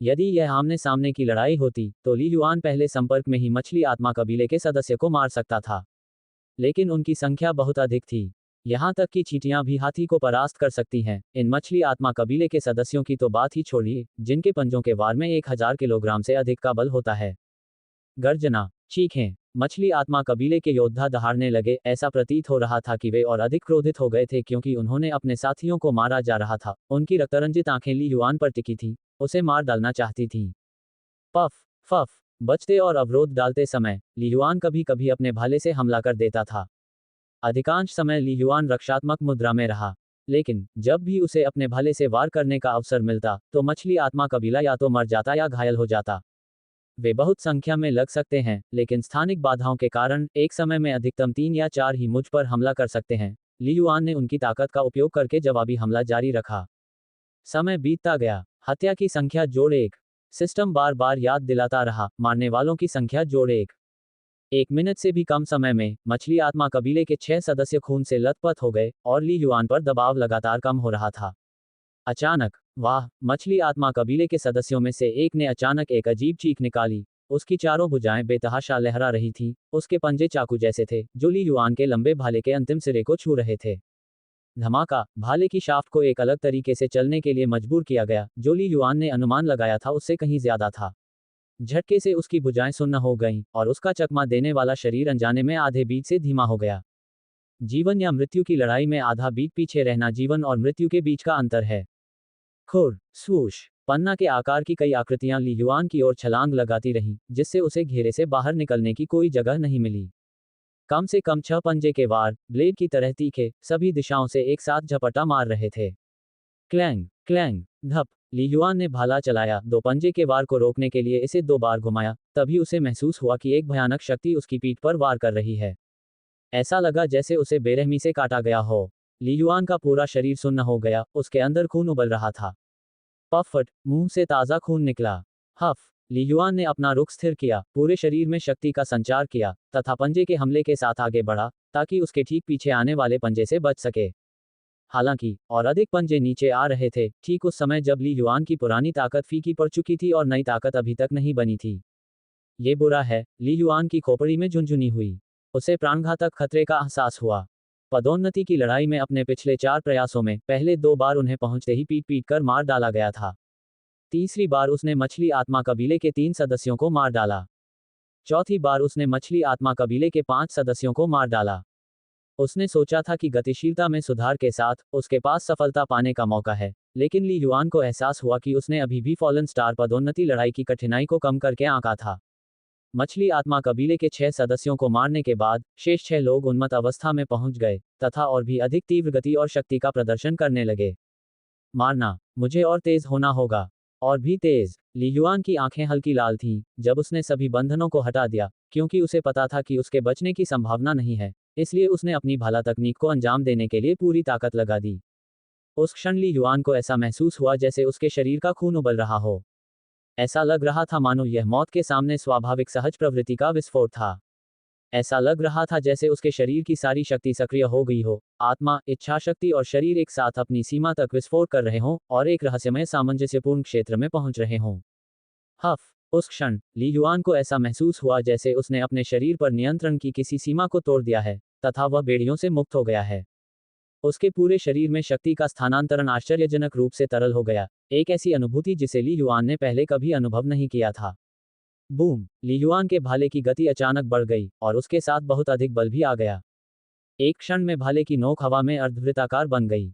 यदि यह आमने सामने की लड़ाई होती तो ली युआन पहले संपर्क में ही मछली आत्मा कबीले के सदस्य को मार सकता था। लेकिन उनकी संख्या बहुत अधिक थी। यहां तक कि चींटियां भी हाथी को परास्त कर सकती हैं। इन मछली आत्मा कबीले के सदस्यों की तो बात ही छोड़िए, जिनके पंजों के वार में 1000 किलोग्राम से अधिक का बल होता है। गर्जना, चीखें, मछली आत्मा कबीले के योद्धा दहाड़ने लगे। ऐसा प्रतीत हो रहा था कि वे और अधिक क्रोधित हो गए थे, क्योंकि उन्होंने अपने साथियों को मारा जा रहा था। उनकी रक्तरंजित आंखें ली युआन पर टिकी थीं, उसे मार डालना चाहती थीं। पफ, फफ, बचते और अवरोध डालते समय ली युआन कभी कभी अपने भाले से हमला कर देता था। अधिकांश समय ली युआन रक्षात्मक मुद्रा में रहा, लेकिन जब भी उसे अपने भाले से वार करने का अवसर मिलता तो मछली आत्मा कबीला या तो मर जाता या घायल हो जाता। वे बहुत संख्या में लग सकते हैं, लेकिन स्थानिक बाधाओं के कारण एक समय में अधिकतम 3 या 4 ही मुझ पर हमला कर सकते हैं। ली युआन ने उनकी ताकत का उपयोग करके जवाबी हमला जारी रखा। समय बीतता गया। हत्या की संख्या जोड़ 1। सिस्टम बार बार याद दिलाता रहा, मारने वालों की संख्या जोड़ 1। 1 मिनट से भी कम समय में मछली आत्मा कबीले के 6 सदस्य खून से लथपथ हो गए और ली युआन पर दबाव लगातार कम हो रहा था। अचानक, वाह! मछली आत्मा कबीले के सदस्यों में से एक ने अचानक एक अजीब चीख निकाली। उसकी चारों भुजाएं बेतहाशा लहरा रही थीं। उसके पंजे चाकू जैसे थे, जो ली युआन के लंबे भाले के अंतिम सिरे को छू रहे थे। धमाका, भाले की शाफ्ट को एक अलग तरीके से चलने के लिए मजबूर किया गया, जो ली युआन ने अनुमान लगाया था उससे कहीं ज्यादा था। झटके से उसकी भुजाएं सुन्न हो गईं और उसका चकमा देने वाला शरीर अनजाने में आधे बीट से धीमा हो गया। जीवन या मृत्यु की लड़ाई में आधा बीट पीछे रहना जीवन और मृत्यु के बीच का अंतर है। खुर, स्वूश, पन्ना के आकार की कई आकृतियां ली युआन की ओर छलांग लगाती रहीं, जिससे उसे घेरे से बाहर निकलने की कोई जगह नहीं मिली। कम से कम 6 पंजे के वार, ब्लेड की तरह तीखे, सभी दिशाओं से एक साथ झपटा मार रहे थे। क्लैंग, क्लैंग, धप, ली युआन ने भाला चलाया, 2 पंजे के वार को रोकने के लिए इसे 2 बार घुमाया, तभी उसे महसूस हुआ कि एक भयानक शक्ति उसकी पीठ पर वार कर रही है। ऐसा लगा जैसे उसे बेरहमी से काटा गया हो। ली युआन का पूरा शरीर सुन्न हो गया, उसके अंदर खून उबल रहा था। पफट, मुंह से ताज़ा खून निकला। हफ, ली युआन ने अपना रुख स्थिर किया, पूरे शरीर में शक्ति का संचार किया, तथा पंजे के हमले के साथ आगे बढ़ा, ताकि उसके ठीक पीछे आने वाले पंजे से बच सके। हालांकि, और अधिक पंजे नीचे आ रहे थे, ठीक उस समय जब ली युआन की पुरानी ताकत फीकी पड़ चुकी थी और नई ताकत अभी तक नहीं बनी थी। ये बुरा है, ली युआन की खोपड़ी में झुनझुनी हुई। उसे प्राणघातक खतरे का एहसास हुआ। पदोन्नति की लड़ाई में अपने पिछले 4 प्रयासों में पहले 2 बार उन्हें पहुंचते ही पीट पीट कर मार डाला गया था। तीसरी बार उसने मछली आत्मा कबीले के 3 सदस्यों को मार डाला। चौथी बार उसने मछली आत्मा कबीले के 5 सदस्यों को मार डाला। उसने सोचा था कि गतिशीलता में सुधार के साथ उसके पास सफलता पाने का मौका है, लेकिन ली युआन को एहसास हुआ कि उसने अभी भी फॉलन स्टार पदोन्नति लड़ाई की कठिनाई को कम करके आंका था। मछली आत्मा कबीले के 6 सदस्यों को मारने के बाद शेष 6 लोग उन्मत्त अवस्था में पहुंच गए, तथा और भी अधिक तीव्र गति और शक्ति का प्रदर्शन करने लगे। मारना, मुझे और तेज होना होगा, और भी तेज। ली युआन की आंखें हल्की लाल थीं जब उसने सभी बंधनों को हटा दिया, क्योंकि उसे पता था कि उसके बचने की संभावना नहीं है, इसलिए उसने अपनी भाला तकनीक को अंजाम देने के लिए पूरी ताकत लगा दी। उस क्षण ली युआन को ऐसा महसूस हुआ जैसे उसके शरीर का खून उबल रहा हो। ऐसा लग रहा था मानो यह मौत के सामने स्वाभाविक सहज प्रवृत्ति का विस्फोट था। ऐसा लग रहा था जैसे उसके शरीर की सारी शक्ति सक्रिय हो गई हो, आत्मा, इच्छा शक्ति और शरीर एक साथ अपनी सीमा तक विस्फोट कर रहे हों और एक रहस्यमय सामंजस्यपूर्ण क्षेत्र में पहुंच रहे हों। हफ, उस क्षण ली युआन को ऐसा महसूस हुआ जैसे उसने अपने शरीर पर नियंत्रण की किसी सीमा को तोड़ दिया है, तथा वह बेड़ियों से मुक्त हो गया है। उसके पूरे शरीर में शक्ति का स्थानांतरण आश्चर्यजनक रूप से तरल हो गया, एक ऐसी अनुभूति जिसे ली युआन ने पहले कभी अनुभव नहीं किया था। बूम, ली युआन के भाले की गति अचानक बढ़ गई, और उसके साथ बहुत अधिक बल भी आ गया। एक क्षण में भाले की नोक हवा में अर्धवृत्ताकार बन गई।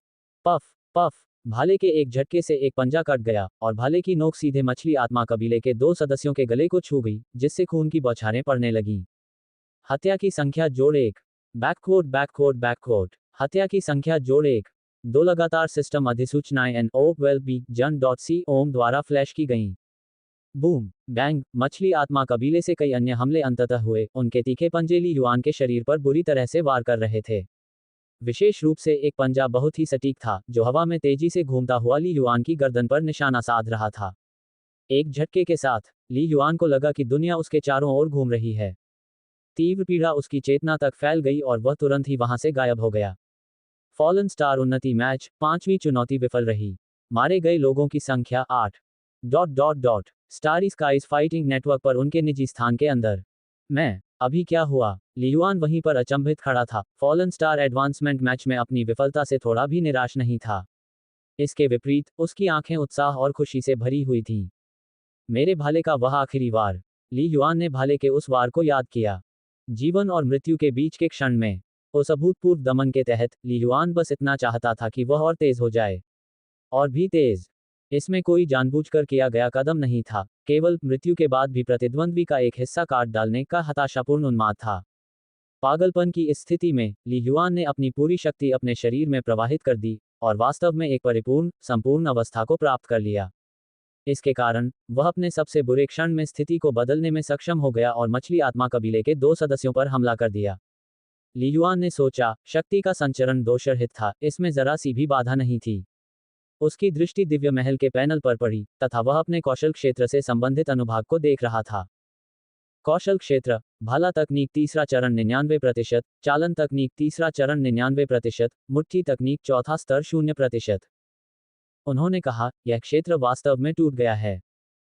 पफ, पफ, भाले के एक झटके से एक पंजा कट गया, और भाले की नोक सीधे मछली आत्मा कबीले के 2 सदस्यों के गले को छू गई, जिससे खून की बौछारें पड़ने लगीं। हत्या की संख्या जोड़ 1। बैककोट बैककोट बैककोट। हत्या की संख्या जोड़ 1। 2 लगातार सिस्टम अधिसूचनाएं NO12B जन.C ओम द्वारा फ्लैश की गईं। बूम, बैंग, मछली आत्मा कबीले से कई अन्य हमले अंततः हुए, उनके तीखे पंजे ली युआन के शरीर पर बुरी तरह से वार कर रहे थे। विशेष रूप से एक पंजा बहुत ही सटीक था, जो हवा में तेजी से घूमता हुआ ली युआन की गर्दन पर निशाना साध रहा था। एक झटके के साथ ली युआन को लगा कि दुनिया उसके चारों ओर घूम रही है। तीव्र पीड़ा उसकी चेतना तक फैल गई और वह तुरंत ही वहां से गायब हो गया। फॉलन स्टार उन्नति मैच 5वीं चुनौती विफल रही। मारे गए लोगों की संख्या 8। स्टारी स्काइज फाइटिंग नेटवर्क पर उनके निजी स्थान के अंदर। मैं, अभी क्या हुआ? ली युआन वहीं पर अचंभित खड़ा था, फॉलन स्टार एडवांसमेंट मैच में अपनी विफलता से थोड़ा भी निराश नहीं था। इसके विपरीत, उसकी आंखें उत्साह और खुशी से भरी हुई थीं। मेरे भाले का वह आखिरी वार। ली युआन ने भाले के उस वार को याद किया। जीवन और मृत्यु के बीच के क्षण में, उस अभूतपूर्व दमन के तहत, ली युआन बस इतना चाहता था कि वह और तेज हो जाए। और भी तेज। इसमें कोई जानबूझकर किया गया कदम नहीं था, केवल मृत्यु के बाद भी प्रतिद्वंद्वी का एक हिस्सा काट डालने का हताशापूर्ण उन्माद था। पागलपन की इस स्थिति में, ली युआन ने अपनी पूरी शक्ति अपने शरीर में प्रवाहित कर दी, और वास्तव में एक परिपूर्ण, संपूर्ण अवस्था को प्राप्त कर लिया। इसके कारण, वह अपने सबसे बुरे क्षण में स्थिति को बदलने में सक्षम हो गया और मछली आत्मा कबीले के 2 सदस्यों पर हमला कर दिया। ली युआन ने सोचा, शक्ति का संचरण दोषरहित था, इसमें जरा सी भी बाधा नहीं थी। उसकी दृष्टि दिव्य महल के पैनल पर पड़ी, तथा वह अपने कौशल क्षेत्र से संबंधित अनुभाग को देख रहा था। कौशल क्षेत्र, भाला तकनीक तीसरा चरण 99%, चालन तकनीक तीसरा चरण 99%, मुट्ठी तकनीक चौथा स्तर 0%। उन्होंने कहा, यह क्षेत्र वास्तव में टूट गया है।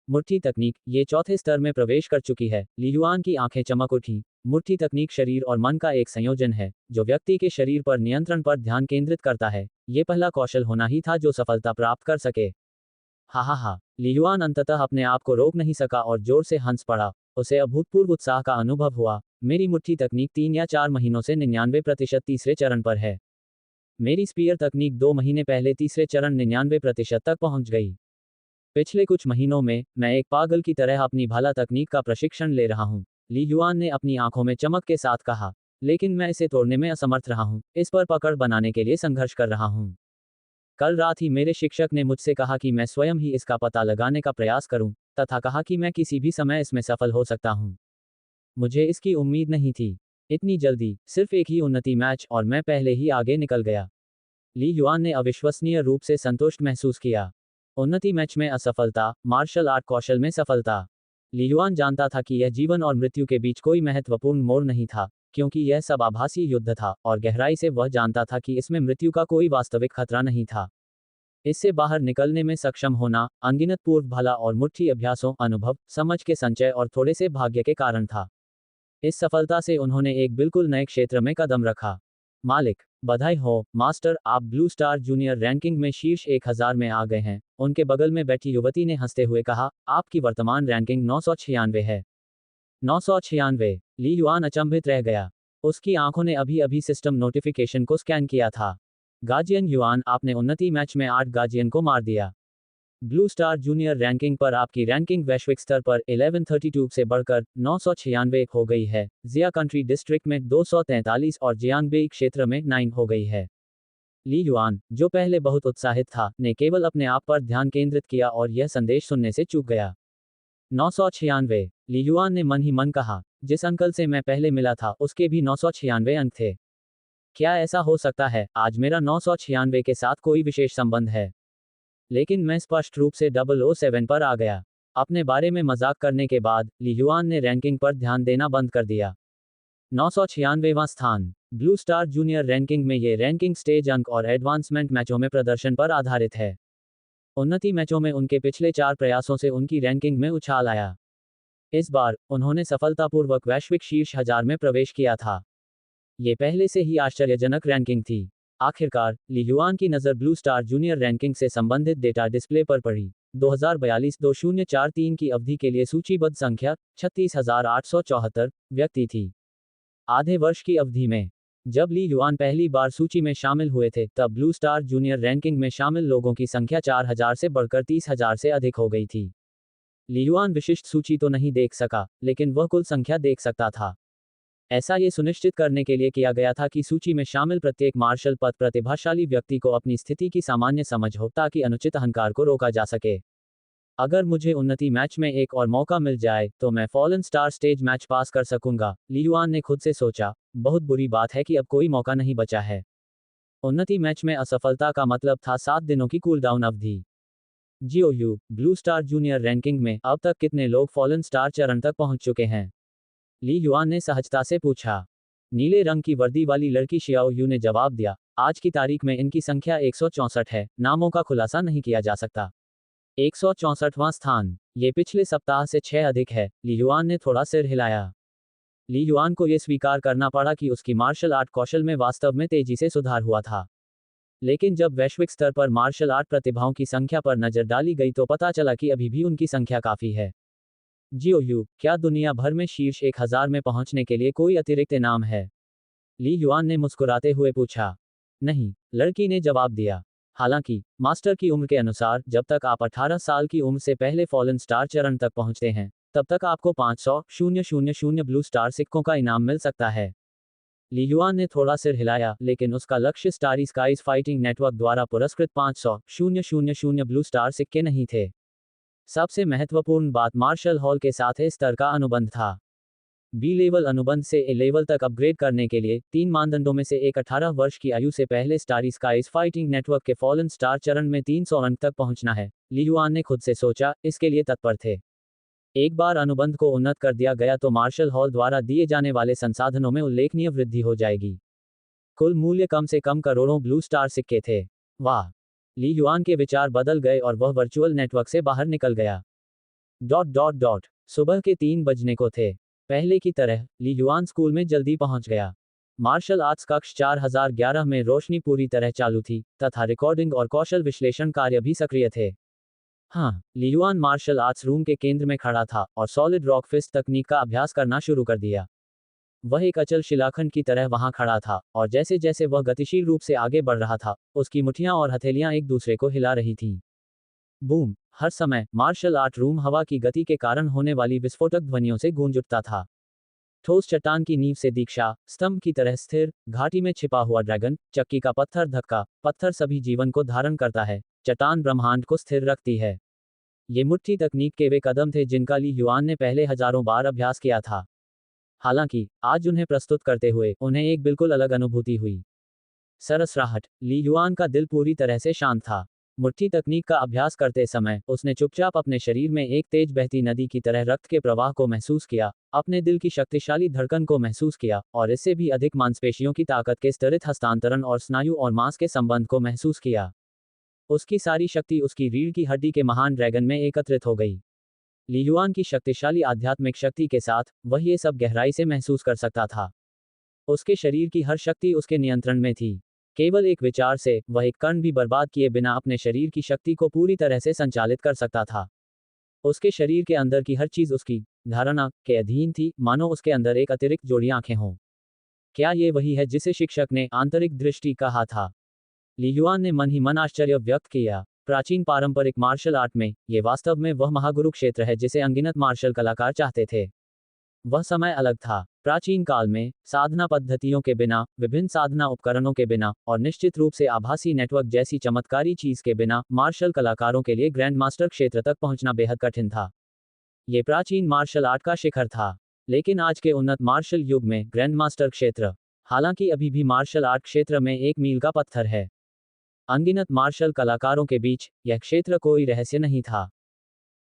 मुट्ठी तकनीक, ये चौथे स्तर में प्रवेश कर चुकी है। ली युआन की आंखें चमक उठी। मुट्ठी तकनीक शरीर और मन का एक संयोजन है, जो व्यक्ति के शरीर पर नियंत्रण पर ध्यान केंद्रित करता है। ये पहला कौशल होना ही था जो सफलता प्राप्त कर सके। हा हा हा, ली युआन अंततः अपने आप को रोक नहीं सका और जोर से हंस पड़ा। उसे अभूतपूर्व उत्साह का अनुभव हुआ। मेरी मुट्ठी तकनीक 3 या 4 महीनों से 99% तीसरे चरण पर है। मेरी स्पीयर तकनीक 2 महीने पहले तीसरे चरण 99% तक पहुंच गई। पिछले कुछ महीनों में, मैं एक पागल की तरह अपनी भाला तकनीक का प्रशिक्षण ले रहा हूं। ली युआन ने अपनी आंखों में चमक के साथ कहा, लेकिन मैं इसे तोड़ने में असमर्थ रहा हूं, इस पर पकड़ बनाने के लिए संघर्ष कर रहा हूं। कल रात ही मेरे शिक्षक ने मुझसे कहा कि मैं स्वयं ही इसका पता लगाने का प्रयास करूं, तथा कहा कि मैं किसी भी समय इसमें सफल हो सकता हूं। मुझे इसकी उम्मीद नहीं थी। इतनी जल्दी, सिर्फ एक ही उन्नति मैच और मैं पहले ही आगे निकल गया। ली युआन ने अविश्वसनीय रूप से संतुष्ट महसूस किया। उन्नति मैच में असफलता, मार्शल आर्ट कौशल में सफलता। ली युआन जानता था कि यह जीवन और मृत्यु के बीच कोई महत्वपूर्ण मोड़ नहीं था, क्योंकि यह सब आभासी युद्ध था, और गहराई से वह जानता था कि इसमें मृत्यु का कोई वास्तविक खतरा नहीं था। इससे बाहर निकलने में सक्षम होना, अनगिनत पूर्व भला और मुट्ठी अभ्यासों, अनुभव, समझ के संचय और थोड़े से भाग्य के कारण था। इस सफलता से उन्होंने एक बिल्कुल नए क्षेत्र में कदम रखा। मालिक, बधाई हो, मास्टर, आप ब्लू स्टार जूनियर रैंकिंग में शीर्ष 1000 में आ गए हैं, उनके बगल में बैठी युवती ने हंसते हुए कहा। आपकी वर्तमान रैंकिंग 996 है। 996। ली युआन अचंभित रह गया। उसकी आंखों ने अभी अभी सिस्टम नोटिफिकेशन को स्कैन किया था। गार्जियन युआन, आपने उन्नति मैच में 8 गार्जियन को मार दिया। ब्लू स्टार जूनियर रैंकिंग पर आपकी रैंकिंग वैश्विक स्तर पर 1132 से बढ़कर 996 हो गई है। जिया कंट्री डिस्ट्रिक्ट में 243 और जियांगबेई क्षेत्र में 9 हो गई है। ली युआन, जो पहले बहुत उत्साहित था, ने केवल अपने आप पर ध्यान केंद्रित किया और यह संदेश सुनने से चूक गया। 996। ली युआन ने मन ही मन कहा, जिस अंकल से मैं पहले मिला था उसके भी 996 अंक थे। क्या ऐसा हो सकता है, आज मेरा 996 के साथ कोई विशेष संबंध है? लेकिन मैं स्पष्ट रूप से 007 पर आ गया। अपने बारे में मजाक करने के बाद, ली युआन ने रैंकिंग पर ध्यान देना बंद कर दिया। 996वां स्थान। ब्लू स्टार जूनियर रैंकिंग में ये रैंकिंग स्टेज अंक और एडवांसमेंट मैचों में प्रदर्शन पर आधारित है। उन्नति मैचों में उनके पिछले 4 प्रयासों से उनकी रैंकिंग में उछाल आया। इस बार, उन्होंने सफलतापूर्वक वैश्विक शीर्ष 1000 में प्रवेश किया था। ये पहले से ही आश्चर्यजनक रैंकिंग थी। आखिरकार, ली युआन की नज़र ब्लू स्टार जूनियर रैंकिंग से संबंधित डेटा डिस्प्ले पर पड़ी। 2042-2043 की अवधि के लिए सूचीबद्ध संख्या 36,874 व्यक्ति थी। आधे वर्ष की अवधि में, जब ली युआन पहली बार सूची में शामिल हुए थे, तब ब्लू स्टार जूनियर रैंकिंग में शामिल लोगों की संख्या 4000 से बढ़कर 30,000 से अधिक हो गई थी। ली युआन विशिष्ट सूची तो नहीं देख सका, लेकिन वह कुल संख्या देख सकता था। ऐसा ये सुनिश्चित करने के लिए किया गया था कि सूची में शामिल प्रत्येक मार्शल पद प्रतिभाशाली व्यक्ति को अपनी स्थिति की सामान्य समझ हो, ताकि अनुचित अहंकार को रोका जा सके। अगर मुझे उन्नति मैच में एक और मौका मिल जाए, तो मैं fallen star stage match pass कर सकूंगा, ली युआन ने खुद से सोचा। बहुत बुरी बात है कि अब कोई मौका नहीं बचा है। उन्नति मैच में असफलता का मतलब था 7 दिनों की कूलडाउन अवधि। जीओयू, ब्लू स्टार जूनियर रैंकिंग में अब तक कितने लोग फॉलन स्टार चरण तक पहुंच चुके हैं? ली युआन ने सहजता से पूछा। नीले रंग की वर्दी वाली लड़की शियाओ यू ने जवाब दिया। आज की तारीख में इनकी संख्या 164 है, नामों का खुलासा नहीं किया जा सकता। 164वां स्थान। ये पिछले सप्ताह से 6 अधिक है। ली युआन ने थोड़ा सिर हिलाया। ली युआन को यह स्वीकार करना पड़ा कि उसकी मार्शल आर्ट कौशल में वास्तव में तेजी से सुधार हुआ था। लेकिन जब वैश्विक स्तर पर मार्शल आर्ट प्रतिभाओं की संख्या पर नजर डाली गई तो पता चला कि अभी भी उनकी संख्या काफी है। जीओयू, क्या दुनिया भर में शीर्ष 1000 में पहुंचने के लिए कोई अतिरिक्त इनाम है? ली युआन ने मुस्कुराते हुए पूछा। नहीं, लड़की ने जवाब दिया। हालांकि, मास्टर की उम्र के अनुसार, जब तक आप 18 साल की उम्र से पहले फॉलन स्टार चरण तक पहुंचते हैं, तब तक आपको 500,000 ब्लू स्टार सिक्कों का इनाम मिल सकता है। ली युआन ने थोड़ा सिर हिलाया, लेकिन उसका लक्ष्य स्टारी स्काइज फाइटिंग नेटवर्क द्वारा पुरस्कृत 500,000 ब्लू स्टार सिक्के नहीं थे। सबसे महत्वपूर्ण बात मार्शल हॉल के साथ ए स्तर का अनुबंध था। बी लेवल अनुबंध से ए लेवल तक अपग्रेड करने के लिए 3 मानदंडों में से एक 18 वर्ष की आयु से पहले स्टारी स्काइज फाइटिंग नेटवर्क के फॉलन स्टार चरण में 300 अंक तक पहुंचना है। ली युआन ने खुद से सोचा, इसके लिए तत्पर थे। एक बार अनुबंध को उन्नत कर दिया गया तो मार्शल हॉल द्वारा दिए जाने वाले संसाधनों में उल्लेखनीय वृद्धि हो जाएगी। कुल मूल्य कम से कम करोड़ों ब्लू स्टार सिक्के थे। वाह! ली युआन के विचार बदल गए और वह वर्चुअल नेटवर्क से बाहर निकल गया। सुबह के 3 बजने को थे। पहले की तरह, ली युआन स्कूल में जल्दी पहुंच गया। मार्शल आर्ट्स कक्ष 4011 में रोशनी पूरी तरह चालू थी, तथा रिकॉर्डिंग और कौशल विश्लेषण कार्य भी सक्रिय थे। हाँ, ली युआन मार्शल आर्ट्स रूम के केंद्र में खड़ा था और सॉलिड रॉक फिस्ट तकनीक का अभ्यास करना शुरू कर दिया। वह एक अचल शिलाखंड की तरह वहां खड़ा था, और जैसे जैसे वह गतिशील रूप से आगे बढ़ रहा था, उसकी मुठ्ठियां और हथेलियां एक दूसरे को हिला रही थीं। बूम! हर समय, मार्शल आर्ट रूम हवा की गति के कारण होने वाली विस्फोटक ध्वनियों से गूंज उठता था। ठोस चट्टान की नींव से दीक्षा, स्तंभ की तरह स्थिर, घाटी में छिपा हुआ ड्रैगन, चक्की का पत्थर धक्का, पत्थर सभी जीवन को धारण करता है, चट्टान ब्रह्मांड को स्थिर रखती है। ये मुट्ठी तकनीक के वे कदम थे जिनका ली युआन ने पहले हजारों बार अभ्यास किया था। हालांकि आज उन्हें प्रस्तुत करते हुए उन्हें एक बिल्कुल अलग अनुभूति हुई। सरसराहट। ली युआन का दिल पूरी तरह से शांत था। मुट्ठी तकनीक का अभ्यास करते समय उसने चुपचाप अपने शरीर में एक तेज बहती नदी की तरह रक्त के प्रवाह को महसूस किया, अपने दिल की शक्तिशाली धड़कन को महसूस किया, और इससे भी अधिक मांसपेशियों की ताकत के स्तरित हस्तांतरण और स्नायु और मांस के संबंध को महसूस किया। उसकी सारी शक्ति उसकी रीढ़ की हड्डी के महान ड्रैगन में एकत्रित हो गई। ली युआन की शक्तिशाली आध्यात्मिक शक्ति के साथ वह ये सब गहराई से महसूस कर सकता था। उसके शरीर की हर शक्ति उसके नियंत्रण में थी। केवल एक विचार से वह एक कण भी बर्बाद किए बिना अपने शरीर की शक्ति को पूरी तरह से संचालित कर सकता था। उसके शरीर के अंदर की हर चीज उसकी धारणा के अधीन थी, मानो उसके अंदर एक अतिरिक्त जोड़ी आंखें हों। क्या ये वही है जिसे शिक्षक ने आंतरिक दृष्टि कहा था? ली युआन ने मन ही मन आश्चर्य व्यक्त किया। प्राचीन पारंपरिक मार्शल आर्ट में ये वास्तव में वह महागुरु क्षेत्र है जिसे अनगिनत मार्शल कलाकार चाहते थे। वह समय अलग था। प्राचीन काल में साधना पद्धतियों के बिना, विभिन्न साधना उपकरणों के बिना, और निश्चित रूप से आभासी नेटवर्क जैसी चमत्कारी चीज के बिना मार्शल कलाकारों के लिए ग्रैंड मास्टर क्षेत्र तक पहुंचना बेहद कठिन था। ये प्राचीन मार्शल आर्ट का शिखर था। लेकिन आज के उन्नत मार्शल युग में ग्रैंड मास्टर क्षेत्र, हालांकि अभी भी मार्शल आर्ट क्षेत्र में एक मील का पत्थर है। अनगिनत मार्शल कलाकारों के बीच यह क्षेत्र कोई रहस्य नहीं था।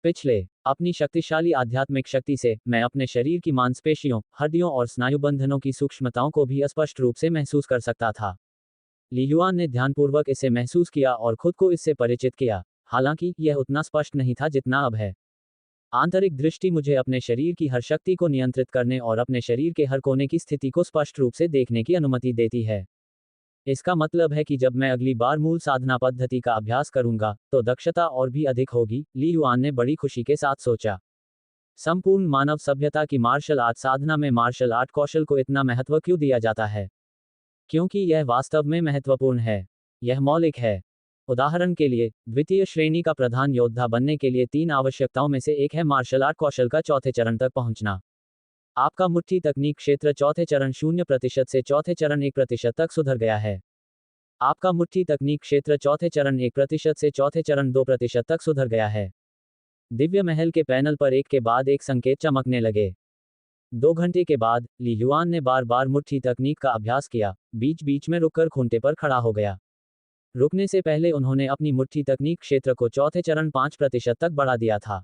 पिछले अपनी शक्तिशाली आध्यात्मिक शक्ति से मैं अपने शरीर की मांसपेशियों, हड्डियों और स्नायुबंधनों की सूक्ष्मताओं को भी स्पष्ट रूप से महसूस कर सकता था। ली युआन ने ध्यानपूर्वक इसे महसूस किया और खुद को इससे परिचित किया, हालांकि यह उतना स्पष्ट नहीं था जितना अब है। आंतरिक दृष्टि मुझे अपने शरीर की हर शक्ति को नियंत्रित करने और अपने शरीर के हर कोने की स्थिति को स्पष्ट रूप से देखने की अनुमति देती है। इसका मतलब है कि जब मैं अगली बार मूल साधना पद्धति का अभ्यास करूंगा, तो दक्षता और भी अधिक होगी, ली युआन ने बड़ी खुशी के साथ सोचा। संपूर्ण मानव सभ्यता की मार्शल आर्ट साधना में मार्शल आर्ट कौशल को इतना महत्व क्यों दिया जाता है? क्योंकि यह वास्तव में महत्वपूर्ण है। यह मौलिक है। उदाहरण के लिए, द्वितीय श्रेणी का प्रधान योद्धा बनने के लिए 3 आवश्यकताओं में से एक है मार्शल आर्ट कौशल का चौथे चरण तक पहुंचना। आपका मुट्ठी तकनीक क्षेत्र चौथे चरण 0% से चौथे चरण 1% तक सुधर गया है। आपका मुट्ठी तकनीक क्षेत्र चौथे चरण 1% से चौथे चरण 2% तक सुधर गया है। दिव्य महल के पैनल पर एक के बाद एक संकेत चमकने लगे। 2 घंटे के बाद ली युआन ने बार बार मुट्ठी तकनीक का अभ्यास किया, बीच बीच में रुककर खूंटे पर खड़ा हो गया। रुकने से पहले उन्होंने अपनी मुट्ठी तकनीक क्षेत्र को चौथे चरण 5% तक बढ़ा दिया था।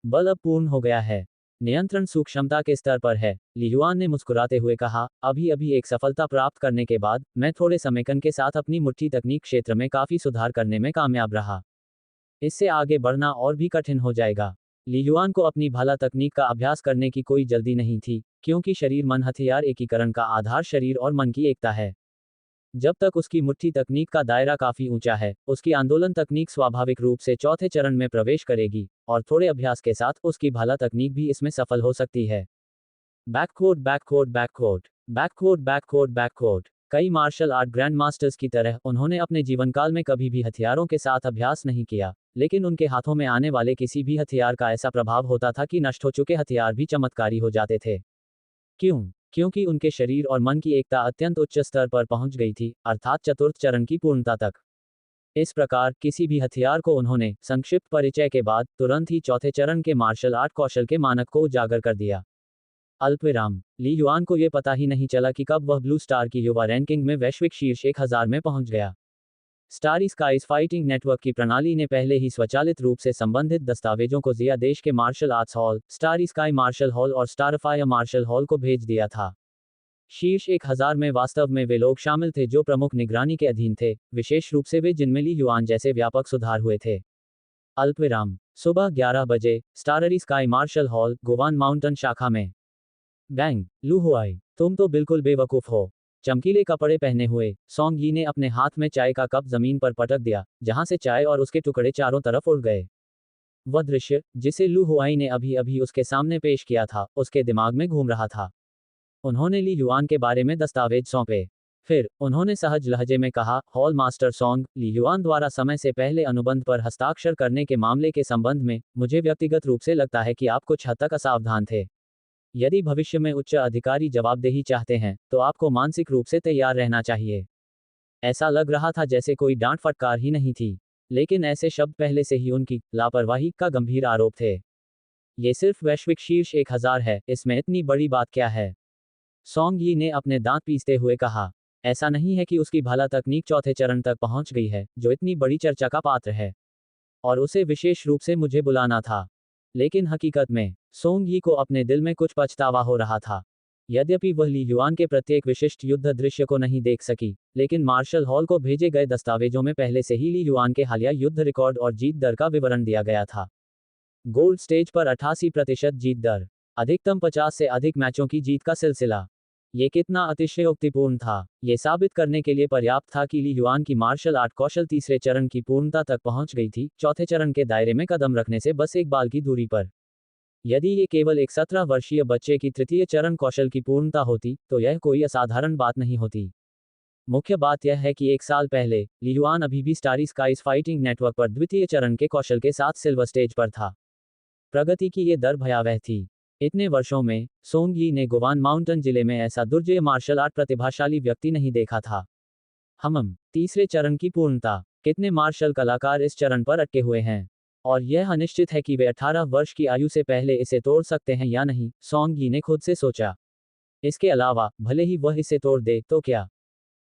बल अब पूर्ण हो गया है। नियंत्रण सूक्ष्मता के स्तर पर है, ली युआन ने मुस्कुराते हुए कहा। अभी अभी एक सफलता प्राप्त करने के बाद मैं थोड़े समेकन के साथ अपनी मुट्ठी तकनीक क्षेत्र में काफी सुधार करने में कामयाब रहा। इससे आगे बढ़ना और भी कठिन हो जाएगा। ली युआन को अपनी भाला तकनीक का अभ्यास करने की कोई जल्दी नहीं थी, क्योंकि शरीर मन हथियार एकीकरण का आधार शरीर और मन की एकता है। जब तक उसकी मुट्ठी तकनीक का दायरा काफी ऊंचा है, उसकी आंदोलन तकनीक स्वाभाविक रूप से चौथे चरण में प्रवेश करेगी, और थोड़े अभ्यास के साथ उसकी भाला तकनीक भी इसमें सफल हो सकती है। बैककोट बैककोट बैककोट बैककोट बैककोट बैककोट। कई मार्शल आर्ट ग्रैंड मास्टर्स की तरह उन्होंने अपने जीवनकाल में कभी भी हथियारों के साथ अभ्यास नहीं किया, लेकिन उनके हाथों में आने वाले किसी भी हथियार का ऐसा प्रभाव होता था कि नष्ट हो चुके हथियार भी चमत्कारी हो जाते थे। क्यों? क्योंकि उनके शरीर और मन की एकता अत्यंत उच्च स्तर पर पहुंच गई थी, अर्थात चतुर्थ चरण की पूर्णता तक। इस प्रकार किसी भी हथियार को उन्होंने संक्षिप्त परिचय के बाद तुरंत ही चौथे चरण के मार्शल आर्ट कौशल के मानक को उजागर कर दिया। अल्पविराम। ली युआन को यह पता ही नहीं चला कि कब वह ब्लू स्टार की युवा रैंकिंग में वैश्विक शीर्ष 1000 में पहुंच गया। स्टारी स्काईज फाइटिंग नेटवर्क की प्रणाली ने पहले ही स्वचालित रूप से संबंधित दस्तावेजों को जिया देश के martial arts hall, starry sky martial hall और स्टारफायर मार्शल हॉल को भेज दिया था। शीर्ष 1000 में वास्तव में वे लोग शामिल थे जो प्रमुख निगरानी के अधीन थे, विशेष रूप से वे जिनमें ली युआन जैसे व्यापक सुधार हुए थे। अल्पविराम। सुबह 11 बजे, starry sky martial hall, Govan mountain शाखा में। बैंग। लू हुआई, तुम तो बिल्कुल बेवकूफ हो। चमकीले कपड़े पहने हुए सोंग यी ने अपने हाथ में चाय का कप जमीन पर पटक दिया, जहां से चाय और उसके टुकड़े चारों तरफ उड़ गए। वह दृश्य, जिसे लू हुआई ने अभी अभी उसके सामने पेश किया था, उसके दिमाग में घूम रहा था। उन्होंने ली युआन के बारे में दस्तावेज सौंपे। फिर उन्होंने सहज लहजे में कहा, हॉल मास्टर सोंग, ली युआन द्वारा समय से पहले अनुबंध पर हस्ताक्षर करने के मामले के संबंध में मुझे व्यक्तिगत रूप से लगता है कि आप कुछ हद तक असावधान थे। यदि भविष्य में उच्च अधिकारी जवाबदेही चाहते हैं, तो आपको मानसिक रूप से तैयार रहना चाहिए। ऐसा लग रहा था जैसे कोई डांट फटकार ही नहीं थी, लेकिन ऐसे शब्द पहले से ही उनकी लापरवाही का गंभीर आरोप थे। ये सिर्फ वैश्विक शीर्ष 1000 है, इसमें इतनी बड़ी बात क्या है? सोंग यी ने अपने दांत पीसते हुए कहा। ऐसा नहीं है कि उसकी भाला तकनीक चौथे चरण तक पहुंच गई है, जो इतनी बड़ी चर्चा का पात्र है। और उसे विशेष रूप से मुझे बुलाना था। लेकिन हकीकत में, सोंग यी को अपने दिल में कुछ पछतावा हो रहा था। यद्यपि वह ली युआन के प्रत्येक विशिष्ट युद्ध दृश्य को नहीं देख सकी, लेकिन मार्शल हॉल को भेजे गए दस्तावेजों में पहले से ही ली युआन के हालिया युद्ध रिकॉर्ड और जीत दर का विवरण दिया गया था। गोल्ड स्टेज पर 88% जीत दर, अधिकतम 50 से अधिक मैचों की जीत का सिलसिला। ये कितना अतिशयोक्तिपूर्ण था, ये साबित करने के लिए पर्याप्त था कि ली युआन की मार्शल आर्ट कौशल तीसरे चरण की पूर्णता तक पहुंच गई थी, चौथे चरण के दायरे में कदम रखने से बस एक बाल की दूरी पर। यदि ये केवल एक 17 वर्षीय बच्चे की तृतीय चरण कौशल की पूर्णता होती, तो यह कोई असाधारण बात नहीं होती। मुख्य बात यह है कि एक साल पहले, ली युआन अभी भी स्टारी स्काइज फाइटिंग नेटवर्क पर द्वितीय चरण के कौशल के साथ सिल्वर स्टेज पर था। प्रगति की ये दर भयावह थी। इतने वर्षों में, सोंग यी ने गोवान माउंटेन जिले में ऐसा दुर्जय मार्शल आर्ट प्रतिभाशाली व्यक्ति नहीं देखा था। तीसरे चरण की पूर्णता। कितने मार्शल कलाकार इस चरण पर अटके हुए हैं? और यह अनिश्चित है कि वे 18 वर्ष की आयु से पहले इसे तोड़ सकते हैं या नहीं, सोंग यी ने खुद से सोचा। इसके अलावा, भले ही वह इसे तोड़ दे, तो क्या?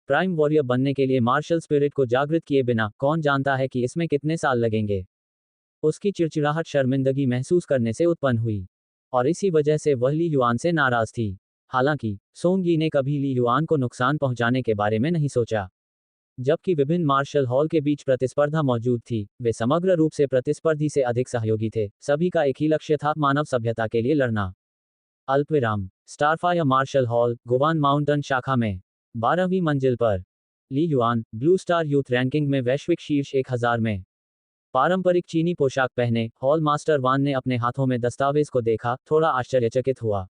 प्राइम वॉरियर बनने के लिए मार्शल स्पिरिट को जागृत किए बिना, कौन जानता है कि इसमें कितने साल लगेंगे? उसकी चिड़चिड़ाहट शर्मिंदगी महसूस करने से उत्पन्न हुई। और इसी वजह से वह ली युआन से नाराज थी। हालांकि, सोंग यी ने कभी ली युआन को नुकसान पहुंचाने के बारे में नहीं सोचा। जबकि विभिन्न मार्शल हॉल के बीच प्रतिस्पर्धा मौजूद थी, वे समग्र रूप से प्रतिस्पर्धी से अधिक सहयोगी थे, सभी का एक ही लक्ष्य था, मानव सभ्यता के लिए लड़ना। अल्पविराम। Starfire martial hall, Govan mountain शाखा में 12वीं मंजिल पर। Li Yuan, blue star youth ranking में वैश्विक शीर्ष 1000 में। पारंपरिक चीनी पोशाक पहने, हॉल मास्टर वान ने अपने हाथों में दस्तावेज को देखा, थोड़ा आश्चर्यचकित हुआ।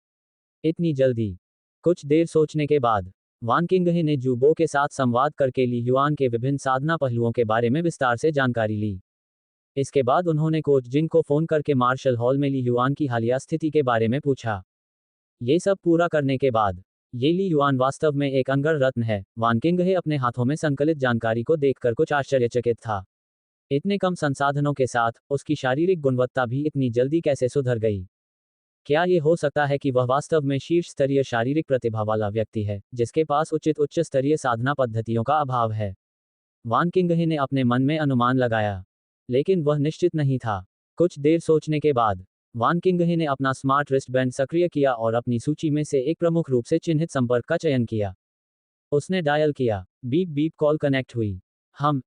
इतनी जल्दी? कुछ देर सोचने के बाद, वान किंगहे ने जूबो के साथ संवाद करके ली युआन के विभिन्न साधना पहलुओं के बारे में विस्तार से जानकारी ली। इसके बाद उन्होंने कोच जिंग को फोन करके मार्शल हॉल में ली युआन की हालिया स्थिति के बारे में पूछा। ये सब पूरा करने के बाद, ये ली युआन वास्तव में एक अनगढ़ रत्न है, वान किंगहे अपने हाथों में संकलित जानकारी को देखकर कुछ आश्चर्यचकित था। इतने कम संसाधनों के साथ, उसकी शारीरिक गुणवत्ता भी इतनी जल्दी कैसे सुधर गई? क्या ये हो सकता है कि वह वास्तव में शीर्ष स्तरीय शारीरिक प्रतिभा वाला व्यक्ति है, जिसके पास उच्च स्तरीय साधना पद्धतियों का अभाव है? वान किंगहे ने अपने मन में अनुमान लगाया, लेकिन वह निश्चित नहीं था। कुछ देर सोचने के बाद, वान किंगहे ने अपना स्मार्ट रिस्टबैंड सक्रिय किया और अपनी सूची में से एक प्रमुख रूप से चिन्हित संपर्क का चयन किया। उसने डायल किया। बीप बीप कॉल कनेक्ट हुई।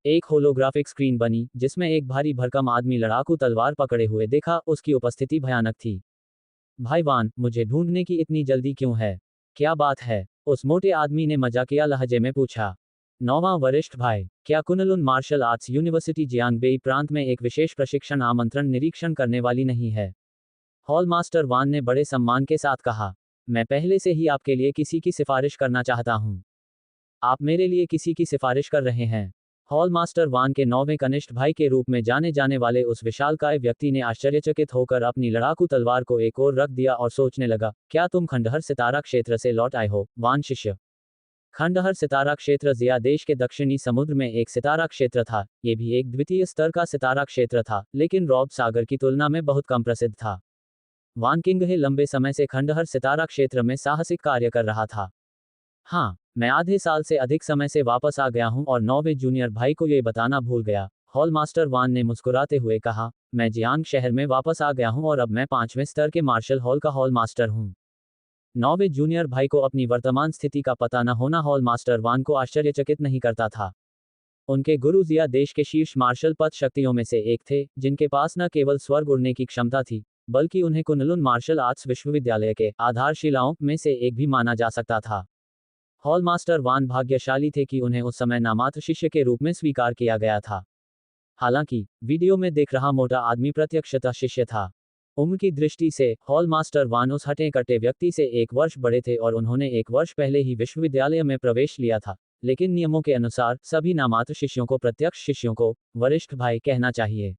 एक होलोग्राफिक स्क्रीन बनी, जिसमें एक भारी भरकम आदमी लड़ाकू तलवार पकड़े हुए देखा, उसकी उपस्थिति भयानक थी। भाई वान, मुझे ढूंढने की इतनी जल्दी क्यों है? क्या बात है? उस मोटे आदमी ने मजाकिया लहजे में पूछा। 9वां वरिष्ठ भाई, क्या कुनलुन मार्शल आर्ट्स यूनिवर्सिटी जियांगबेई प्रांत में एक विशेष प्रशिक्षण आमंत्रण निरीक्षण करने वाली नहीं है? हॉल मास्टर वान ने बड़े सम्मान के साथ कहा। मैं पहले से ही आपके लिए किसी की सिफारिश करना चाहता हूं। आप मेरे लिए किसी की सिफारिश कर रहे हैं? हॉल मास्टर वान के 9वें कनिष्ठ भाई के रूप में जाने जाने वाले उस विशालकाय व्यक्ति ने आश्चर्यचकित होकर अपनी लड़ाकू तलवार को एक ओर रख दिया और सोचने लगा, क्या तुम खंडहर सितारा क्षेत्र से लौट आए हो, वान शिष्य? खंडहर सितारा क्षेत्र जिया देश के दक्षिणी समुद्र में एक सितारा क्षेत्र था। ये भी एक द्वितीय स्तर का सितारा क्षेत्र था, लेकिन रॉब सागर की तुलना में बहुत कम प्रसिद्ध था। वान किंगहे लंबे समय से खंडहर सितारा क्षेत्र में साहसिक कार्य कर रहा था। मैं आधे साल से अधिक समय से वापस आ गया हूं और 9वें जूनियर भाई को ये बताना भूल गया, हॉल मास्टर वान ने मुस्कुराते हुए कहा। मैं जियांग शहर में वापस आ गया हूं और अब मैं 5वें स्तर के मार्शल हॉल का हॉल मास्टर हूं। 9वें जूनियर भाई को अपनी वर्तमान स्थिति का पता न होना हॉल मास्टर वान को आश्चर्यचकित नहीं करता था। उनके गुरु जिया देश के शीर्ष मार्शल पद शक्तियों में से एक थे, जिनके पास न केवल स्वर्ग उड़ने की क्षमता थी, बल्कि उन्हें कुनलुन मार्शल आर्ट्स विश्वविद्यालय के आधारशिलाओं में से एक भी माना जा सकता था। हॉल मास्टर वान भाग्यशाली थे कि उन्हें उस समय नामात्र शिष्य के रूप में स्वीकार किया गया था। हालांकि, वीडियो में देख रहा मोटा आदमी प्रत्यक्षतः शिष्य था। उम्र की दृष्टि से, हॉल मास्टर वान उस हटे कटे व्यक्ति से 1 वर्ष बड़े थे और उन्होंने 1 वर्ष पहले ही विश्वविद्यालय में प्रवेश लिया था, लेकिन नियमों के अनुसार, सभी नामात्र शिष्यों को प्रत्यक्ष शिष्यों को वरिष्ठ भाई कहना चाहिए।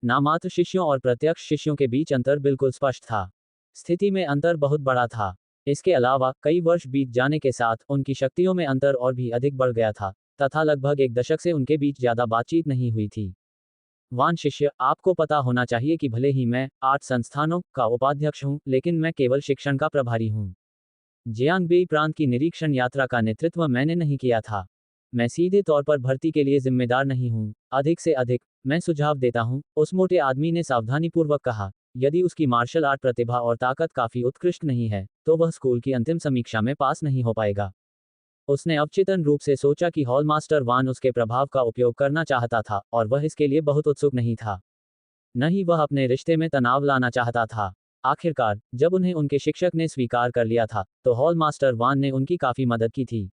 नामात्र शिष्यों और प्रत्यक्ष शिष्यों के बीच अंतर बिल्कुल स्पष्ट था। स्थिति में अंतर बहुत बड़ा था। इसके अलावा, कई वर्ष बीत जाने के साथ, उनकी शक्तियों में अंतर और भी अधिक बढ़ गया था, तथा लगभग 1 दशक से उनके बीच ज्यादा बातचीत नहीं हुई थी। वान शिष्य, आपको पता होना चाहिए कि भले ही मैं 8 संस्थानों का उपाध्यक्ष हूँ, लेकिन मैं केवल शिक्षण का प्रभारी हूँ। जियांगबेई प्रांत की निरीक्षण यात्रा का नेतृत्व मैंने नहीं किया था। मैं सीधे तौर पर भर्ती के लिए जिम्मेदार नहीं हूँ। अधिक से अधिक मैं सुझाव देता हूँ, उस मोटे आदमी ने सावधानीपूर्वक कहा। यदि उसकी मार्शल आर्ट प्रतिभा और ताकत काफी उत्कृष्ट नहीं है, तो वह स्कूल की अंतिम समीक्षा में पास नहीं हो पाएगा। उसने अवचेतन रूप से सोचा कि हॉल मास्टर वान उसके प्रभाव का उपयोग करना चाहता था, और वह इसके लिए बहुत उत्सुक नहीं था। न ही वह अपने रिश्ते में तनाव लाना चाहता था। आखिरकार, जब उन्हें उनके शिक्षक ने स्वीकार कर लिया था, तो हॉल मास्टर वान ने उनकी काफी मदद की थी।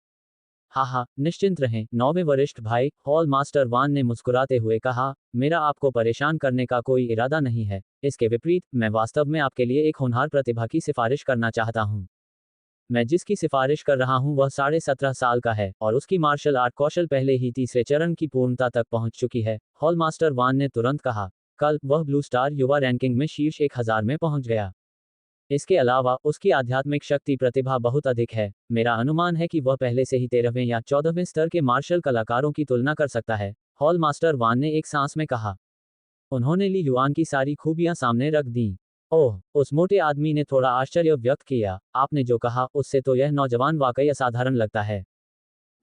हाँ, निश्चिंत रहें, 9वें वरिष्ठ भाई, हॉल मास्टर वान ने मुस्कुराते हुए कहा, मेरा आपको परेशान करने का कोई इरादा नहीं है। इसके विपरीत, मैं वास्तव में आपके लिए एक होनहार प्रतिभा की सिफारिश करना चाहता हूँ। मैं जिसकी सिफारिश कर रहा हूं वह 17.5 साल का है, और उसकी मार्शल आर्ट कौशल पहले ही तीसरे चरण की पूर्णता तक पहुंच चुकी है। हॉल मास्टर वान ने तुरंत कहा। कल वह ब्लू स्टार युवा रैंकिंग में शीर्ष 1000 में पहुंच गया। इसके अलावा उसकी आध्यात्मिक शक्ति प्रतिभा बहुत अधिक है। मेरा अनुमान है कि वह पहले से ही 13वें या 14वें स्तर के मार्शल कलाकारों की तुलना कर सकता है। हॉल मास्टर वान ने एक सांस में कहा। उन्होंने ली युआन की सारी खूबियां सामने रख दी। ओह, उस मोटे आदमी ने थोड़ा आश्चर्य व्यक्त किया। आपने जो कहा उससे तो यह नौजवान वाकई असाधारण लगता है।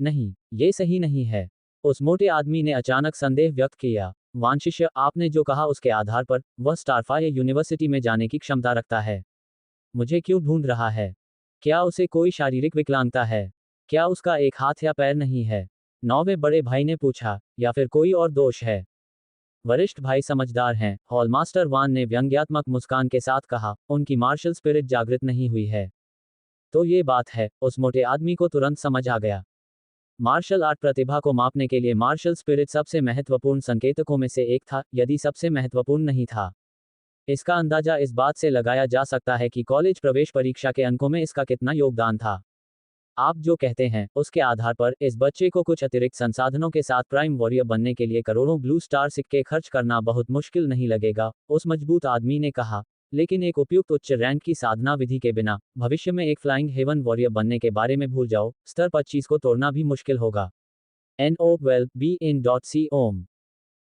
नहीं, ये सही नहीं है। उस मोटे आदमी ने अचानक संदेह व्यक्त किया। वान शिष्य, आपने जो कहा उसके आधार पर वह स्टारफाई यूनिवर्सिटी में जाने की क्षमता रखता है। मुझे क्यों ढूंढ रहा है? क्या उसे कोई शारीरिक विकलांगता है? क्या उसका एक हाथ या पैर नहीं है? 9वें बड़े भाई ने पूछा, या फिर कोई और दोष है? वरिष्ठ भाई समझदार हैं, हॉल मास्टर वान ने व्यंग्यात्मक मुस्कान के साथ कहा, उनकी मार्शल स्पिरिट जागृत नहीं हुई है। तो ये बात है, उस मोटे आदमी को तुरंत समझ आ गया। मार्शल आर्ट प्रतिभा को मापने के लिए मार्शल स्पिरिट सबसे महत्वपूर्ण संकेतकों में से एक था, यदि सबसे महत्वपूर्ण नहीं था। इसका अंदाजा इस बात से लगाया जा सकता है कि कॉलेज प्रवेश परीक्षा के अंकों में इसका कितना योगदान था। आप जो कहते हैं, उसके आधार पर इस बच्चे को कुछ अतिरिक्त संसाधनों के साथ प्राइम वॉरियर बनने के लिए करोड़ों ब्लू स्टार सिक्के खर्च करना बहुत मुश्किल नहीं लगेगा, उस मजबूत आदमी ने कहा। लेकिन एक उपयुक्त उच्च रैंक की साधना विधि के बिना भविष्य में एक फ्लाइंग हेवन वॉरियर बनने के बारे में भूल जाओ। स्तर 25 को तोड़ना भी मुश्किल होगा। NO12BIN.com।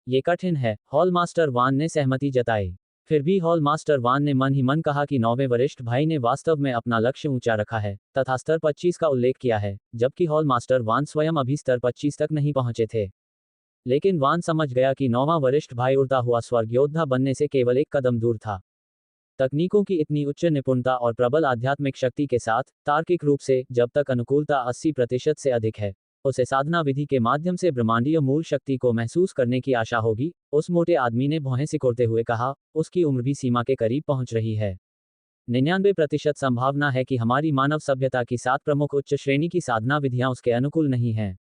ये कठिन है, हॉल मास्टर वान ने सहमति जताई। फिर भी हॉल मास्टर वान ने मन ही मन कहा कि 9वें वरिष्ठ भाई ने वास्तव में अपना लक्ष्य ऊंचा रखा है, तथा स्तर 25 का उल्लेख किया है, जबकि हॉल मास्टर वान स्वयं अभी स्तर 25 तक नहीं पहुंचे थे। लेकिन वान समझ गया कि 9वां वरिष्ठ भाई उड़ता हुआ स्वर्ग योद्धा बनने से केवल एक कदम दूर था। तकनीकों की इतनी उच्च निपुणता और प्रबल आध्यात्मिक शक्ति के साथ, तार्किक रूप से, जब तक अनुकूलता 80% से अधिक है, उसे साधना विधि के माध्यम से ब्रह्मांडीय मूल शक्ति को महसूस करने की आशा होगी। उस मोटे आदमी ने भौहें सिकोड़ते हुए कहा। उसकी उम्र भी सीमा के करीब पहुंच रही है। 99% संभावना है कि हमारी मानव सभ्यता की 7 प्रमुख उच्च श्रेणी की साधना विधियां उसके अनुकूल नहीं हैं।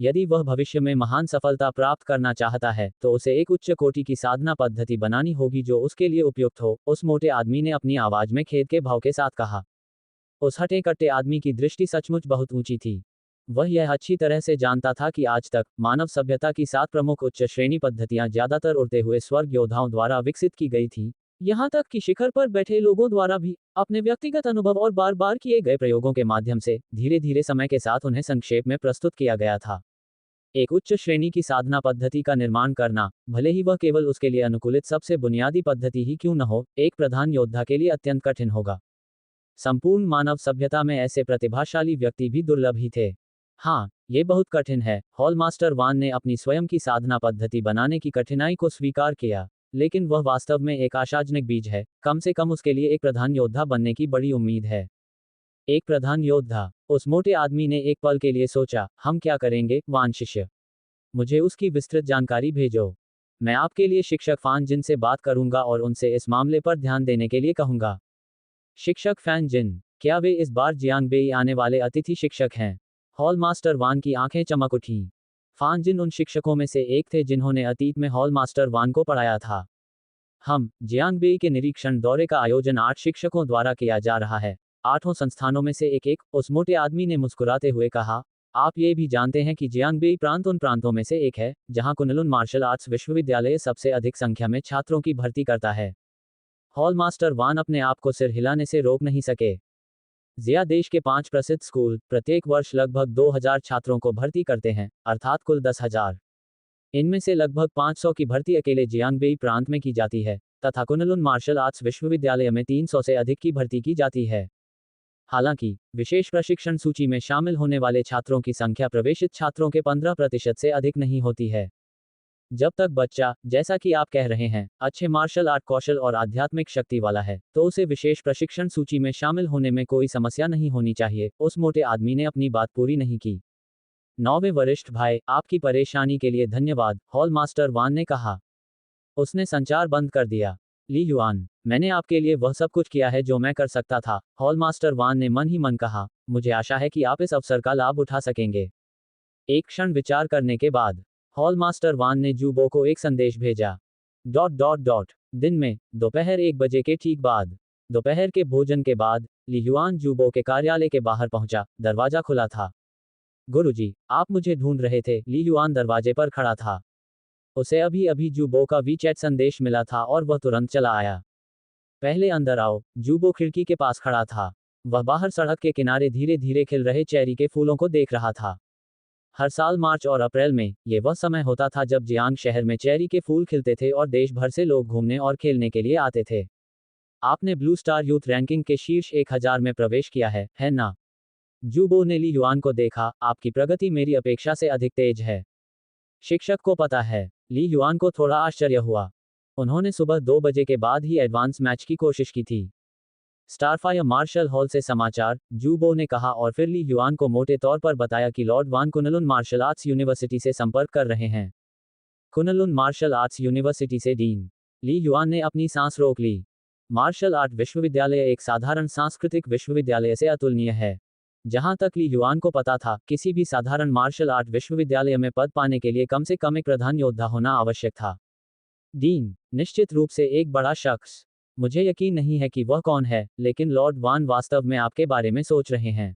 यदि वह भविष्य में महान सफलता प्राप्त करना चाहता है, तो उसे एक उच्च कोटि की साधना पद्धति बनानी होगी जो उसके लिए उपयुक्त हो। उस मोटे आदमी ने अपनी आवाज में खेद के भाव के साथ कहा। उस हटे कट्टे आदमी की दृष्टि सचमुच बहुत ऊंची थी। वह यह अच्छी तरह से जानता था कि आज तक मानव सभ्यता की 7 प्रमुख उच्च श्रेणी पद्धतियां ज्यादातर उड़ते हुए स्वर्ग योद्धाओं द्वारा विकसित की गई थी। यहां तक कि शिखर पर बैठे लोगों द्वारा भी अपने व्यक्तिगत अनुभव और बार बार किए गए प्रयोगों के माध्यम से धीरे धीरे समय के साथ उन्हें संक्षेप में प्रस्तुत किया गया था। एक उच्च श्रेणी की साधना पद्धति का निर्माण करना, भले ही वह केवल उसके लिए अनुकूलित सबसे बुनियादी पद्धति ही क्यों न हो, एक प्रधान योद्धा के लिए अत्यंत कठिन होगा। संपूर्ण मानव सभ्यता में ऐसे प्रतिभाशाली व्यक्ति भी दुर्लभ ही थे। हाँ, ये बहुत कठिन है। हॉल मास्टर वान ने अपनी स्वयं की साधना पद्धति बनाने की कठिनाई को स्वीकार किया, लेकिन वह वास्तव में एक आशाजनक बीज है। कम से कम उसके लिए एक प्रधान योद्धा बनने की बड़ी उम्मीद है। एक प्रधान योद्धा, उस मोटे आदमी ने एक पल के लिए सोचा। हम क्या करेंगे, वान शिष्य? मुझे उसकी विस्तृत जानकारी भेजो। मैं आपके लिए शिक्षक फान जिन से बात करूंगा और उनसे इस मामले पर ध्यान देने के लिए कहूंगा। शिक्षक फैन जिन, क्या वे इस बार जियांगबेई आने वाले अतिथि शिक्षक हैं? हॉल मास्टर वान की आंखें चमक उठीं। फान जिन उन शिक्षकों में से एक थे जिन्होंने अतीत में हॉल मास्टर वान को पढ़ाया था। हम जियांगबेई के निरीक्षण दौरे का आयोजन 8 शिक्षकों द्वारा किया जा रहा है। 8 संस्थानों में से एक, उस मोटे आदमी ने मुस्कुराते हुए कहा। आप ये भी जानते हैं कि जियांगबेई प्रांत उन प्रांतों में से एक है जहां कुनलुन मार्शल आर्ट्स विश्वविद्यालय सबसे अधिक संख्या में छात्रों की भर्ती करता है। हॉल मास्टर वान अपने आप को सिर हिलाने से रोक नहीं सके। जिया देश के 5 प्रसिद्ध स्कूल प्रत्येक वर्ष लगभग 2000 छात्रों को भर्ती करते हैं, अर्थात कुल 10,000। इनमें से लगभग 500 की भर्ती अकेले जियांगबेई प्रांत में की जाती है, तथा कुनलुन मार्शल आर्ट्स विश्वविद्यालय में 300 से अधिक की भर्ती की जाती है। हालांकि विशेष प्रशिक्षण सूची में शामिल होने वाले छात्रों की संख्या प्रवेशित छात्रों के 15% से अधिक नहीं होती है। जब तक बच्चा, जैसा कि आप कह रहे हैं, अच्छे मार्शल आर्ट कौशल और आध्यात्मिक शक्ति वाला है, तो उसे विशेष प्रशिक्षण सूची में शामिल होने में कोई समस्या नहीं होनी चाहिए। उस मोटे आदमी ने अपनी बात पूरी नहीं की। 9वें वरिष्ठ भाई, आपकी परेशानी के लिए धन्यवाद, हॉल मास्टर वान ने कहा। उसने संचार बंद कर दिया। ली युआन, मैंने आपके लिए वह सब कुछ किया है जो मैं कर सकता था, हॉल मास्टर वान ने मन ही मन कहा। मुझे आशा है कि आप इस अवसर का लाभ उठा सकेंगे। एक क्षण विचार करने के बाद हॉल मास्टर वान ने जूबो को एक संदेश भेजा। दिन में दोपहर 1 बजे के ठीक बाद, दोपहर के भोजन के बाद, ली युआन जूबो के कार्यालय के बाहर पहुंचा। दरवाजा खुला था। गुरुजी, आप मुझे ढूंढ रहे थे। ली युआन दरवाजे पर खड़ा था। उसे अभी अभी जूबो का वीचैट संदेश मिला था और वह तुरंत चला आया। पहले अंदर आओ। जूबो खिड़की के पास खड़ा था। वह बाहर सड़क के किनारे धीरे धीरे खिल रहे चेरी के फूलों को देख रहा था। हर साल मार्च और अप्रैल में ये वह समय होता था जब जियांग शहर में चेरी के फूल खिलते थे और देश भर से लोग घूमने और खेलने के लिए आते थे। आपने ब्लू स्टार यूथ रैंकिंग के शीर्ष 1000 में प्रवेश किया है ना? जूबो ने ली युआन को देखा। आपकी प्रगति मेरी अपेक्षा से अधिक तेज है। शिक्षक को पता है। ली युआन को थोड़ा आश्चर्य हुआ। उन्होंने सुबह 2 बजे के बाद ही एडवांस मैच की कोशिश की थी। स्टारफायर मार्शल हॉल से समाचार, जूबो ने कहा और फिर ली युआन को मोटे तौर पर बताया कि लॉर्ड वान कुनलुन मार्शल आर्ट्स यूनिवर्सिटी से संपर्क कर रहे हैं। कुनलुन मार्शल आर्ट्स यूनिवर्सिटी से डीन। ली युआन ने अपनी सांस रोक ली। मार्शल आर्ट विश्वविद्यालय एक साधारण सांस्कृतिक विश्वविद्यालय से अतुलनीय है। जहां तक ली युआन को पता था, किसी भी साधारण मार्शल आर्ट विश्वविद्यालय में पद पाने के लिए कम से कम एक प्रधान योद्धा होना आवश्यक था। डीन, निश्चित रूप से एक बड़ा शख्स। मुझे यकीन नहीं है कि वह कौन है, लेकिन लॉर्ड वान वास्तव में आपके बारे में सोच रहे हैं।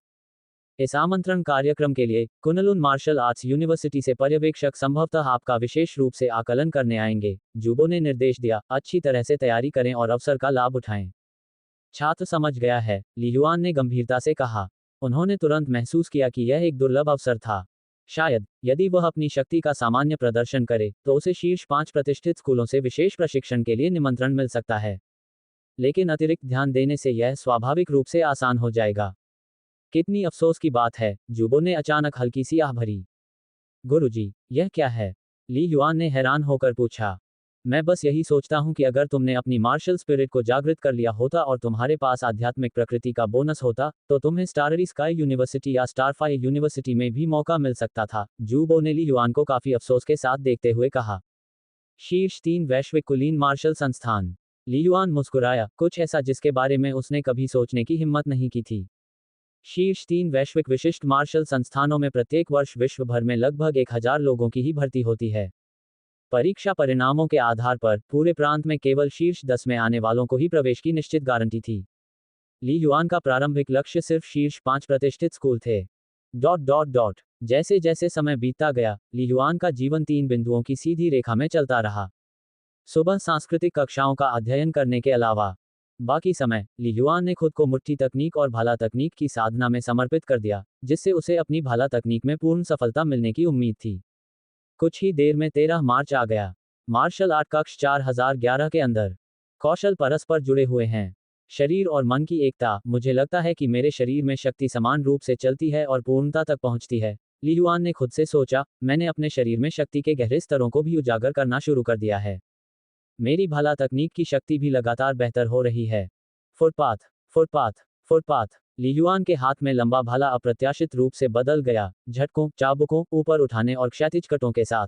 इस आमंत्रण कार्यक्रम के लिए कुनलुन मार्शल आर्ट्स यूनिवर्सिटी से पर्यवेक्षक संभवतः आपका विशेष रूप से आकलन करने आएंगे। जूबो ने निर्देश दिया। अच्छी तरह से तैयारी करें और अवसर का लाभ उठाएं। छात्र समझ गया है, ली युआन ने गंभीरता से कहा। उन्होंने तुरंत महसूस किया कि यह एक दुर्लभ अवसर था। शायद यदि वह अपनी शक्ति का सामान्य प्रदर्शन करे तो उसे शीर्ष 5 प्रतिष्ठित स्कूलों से विशेष प्रशिक्षण के लिए निमंत्रण मिल सकता है। लेकिन अतिरिक्त ध्यान देने से यह स्वाभाविक रूप से आसान हो जाएगा। कितनी अफसोस की बात है, जूबो ने अचानक हल्की सी आह भरी। गुरुजी, यह क्या है? ली युआन ने हैरान होकर पूछा। मैं बस यही सोचता हूं कि अगर तुमने अपनी मार्शल स्पिरिट को जागृत कर लिया होता और तुम्हारे पास आध्यात्मिक प्रकृति का बोनस होता, तो तुम्हें स्टाररी स्काई यूनिवर्सिटी या स्टारफाई यूनिवर्सिटी में भी मौका मिल सकता था। जूबो ने ली युआन को काफी अफसोस के साथ देखते हुए कहा। शीर्ष 3 वैश्विक कुलीन मार्शल संस्थान। ली युआन मुस्कुराया, कुछ ऐसा जिसके बारे में उसने कभी सोचने की हिम्मत नहीं की थी। शीर्ष 3 वैश्विक विशिष्ट मार्शल संस्थानों में प्रत्येक वर्ष विश्व भर में लगभग 1000 लोगों की ही भर्ती होती है। परीक्षा परिणामों के आधार पर पूरे प्रांत में केवल शीर्ष 10 में आने वालों को ही प्रवेश की निश्चित गारंटी थी। ली युआन का प्रारंभिक लक्ष्य सिर्फ शीर्ष 5 प्रतिष्ठित स्कूल थे। जैसे जैसे समय बीतता गया, ली युआन का जीवन 3 बिंदुओं की सीधी रेखा में चलता रहा। सुबह सांस्कृतिक कक्षाओं का अध्ययन करने के अलावा बाकी समय ली युआन ने खुद को मुट्ठी तकनीक और भाला तकनीक की साधना में समर्पित कर दिया, जिससे उसे अपनी भाला तकनीक में पूर्ण सफलता मिलने की उम्मीद थी। कुछ ही देर में 13 मार्च आ गया। मार्शल आर्ट कक्ष 4011 के अंदर। कौशल परस्पर जुड़े हुए हैं। शरीर और मन की एकता। मुझे लगता है कि मेरे शरीर में शक्ति समान रूप से चलती है और पूर्णता तक पहुंचती है, ली युआन ने खुद से सोचा। मैंने अपने शरीर में शक्ति के गहरे स्तरों को भी उजागर करना शुरू कर दिया है। मेरी भाला तकनीक की शक्ति भी लगातार बेहतर हो रही है। फुटपाथ फुटपाथ फुटपाथ ली युआन के हाथ में लंबा भाला अप्रत्याशित रूप से बदल गया, झटकों, चाबुकों, ऊपर उठाने और क्षैतिज कटों के साथ।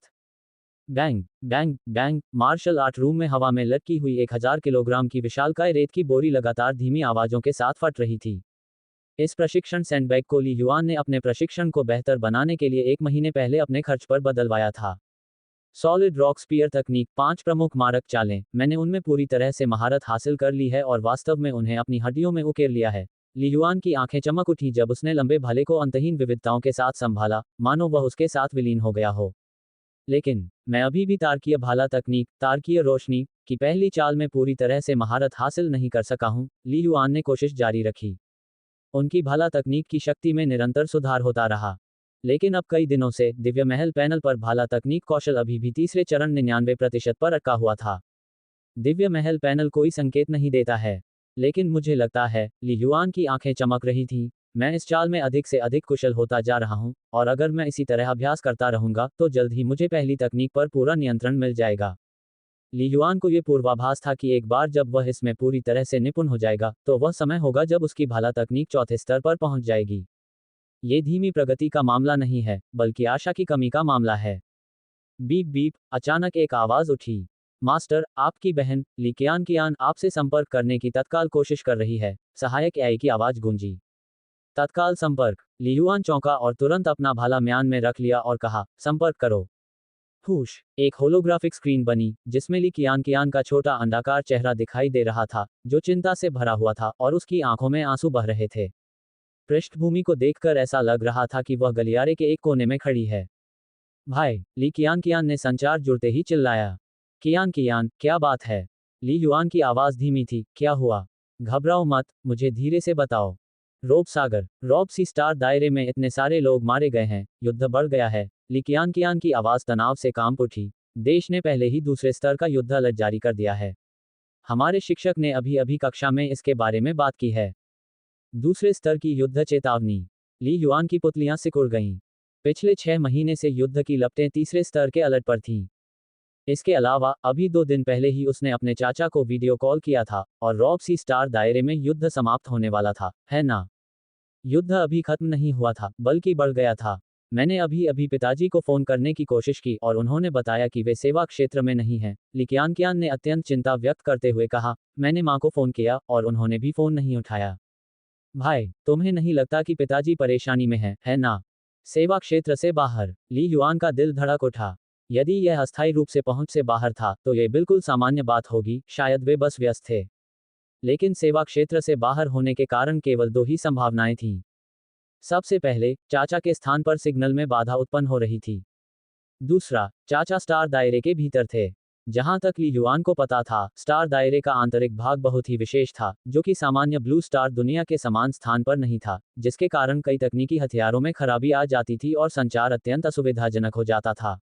Bang bang bang. Martial art room में हवा में लटकी हुई 1000 किलोग्राम की विशालकाय रेत की बोरी लगातार धीमी आवाजों के साथ फट रही थी। इस प्रशिक्षण सैंडबैग को ली युआन ने अपने प्रशिक्षण को बेहतर बनाने के लिए 1 महीने पहले अपने खर्च पर बदलवाया था। सॉलिड रॉक स्पीयर तकनीक। 5 प्रमुख मारक चालें। मैंने उनमें पूरी तरह से महारत हासिल कर ली है और वास्तव में उन्हें अपनी हड्डियों में उकेर लिया है। ली युआन की आंखें चमक उठी जब उसने लंबे भाले को अंतहीन विविधताओं के साथ संभाला, मानो वह उसके साथ विलीन हो गया हो। लेकिन मैं अभी भी तारकीय भाला तकनीक, तारकीय रोशनी की पहली चाल में पूरी तरह से महारत हासिल नहीं कर सका हूं। ली युआन ने कोशिश जारी रखी। उनकी भाला तकनीक की शक्ति में निरंतर सुधार होता रहा। लेकिन अब कई दिनों से दिव्य महल पैनल पर भाला तकनीक कौशल अभी भी तीसरे चरण 99% पर अटका हुआ था। दिव्य महल पैनल कोई संकेत नहीं देता है। लेकिन मुझे लगता है, ली युआन की आंखें चमक रही थीं। मैं इस चाल में अधिक से अधिक कुशल होता जा रहा हूं, और अगर मैं इसी तरह अभ्यास करता रहूंगा तो जल्द ही मुझे पहली तकनीक पर पूरा नियंत्रण मिल जाएगा। ली युआन को यह पूर्वाभास था कि एक बार जब वह इसमें पूरी तरह से निपुण हो जाएगा तो वह समय होगा जब उसकी भाला तकनीक चौथे स्तर पर पहुंच जाएगी। ये धीमी प्रगति का मामला नहीं है, बल्कि आशा की कमी का मामला है। बीप बीप, अचानक एक आवाज उठी। मास्टर, आपकी बहन ली कियान आपसे संपर्क करने की तत्काल कोशिश कर रही है, सहायक एआई की आवाज गूंजी। तत्काल संपर्क। ली युआन चौंका और तुरंत अपना भाला म्यान में रख लिया और कहा, संपर्क करो। हुश, एक होलोग्राफिक स्क्रीन बनी, जिसमें ली कियान का छोटा अंडाकार चेहरा दिखाई दे रहा था, जो चिंता से भरा हुआ था और उसकी आंखों में आंसू बह रहे थे। पृष्ठभूमि को देखकर ऐसा लग रहा था कि वह गलियारे के एक कोने में खड़ी है। भाई, ली कियान ने संचार जुड़ते ही चिल्लाया। कियान, क्या बात है? ली युआन की आवाज धीमी थी, क्या हुआ? घबराओ मत, मुझे धीरे से बताओ। रोब सागर, रॉब सी स्टार दायरे में इतने सारे लोग मारे गए हैं, युद्ध बढ़ गया है। ली कियान की आवाज तनाव से कांप उठी। देश ने पहले ही दूसरे स्तर का युद्ध अलर्ट जारी कर दिया है। हमारे शिक्षक ने अभी अभी कक्षा में इसके बारे में बात की है। दूसरे स्तर की युद्ध चेतावनी। ली युआन की पुतलियां सिकुड़ गईं। पिछले 6 महीने से युद्ध की लपटें तीसरे स्तर के अलर्ट पर थीं। इसके अलावा अभी 2 दिन पहले ही उसने अपने चाचा को वीडियो कॉल किया था, और रॉब सी स्टार दायरे में युद्ध समाप्त होने वाला था, है ना? युद्ध अभी खत्म नहीं हुआ था, बल्कि बढ़ गया था। मैंने अभी अभी पिताजी को फोन करने की कोशिश की और उन्होंने बताया कि वे सेवा क्षेत्र में नहीं हैं। ली कियान ने अत्यंत चिंता व्यक्त करते हुए कहा, मैंने माँ को फोन किया और उन्होंने भी फोन नहीं उठाया। भाई, तुम्हें नहीं लगता कि पिताजी परेशानी में है ना? सेवा क्षेत्र से बाहर। ली युआन का दिल धड़क उठा। यदि यह अस्थायी रूप से पहुंच से बाहर था तो यह बिल्कुल सामान्य बात होगी, शायद वे बस व्यस्त थे। लेकिन सेवा क्षेत्र से बाहर होने के कारण केवल 2 ही संभावनाएं थीं। सबसे पहले, चाचा के स्थान पर सिग्नल में बाधा उत्पन्न हो रही थी। दूसरा, चाचा स्टार दायरे के भीतर थे। जहां तक ली युआन को पता था, स्टार दायरे का आंतरिक भाग बहुत ही विशेष था, जो कि सामान्य ब्लू स्टार दुनिया के समान स्थान पर नहीं था, जिसके कारण कई तकनीकी हथियारों में खराबी आ जाती थी और संचार अत्यंत असुविधाजनक हो जाता था।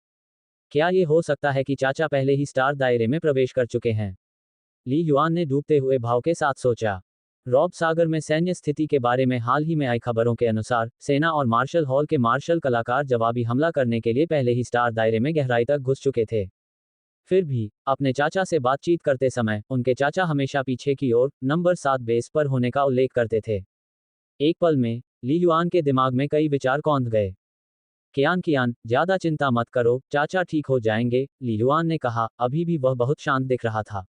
क्या ये हो सकता है कि चाचा पहले ही स्टार दायरे में प्रवेश कर चुके हैं? ली युआन ने डूबते हुए भाव के साथ सोचा। रॉब सागर में सैन्य स्थिति के बारे में हाल ही में आई खबरों के अनुसार, सेना और मार्शल हॉल के मार्शल कलाकार जवाबी हमला करने के लिए पहले ही स्टार दायरे में गहराई तक घुस चुके थे। फिर भी, अपने चाचा से बातचीत करते समय, उनके चाचा हमेशा पीछे की ओर, नंबर 7 बेस पर होने का उल्लेख करते थे। एक पल में, ली युआन के दिमाग में कई विचार कौंध गए। कियान, ज्यादा चिंता मत करो, चाचा ठीक हो जाएंगे, ली युआन ने कहा, अभी भी वह बहुत शांत दिख रहा था।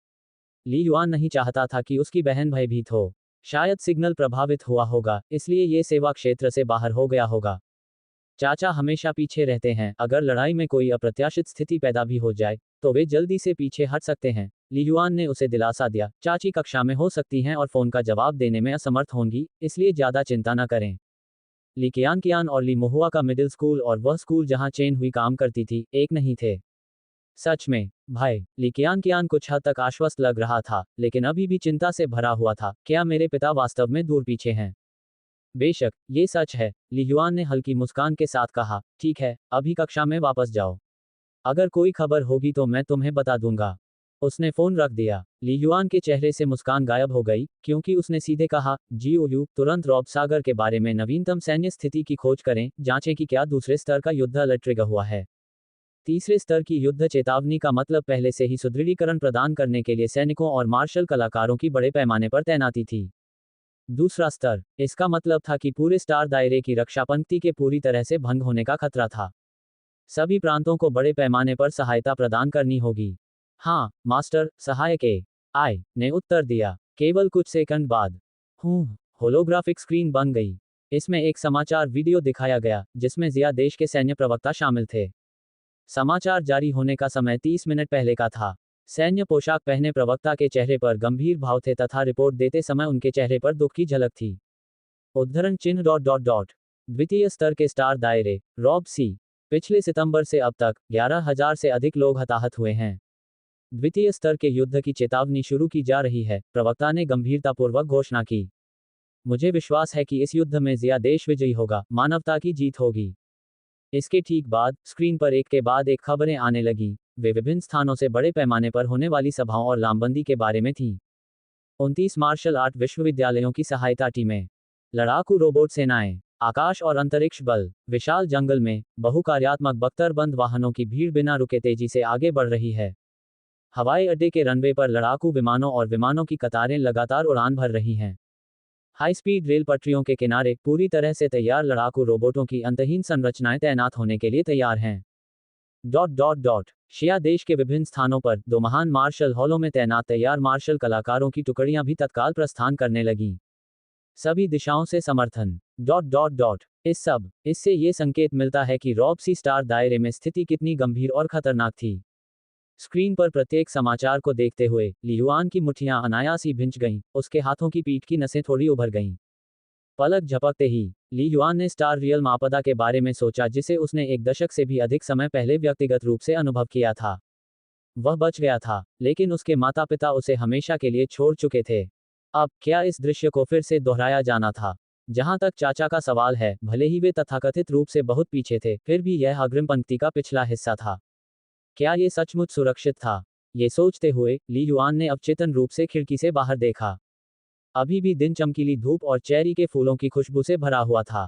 ली युआन नहीं चाहता था कि उसकी बहन भयभीत हो। शायद सिग्नल प्रभावित हुआ होगा, इसलिए ये सेवा क्षेत्र से बाहर हो गया होगा। चाचा हमेशा पीछे रहते हैं, अगर लड़ाई में कोई अप्रत्याशित स्थिति पैदा भी हो जाए, तो वे जल्दी से पीछे हट सकते हैं। ली युआन ने उसे दिलासा दिया, चाची कक्षा में हो सकती हैं और फोन का जवाब देने में असमर्थ होंगी, इसलिए ज्यादा चिंता न करें। ली कियान और ली मोहुआ का मिडिल स्कूल और वह स्कूल जहां चेन हुई काम करती थी, एक नहीं थे। सच में, भाई, ली कियान कुछ हद तक आश्वस्त लग रहा था, लेकिन अभी भी चिंता से भरा हुआ था। क्या मेरे पिता वास्तव में दूर पीछे हैं? बेशक, ये सच है, ली युआन ने हल्की मुस्कान के साथ कहा, ठीक है, अभी कक्षा में वापस जाओ। अगर कोई खबर होगी तो मैं तुम्हें बता दूंगा। उसने फोन रख दिया। ली युआन के चेहरे से मुस्कान गायब हो गई, क्योंकि उसने सीधे कहा, जीओयू, तुरंत रॉब सागर के बारे में नवीनतम सैन्य स्थिति की खोज करें, जांचें कि क्या दूसरे स्तर का युद्ध अलर्ट ट्रिगर हुआ है। तीसरे स्तर की युद्ध चेतावनी का मतलब पहले से ही सुदृढ़ीकरण प्रदान करने के लिए सैनिकों और मार्शल कलाकारों की बड़े पैमाने पर तैनाती थी। दूसरा स्तर, इसका मतलब था कि पूरे स्टार दायरे की रक्षा पंक्ति के पूरी तरह से भंग होने का खतरा था। सभी प्रांतों को बड़े पैमाने पर सहायता प्रदान करनी होगी। हाँ, मास्टर, सहायक आई ने उत्तर दिया। केवल कुछ सेकंड बाद, होलोग्राफिक स्क्रीन बन गई। इसमें एक समाचार वीडियो दिखाया गया, जिसमें जिया देश के सैन्य प्रवक्ता शामिल थे। समाचार जारी होने का समय 30 मिनट पहले का था। सैन्य पोशाक पहने प्रवक्ता के चेहरे पर गंभीर भाव थे तथा रिपोर्ट देते समय उनके चेहरे पर दुख की झलक थी। उद्धरण चिन्ह द्वितीय स्तर के स्टार दायरे, रॉब सी। पिछले सितंबर से अब तक 11,000 से अधिक लोग हताहत हुए हैं। द्वितीय स्तर के युद्ध की चेतावनी शुरू की जा रही है, प्रवक्ता ने गंभीरतापूर्वक घोषणा की। मुझे विश्वास है कि इस युद्ध में जिया देश विजयी होगा, मानवता की जीत होगी। इसके ठीक बाद स्क्रीन पर एक के बाद एक खबरें आने लगी। वे विभिन्न स्थानों से बड़े पैमाने पर होने वाली सभाओं और लामबंदी के बारे में थीं। 29 मार्शल आर्ट विश्वविद्यालयों की सहायता टीमें, लड़ाकू रोबोट सेनाएं, आकाश और अंतरिक्ष बल, विशाल जंगल में बहुकार्यात्मक बख्तरबंद वाहनों की भीड़ बिना रुके तेजी से आगे बढ़ रही है। हवाई अड्डे के रनवे पर लड़ाकू विमानों और विमानों की कतारें लगातार उड़ान भर रही हैं। हाई स्पीड रेल पटरियों के किनारे पूरी तरह से तैयार लड़ाकू रोबोटों की अंतहीन संरचनाएं तैनात होने के लिए तैयार हैं। शिया देश के विभिन्न स्थानों पर दो महान मार्शल हॉलों में तैनात तैयार मार्शल कलाकारों की टुकड़ियां भी तत्काल प्रस्थान करने लगीं। सभी दिशाओं से समर्थन। इससे ये संकेत मिलता है कि रॉब सी स्टार दायरे में स्थिति कितनी गंभीर और खतरनाक थी। स्क्रीन पर प्रत्येक समाचार को देखते हुए ली युआन की मुट्ठियां अनायास ही भिंच गईं, उसके हाथों की पीठ की नसें थोड़ी उभर गईं। पलक झपकते ही ली युआन ने स्टार रियल आपदा के बारे में सोचा जिसे उसने एक दशक से भी अधिक समय पहले व्यक्तिगत रूप से अनुभव किया था। वह बच गया था, लेकिन उसके माता पिता उसे हमेशा के लिए छोड़ चुके थे। अब क्या इस दृश्य को फिर से दोहराया जाना था? जहां तक चाचा का सवाल है, भले ही वे तथाकथित रूप से बहुत पीछे थे, फिर भी यह अग्रिम पंक्ति का पिछला हिस्सा था। क्या ये सचमुच सुरक्षित था? ये सोचते हुए ली युआन ने अवचेतन रूप से खिड़की से बाहर देखा। अभी भी दिन चमकीली धूप और चेरी के फूलों की खुशबू से भरा हुआ था।